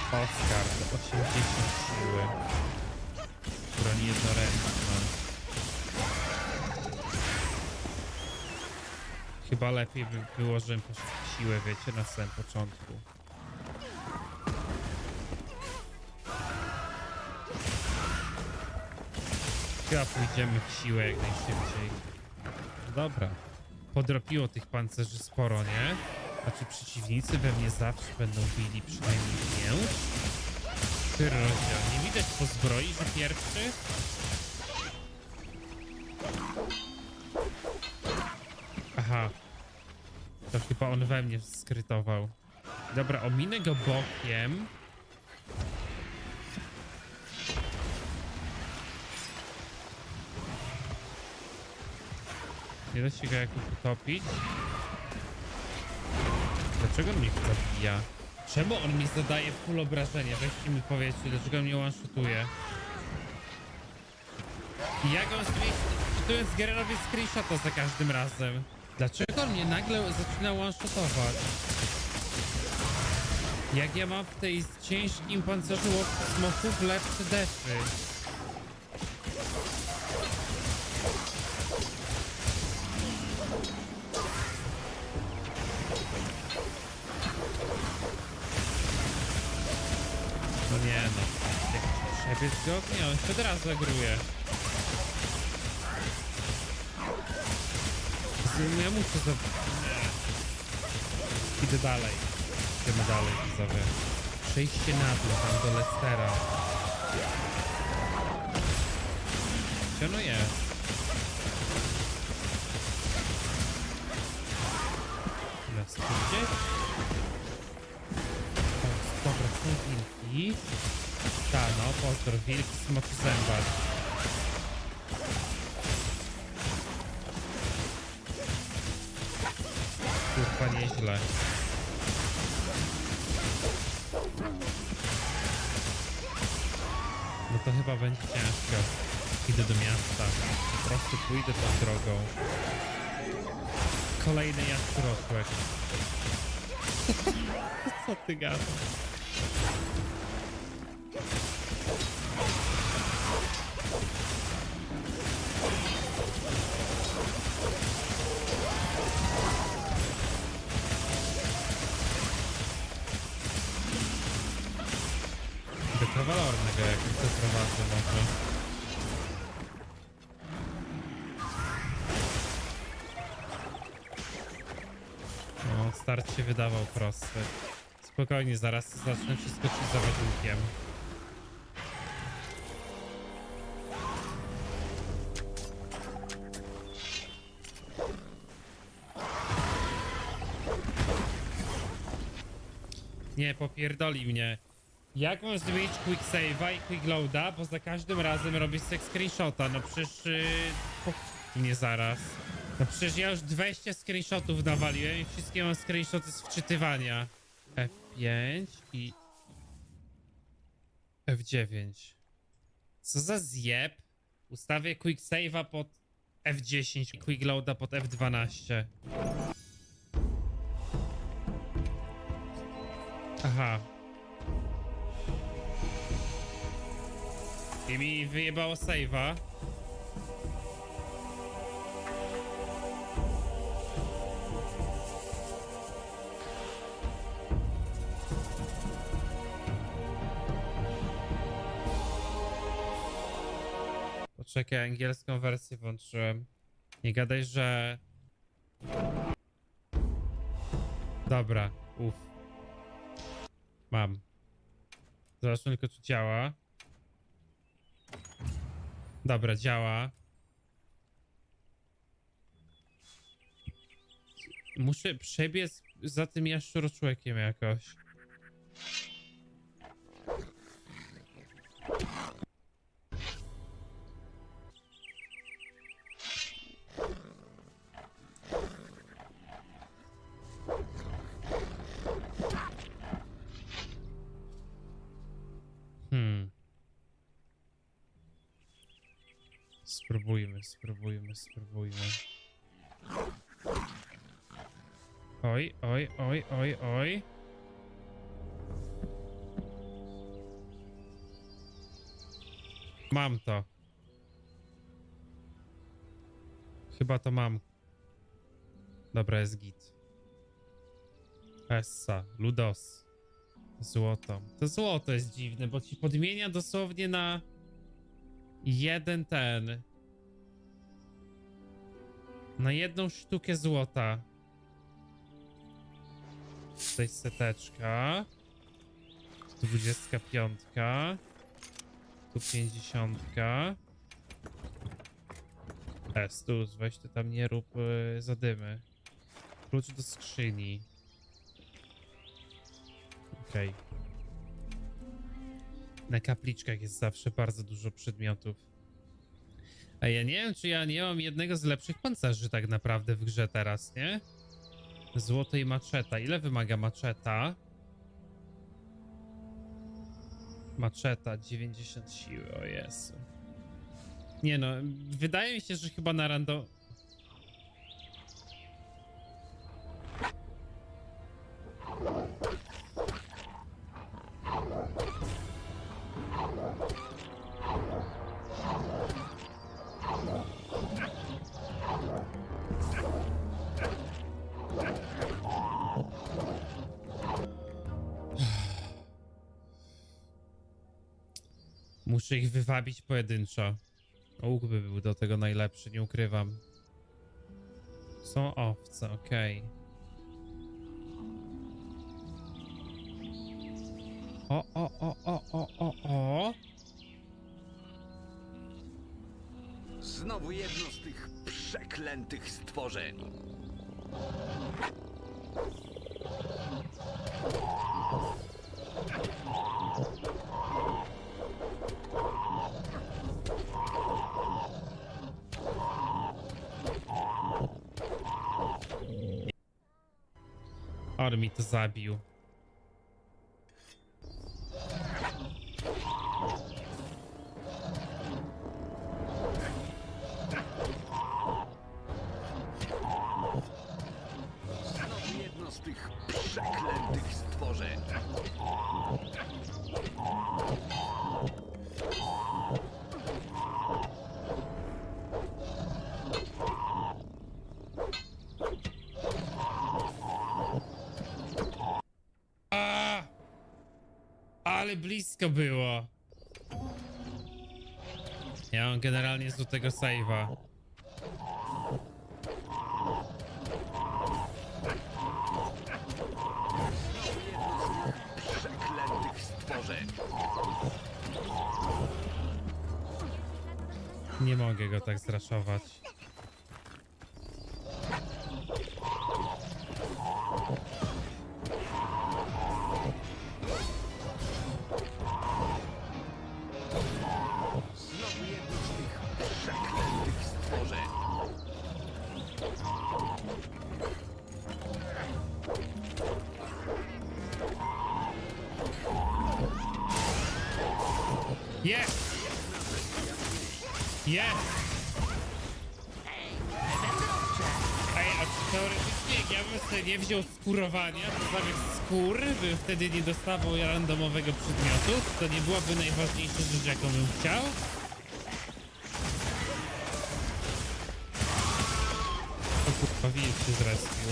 Oscar, 80 siły. Broń jednoręczna. Chyba lepiej by było, żebym poszedł w siłę, wiecie, na samym początku. Chyba pójdziemy w siłę jak najszybciej. Dobra. Podrobiło tych pancerzy sporo, nie? Znaczy przeciwnicy we mnie zawsze będą bili przynajmniej 5. Który rozdział? Nie widać po zbroi, że pierwszy? Aha. To chyba on we mnie skrytował. Dobra, ominę go bokiem. Nie da się go jakoś utopić? Dlaczego on mnie zabija? Czemu on mi zadaje full obrażenie? Weźcie mi powiedzcie, dlaczego on mnie one-shotuje? I jak on czytując grę robię screenshota za każdym razem? Dlaczego on mnie nagle zaczyna one-shotować? Jak ja mam w tej ciężkim pancerzu łowcy smoków lepsze defy? Więc go nie, on się od razu agruje. Ja muszę za... Nie. Idę dalej. Idziemy dalej, widzowie. Przejście na dół, tam do Lestera. Gdzie ono jest? Lester gdzieś? O, dobra, są wilki. Ta, no, pozdro, wilk smoczy zęba. Kurwa, nieźle. No to chyba będzie ciężko. Idę do miasta. Po prostu pójdę tą drogą. Kolejny jaszczurotłek. Co ty gadasz? Do walornego jakimś to prowadzę może. No, start się wydawał prosty. Spokojnie, zaraz zacznę wszystko ci za wedługiem. Nie, popierdoli mnie. Jak mam zmienić quick save'a i quick loada, bo za każdym razem robię sobie screenshota, no przecież... nie zaraz. No przecież ja już 200 screenshotów nawaliłem i wszystkie mam screenshoty z wczytywania. F5 i... F9. Co za zjeb? Ustawię quick save'a pod F10 i quick loada pod F12. Aha. I mi wyjebało save'a. Poczekaj, angielską wersję włączyłem. Nie gadaj, że... Dobra, uff. Mam. Zobaczmy tylko, czy działa. Dobra, działa. Muszę przebiec za tym jaszczurczłekiem jakoś. Spróbujmy. Oj. Mam to. Chyba to mam. Dobra, jest git. Essa, Ludos. Złoto. To złoto jest dziwne, bo ci podmienia dosłownie na... jeden ten... Na jedną sztukę złota. Tutaj seteczka. Tu 25. Tu 50. Stus, weź ty tam nie rób zadymy. Klucz do skrzyni. Okej. Na kapliczkach jest zawsze bardzo dużo przedmiotów. A ja nie wiem, czy ja nie mam jednego z lepszych pancerzy tak naprawdę w grze teraz, nie? Złoto i maczeta. Ile wymaga maczeta? Maczeta, 90 siły, o Jezu. Nie no, wydaje mi się, że chyba na random... Muszę ich wywabić pojedynczo. Łuk by był do tego najlepszy, nie ukrywam. Są owce, okej. O. Znowu jedno z tych przeklętych stworzeń. Ale mi to zabił. Znowu jedno z tych przeklętych stworzeń. Ale blisko było. Ja mam generalnie złotego save'a. Przeklętych stworzeń. Nie mogę go tak zraszować. Znowu jedno z tych przeklętych stworzeń. Jest! Jest! Ej, a czy teoretycznie jak ja bym sobie nie wziął skurowania, to zamiast skór bym wtedy nie dostawał randomowego przedmiotu? To nie byłaby najważniejsza rzecz, jaką bym chciał? O kurwa, wilk się zrespił.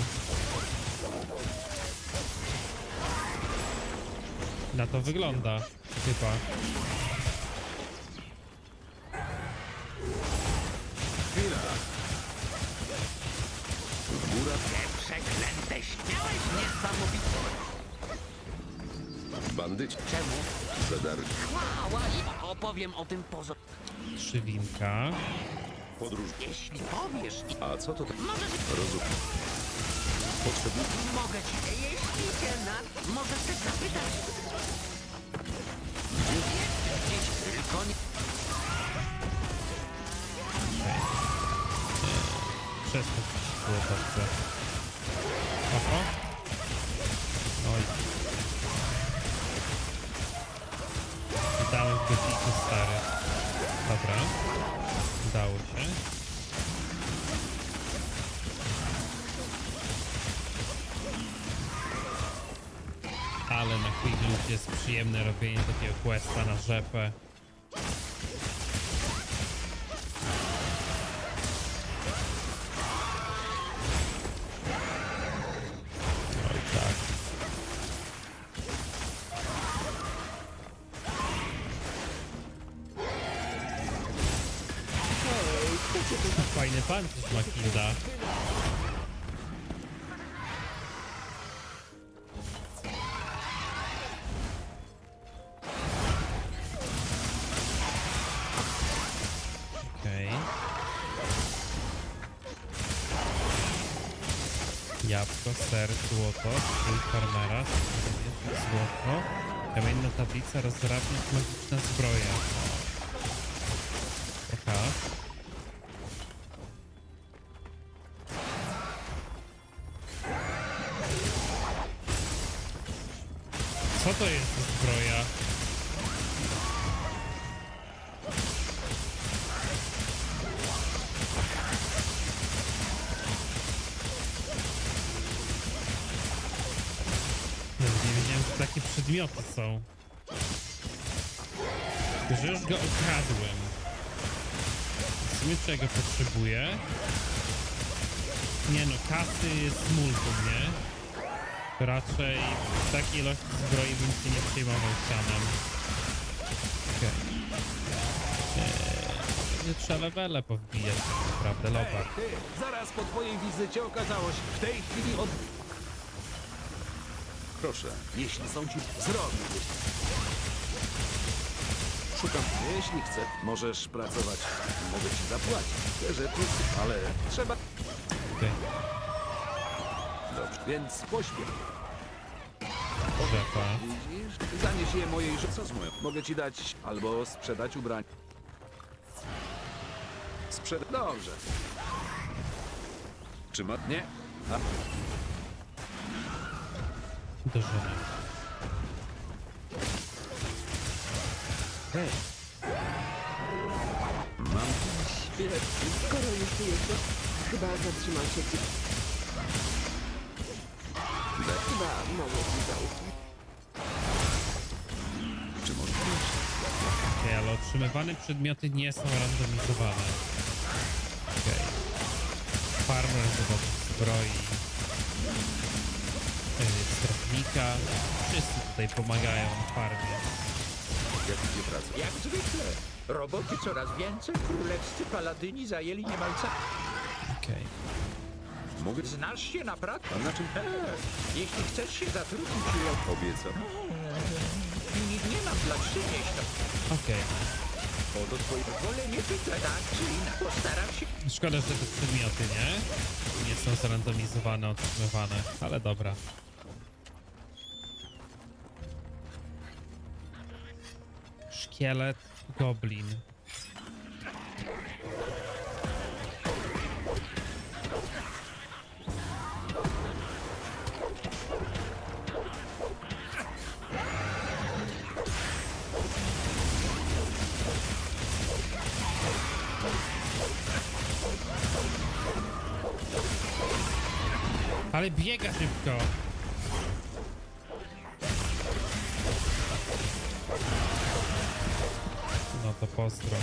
Na to wygląda, chyba. Góra. Te przeklęte śmiałeś niesamowite. Bandyci. Czemu? Za darmo. Chwała i opowiem o tym poza... Szywinka. Podróż. Jeśli powiesz... A co to? Możesz... Rozumiem. Potrzebuję. Mogę ci... Jeśli cię na... Możesz też zapytać. Gdzieś tylko nie... Przestań było dobrze. Oho. Oj. Witamy w godziku, stary. Dobra. Udało się. Ale na Quick Loot jest przyjemne robienie takiego questa na rzepę. Oj tak. Fajny pancerz ma Hilda. Okej. Jabłko, ser, złoto, stój farmera, złoto, kamienna tablica, rozrabnik, magiczna zbroja. Oka. Co to jest za zbroja? Nawet nie wiedziałem, że takie przedmioty są. Tylko, że już go okradłem. W sumie czego potrzebuję? Nie no, kasy jest multum, nie? To raczej w takiej ilości zbroi bym się nie przejmował ścianem. Nie trzeba levele powbijać, tak naprawdę, loba. Ty, zaraz po twojej wizycie okazało się, w tej chwili od... Proszę. Jeśli są ci... Zrobił. Szukam. Jeśli chcę, możesz pracować. Mogę ci zapłacić. Te rzeczy, ale trzeba... Okej. Dobrze, więc pośpiech. Szefa. Widzisz? Zanieś je mojej żonie. Co z moją? Mogę ci dać albo sprzedać ubranie. Dobrze. Czy ma... Nie. Do żony. Hej. Mam... Skoro już tu jesteś, chyba zatrzymam się tu. Chyba mało widział. Czy może... Okej, ale otrzymywane przedmioty nie są randomizowane. Okej. Farmer zobaczy zbroi. Stratnika. Wszyscy tutaj pomagają na farmie. Jak idzie praca? Jak zwykle. Roboty coraz więcej. Królewscy paladyni zajęli niemal Okej. Mogę... Znasz się na pracy? A na czym? Jeśli chcesz się zatrudnić, Obiecam. nie mam dla przynieść. Okej. Oto twoje... Wolę nie pytać, tak czy inaczej. Postaram się. Szkoda, że te przedmioty, nie są zrandomizowane, otrzymywane, ale dobra. Szkielet, goblin. Ale biega szybko. No to pozdro.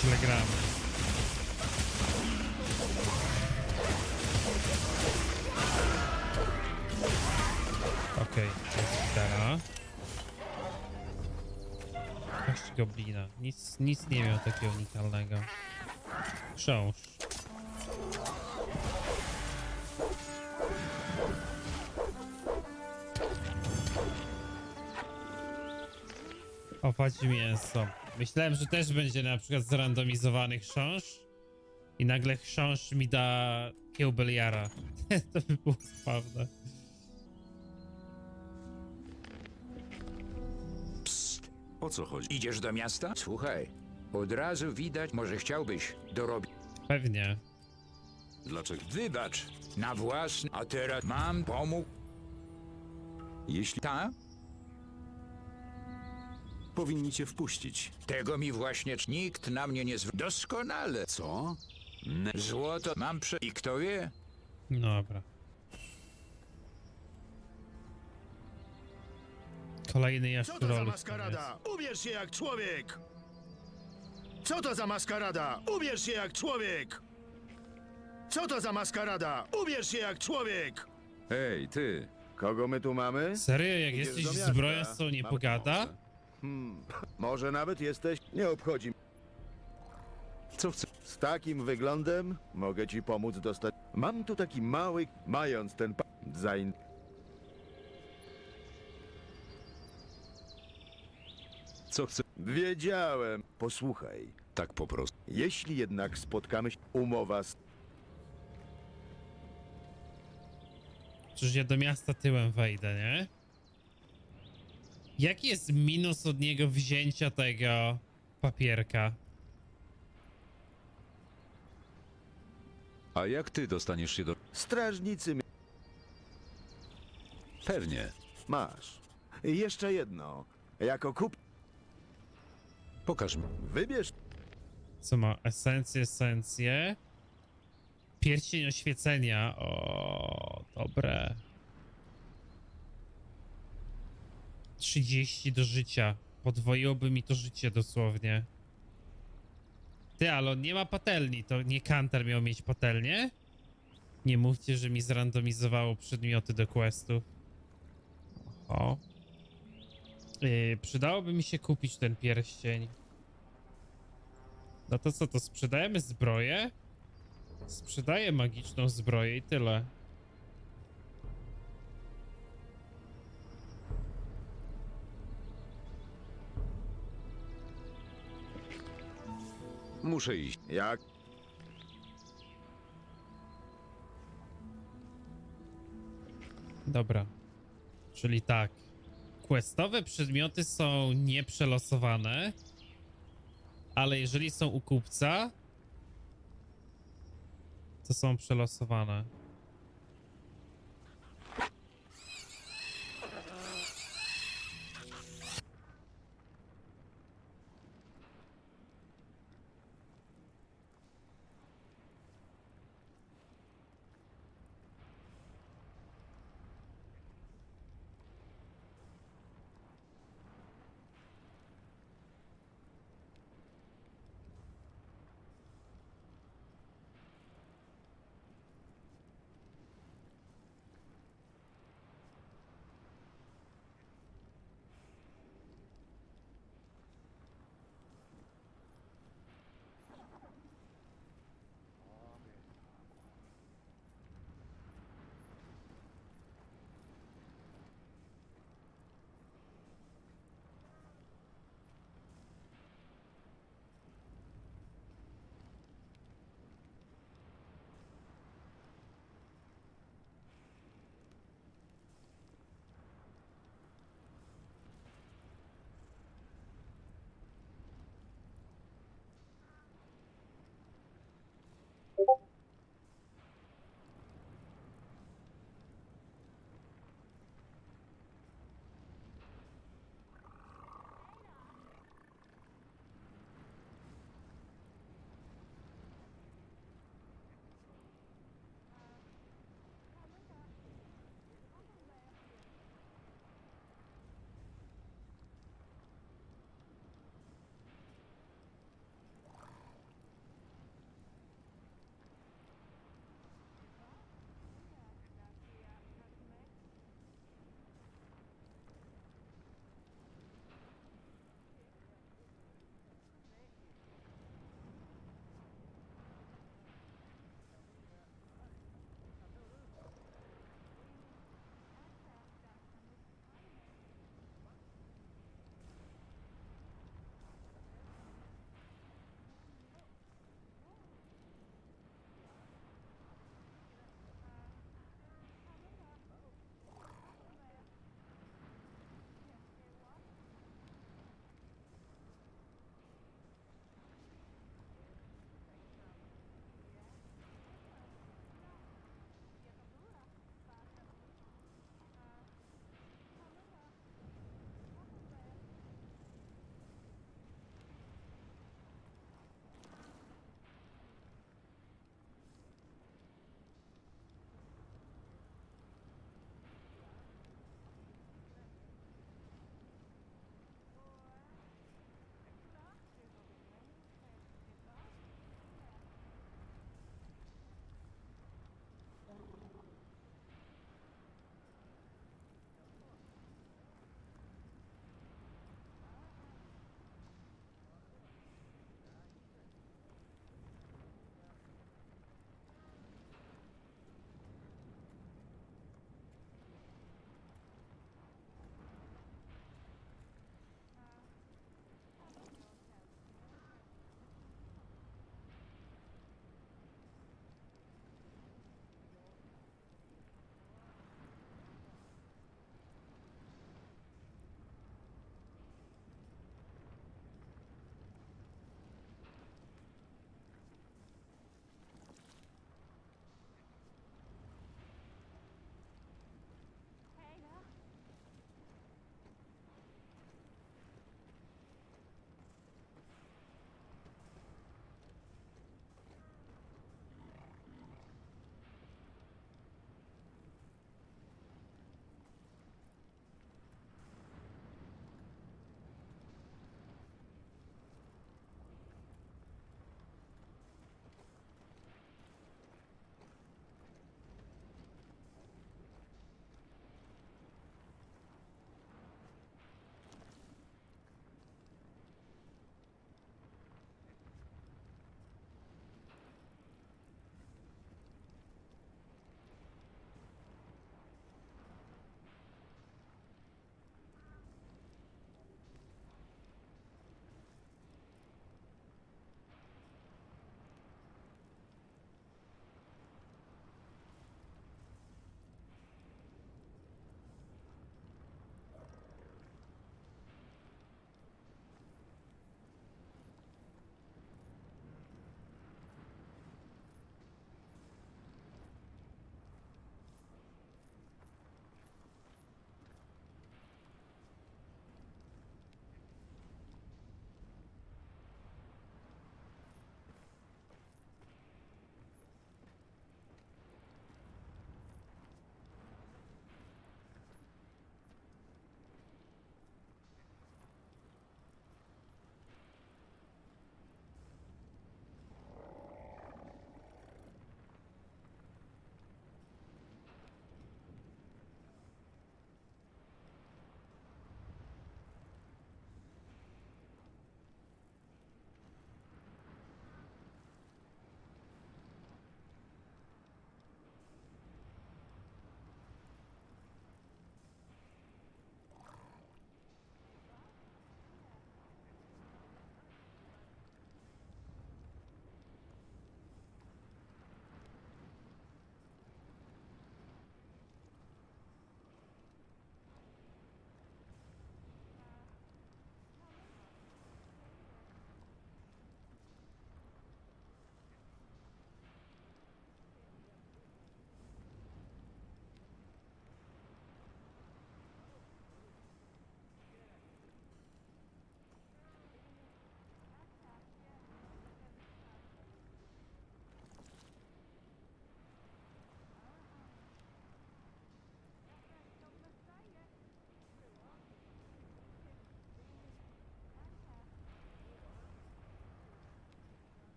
Źle gramy. Okej, to jest gitara. Kość goblina. Nic nie miał takiego unikalnego. Chrząszcz. Opadzi mięso. Myślałem, że też będzie na przykład zrandomizowany chrząszcz i nagle chrząszcz mi da kiełbeliara. To by było zabawne. O co chodzi? Idziesz do miasta? Słuchaj, od razu widać, może chciałbyś dorobić. Pewnie. Dlaczego? Wybacz, na własny, a teraz mam pomógł. Jeśli... Ta? Powinni cię wpuścić. Tego mi właśnie nikt na mnie nie Doskonale. Co? Złoto mam I kto wie? Dobra. Kolejny jaszczurolik. Co to za maskarada? Ubierz się jak człowiek! Co to za maskarada? Ubierz się jak człowiek! Co to za maskarada? Ubierz się jak człowiek! Hej, ty! Kogo my tu mamy? Serio, jak jesteś zbrojowcą, nie pogada? Może nawet jesteś... Nie obchodzi. Co chcesz? Z takim wyglądem mogę ci pomóc dostać... Mam tu taki mały... Mając ten... Co chcesz? Wiedziałem. Posłuchaj. Tak po prostu. Jeśli jednak spotkamy się... Umowa z... Przecież ja do miasta tyłem wejdę, nie? Jaki jest minus od niego wzięcia tego papierka? A jak ty dostaniesz się do... Strażnicy... Pewnie. Masz. I jeszcze jedno. Jako kup... Pokaż mi. Wybierz... Co ma? Esencję. Pierścień oświecenia. O, dobre. 30 do życia. Podwoiłoby mi to życie dosłownie. Ty, ale on nie ma patelni, to nie Kanter miał mieć patelnię? Nie mówcie, że mi zrandomizowało przedmioty do questu. O. Przydałoby mi się kupić ten pierścień. No to co, to sprzedajemy zbroję? Sprzedaję magiczną zbroję i tyle. Muszę iść. Jak? Dobra. Czyli tak. Questowe przedmioty są nieprzelosowane, ale jeżeli są u kupca, to są przelosowane.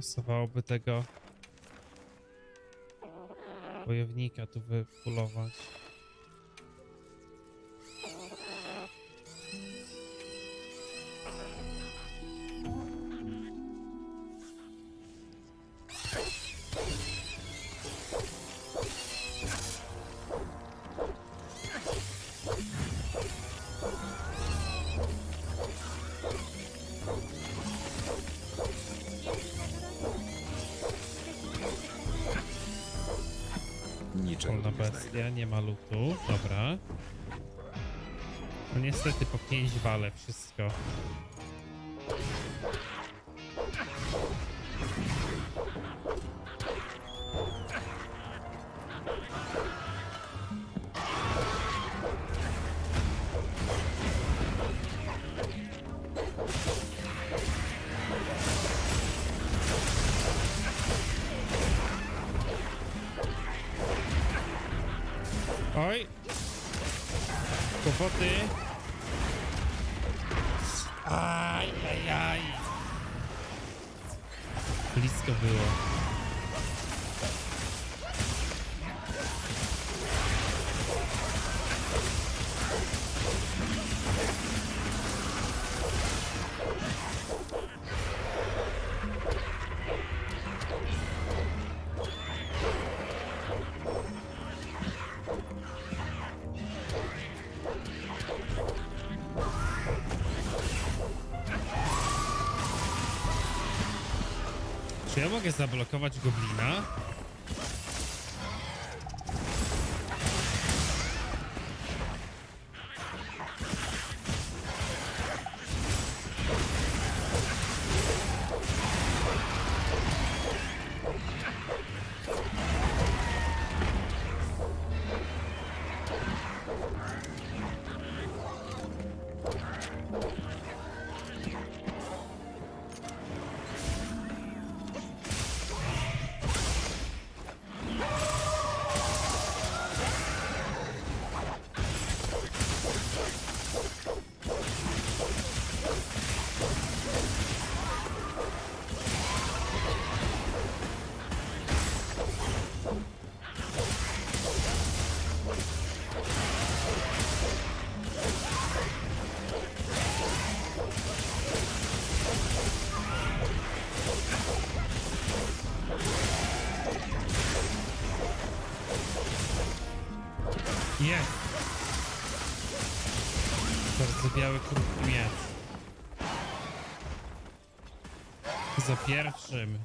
pasowałoby tego wojownika tu wypulować. Wolna bestia, nie ma lutu, dobra. No niestety po 5 wale wszystko. Oj! Kłopoty! Ajajaj! Blisko było. Czy ja mogę zablokować goblina? Jest! Bardzo biały krótki miecz. Za pierwszym.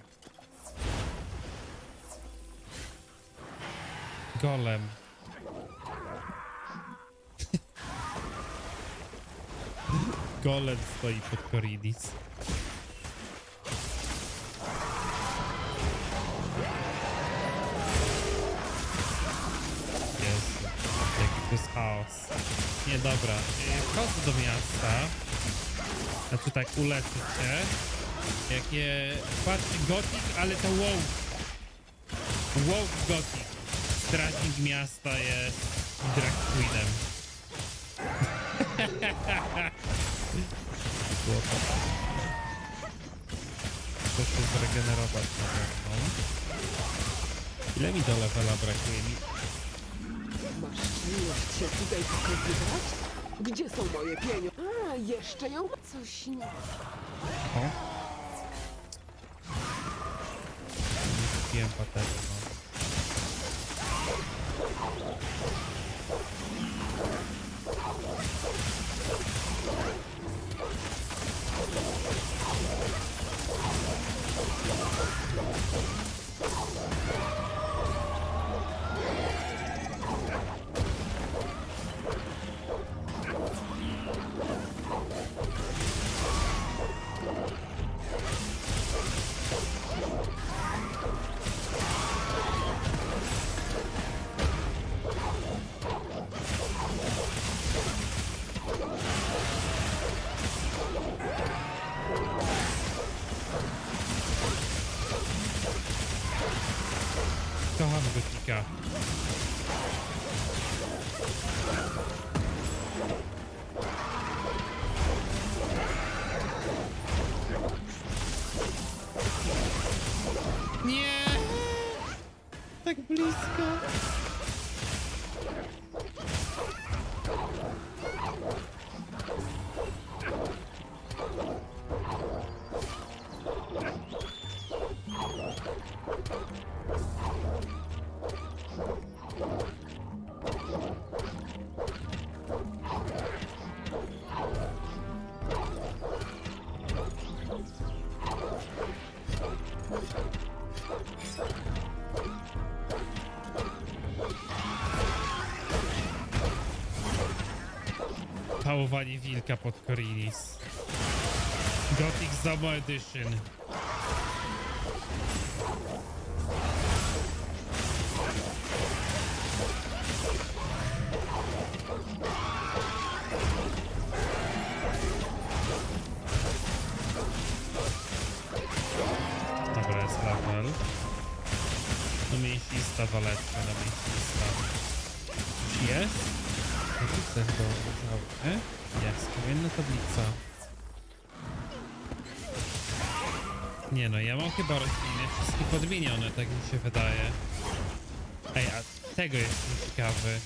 Golem. Golem stoi pod Koridis. To jest chaos. Nie, dobra. Wchodzę do miasta. Znaczy tak, uleczę się. Jakie... Patrzcie, gotik, ale to wow. Wow gotik. Strażnik miasta jest drag queenem. Chcę się zregenerować na pewno. Ile mi do levela brakuje? Masz czułość się tutaj pokazywać? Gdzie są moje pieniądze? A, jeszcze ją... Coś nie... O. Nie kupiłem patentu, no. Kocham gotika. tak blisko. Pałowanie wilka pod Korinis. Gothic Zomo Edition. Dobra, jest level. No mięsista waletka, no mięsista. Już jest? Widzę go, jest, kamienna tablica. Nie no, ja mam chyba rośliny wszystkie podmienione, tak mi się wydaje. Ej, a tego jestem ciekawy.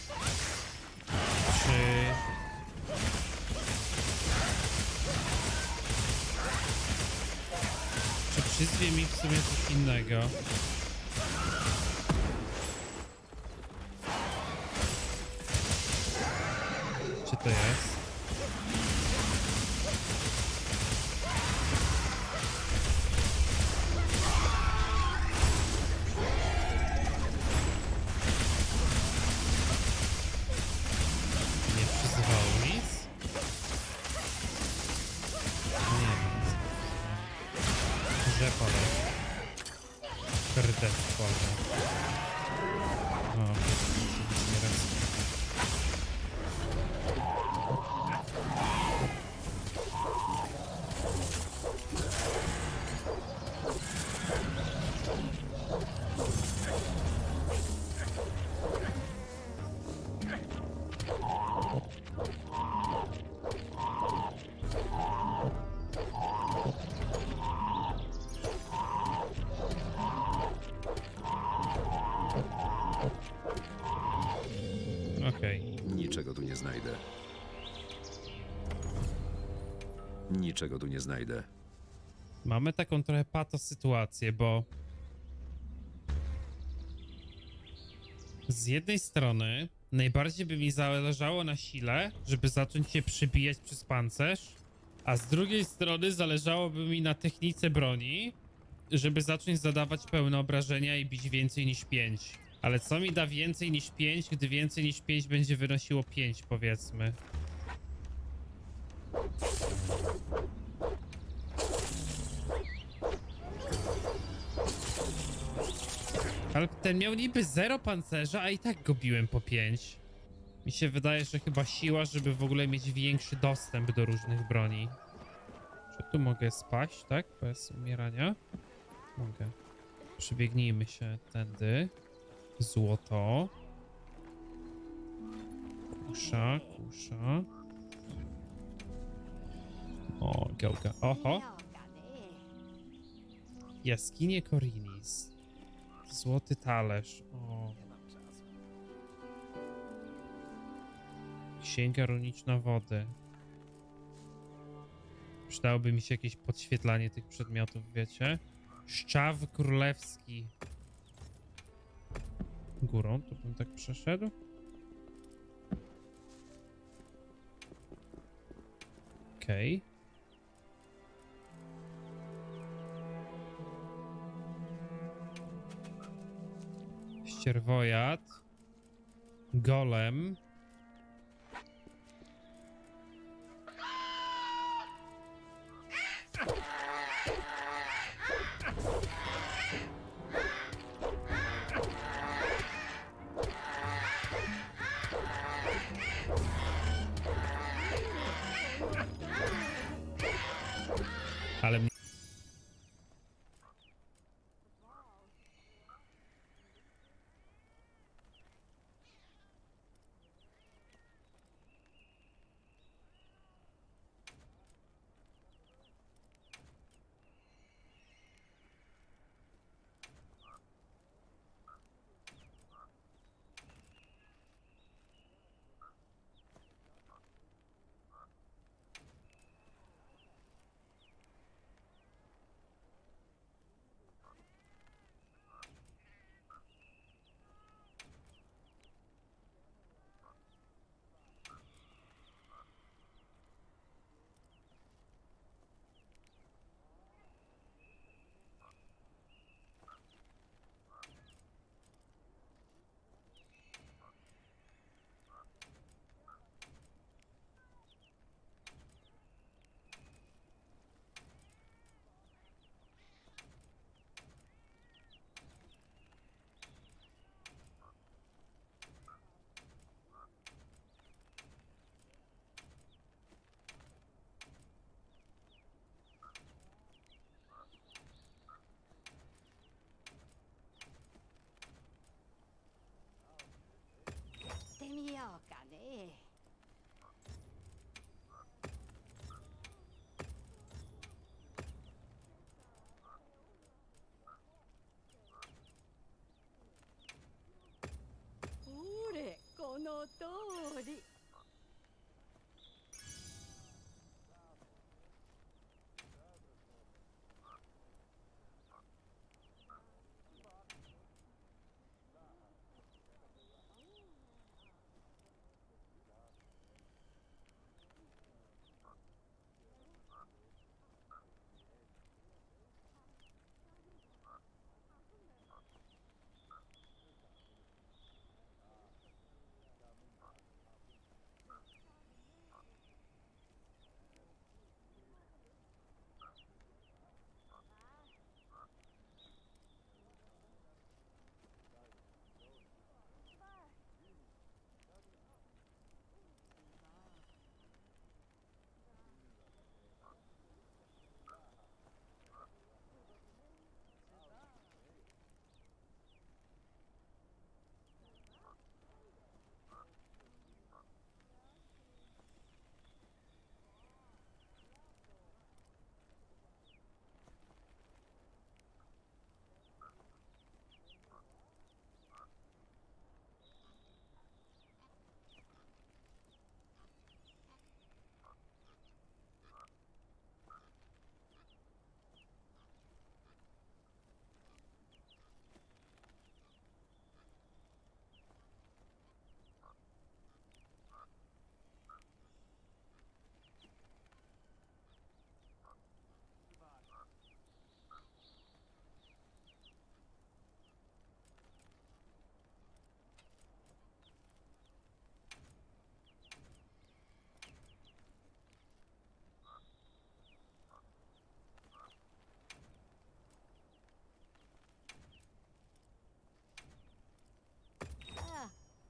Czy przyzwie mi w sumie coś innego? Co to jest? Nie przyzywało nic? Nie wiem. Rzepole. Kurde, spolne. O, nie raz. Niczego tu nie znajdę. Niczego tu nie znajdę. Mamy taką trochę pato sytuację, bo z jednej strony najbardziej by mi zależało na sile, żeby zacząć się przybijać przez pancerz, a z drugiej strony zależałoby mi na technice broni, żeby zacząć zadawać pełne obrażenia i bić więcej niż 5. Ale co mi da więcej niż 5, gdy więcej niż 5 będzie wynosiło 5, powiedzmy. Ale ten miał niby 0 pancerza, a i tak go biłem po 5. Mi się wydaje, że chyba siła, żeby w ogóle mieć większy dostęp do różnych broni. Czy tu mogę spaść, tak? Bez umierania? Mogę. Przebiegnijmy się tędy. Złoto. Kusza, kusza. O, gałka. Oho. Jaskinie Korinis. Złoty talerz. O. Księga runiczna wody. Przydałoby mi się jakieś podświetlanie tych przedmiotów, wiecie? Szczaw królewski. Górą, to bym tak przeszedł. Okej. Ścierwojad. Golem. Ale mnie... みようかね。ほれ、この通り。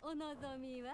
お望みは？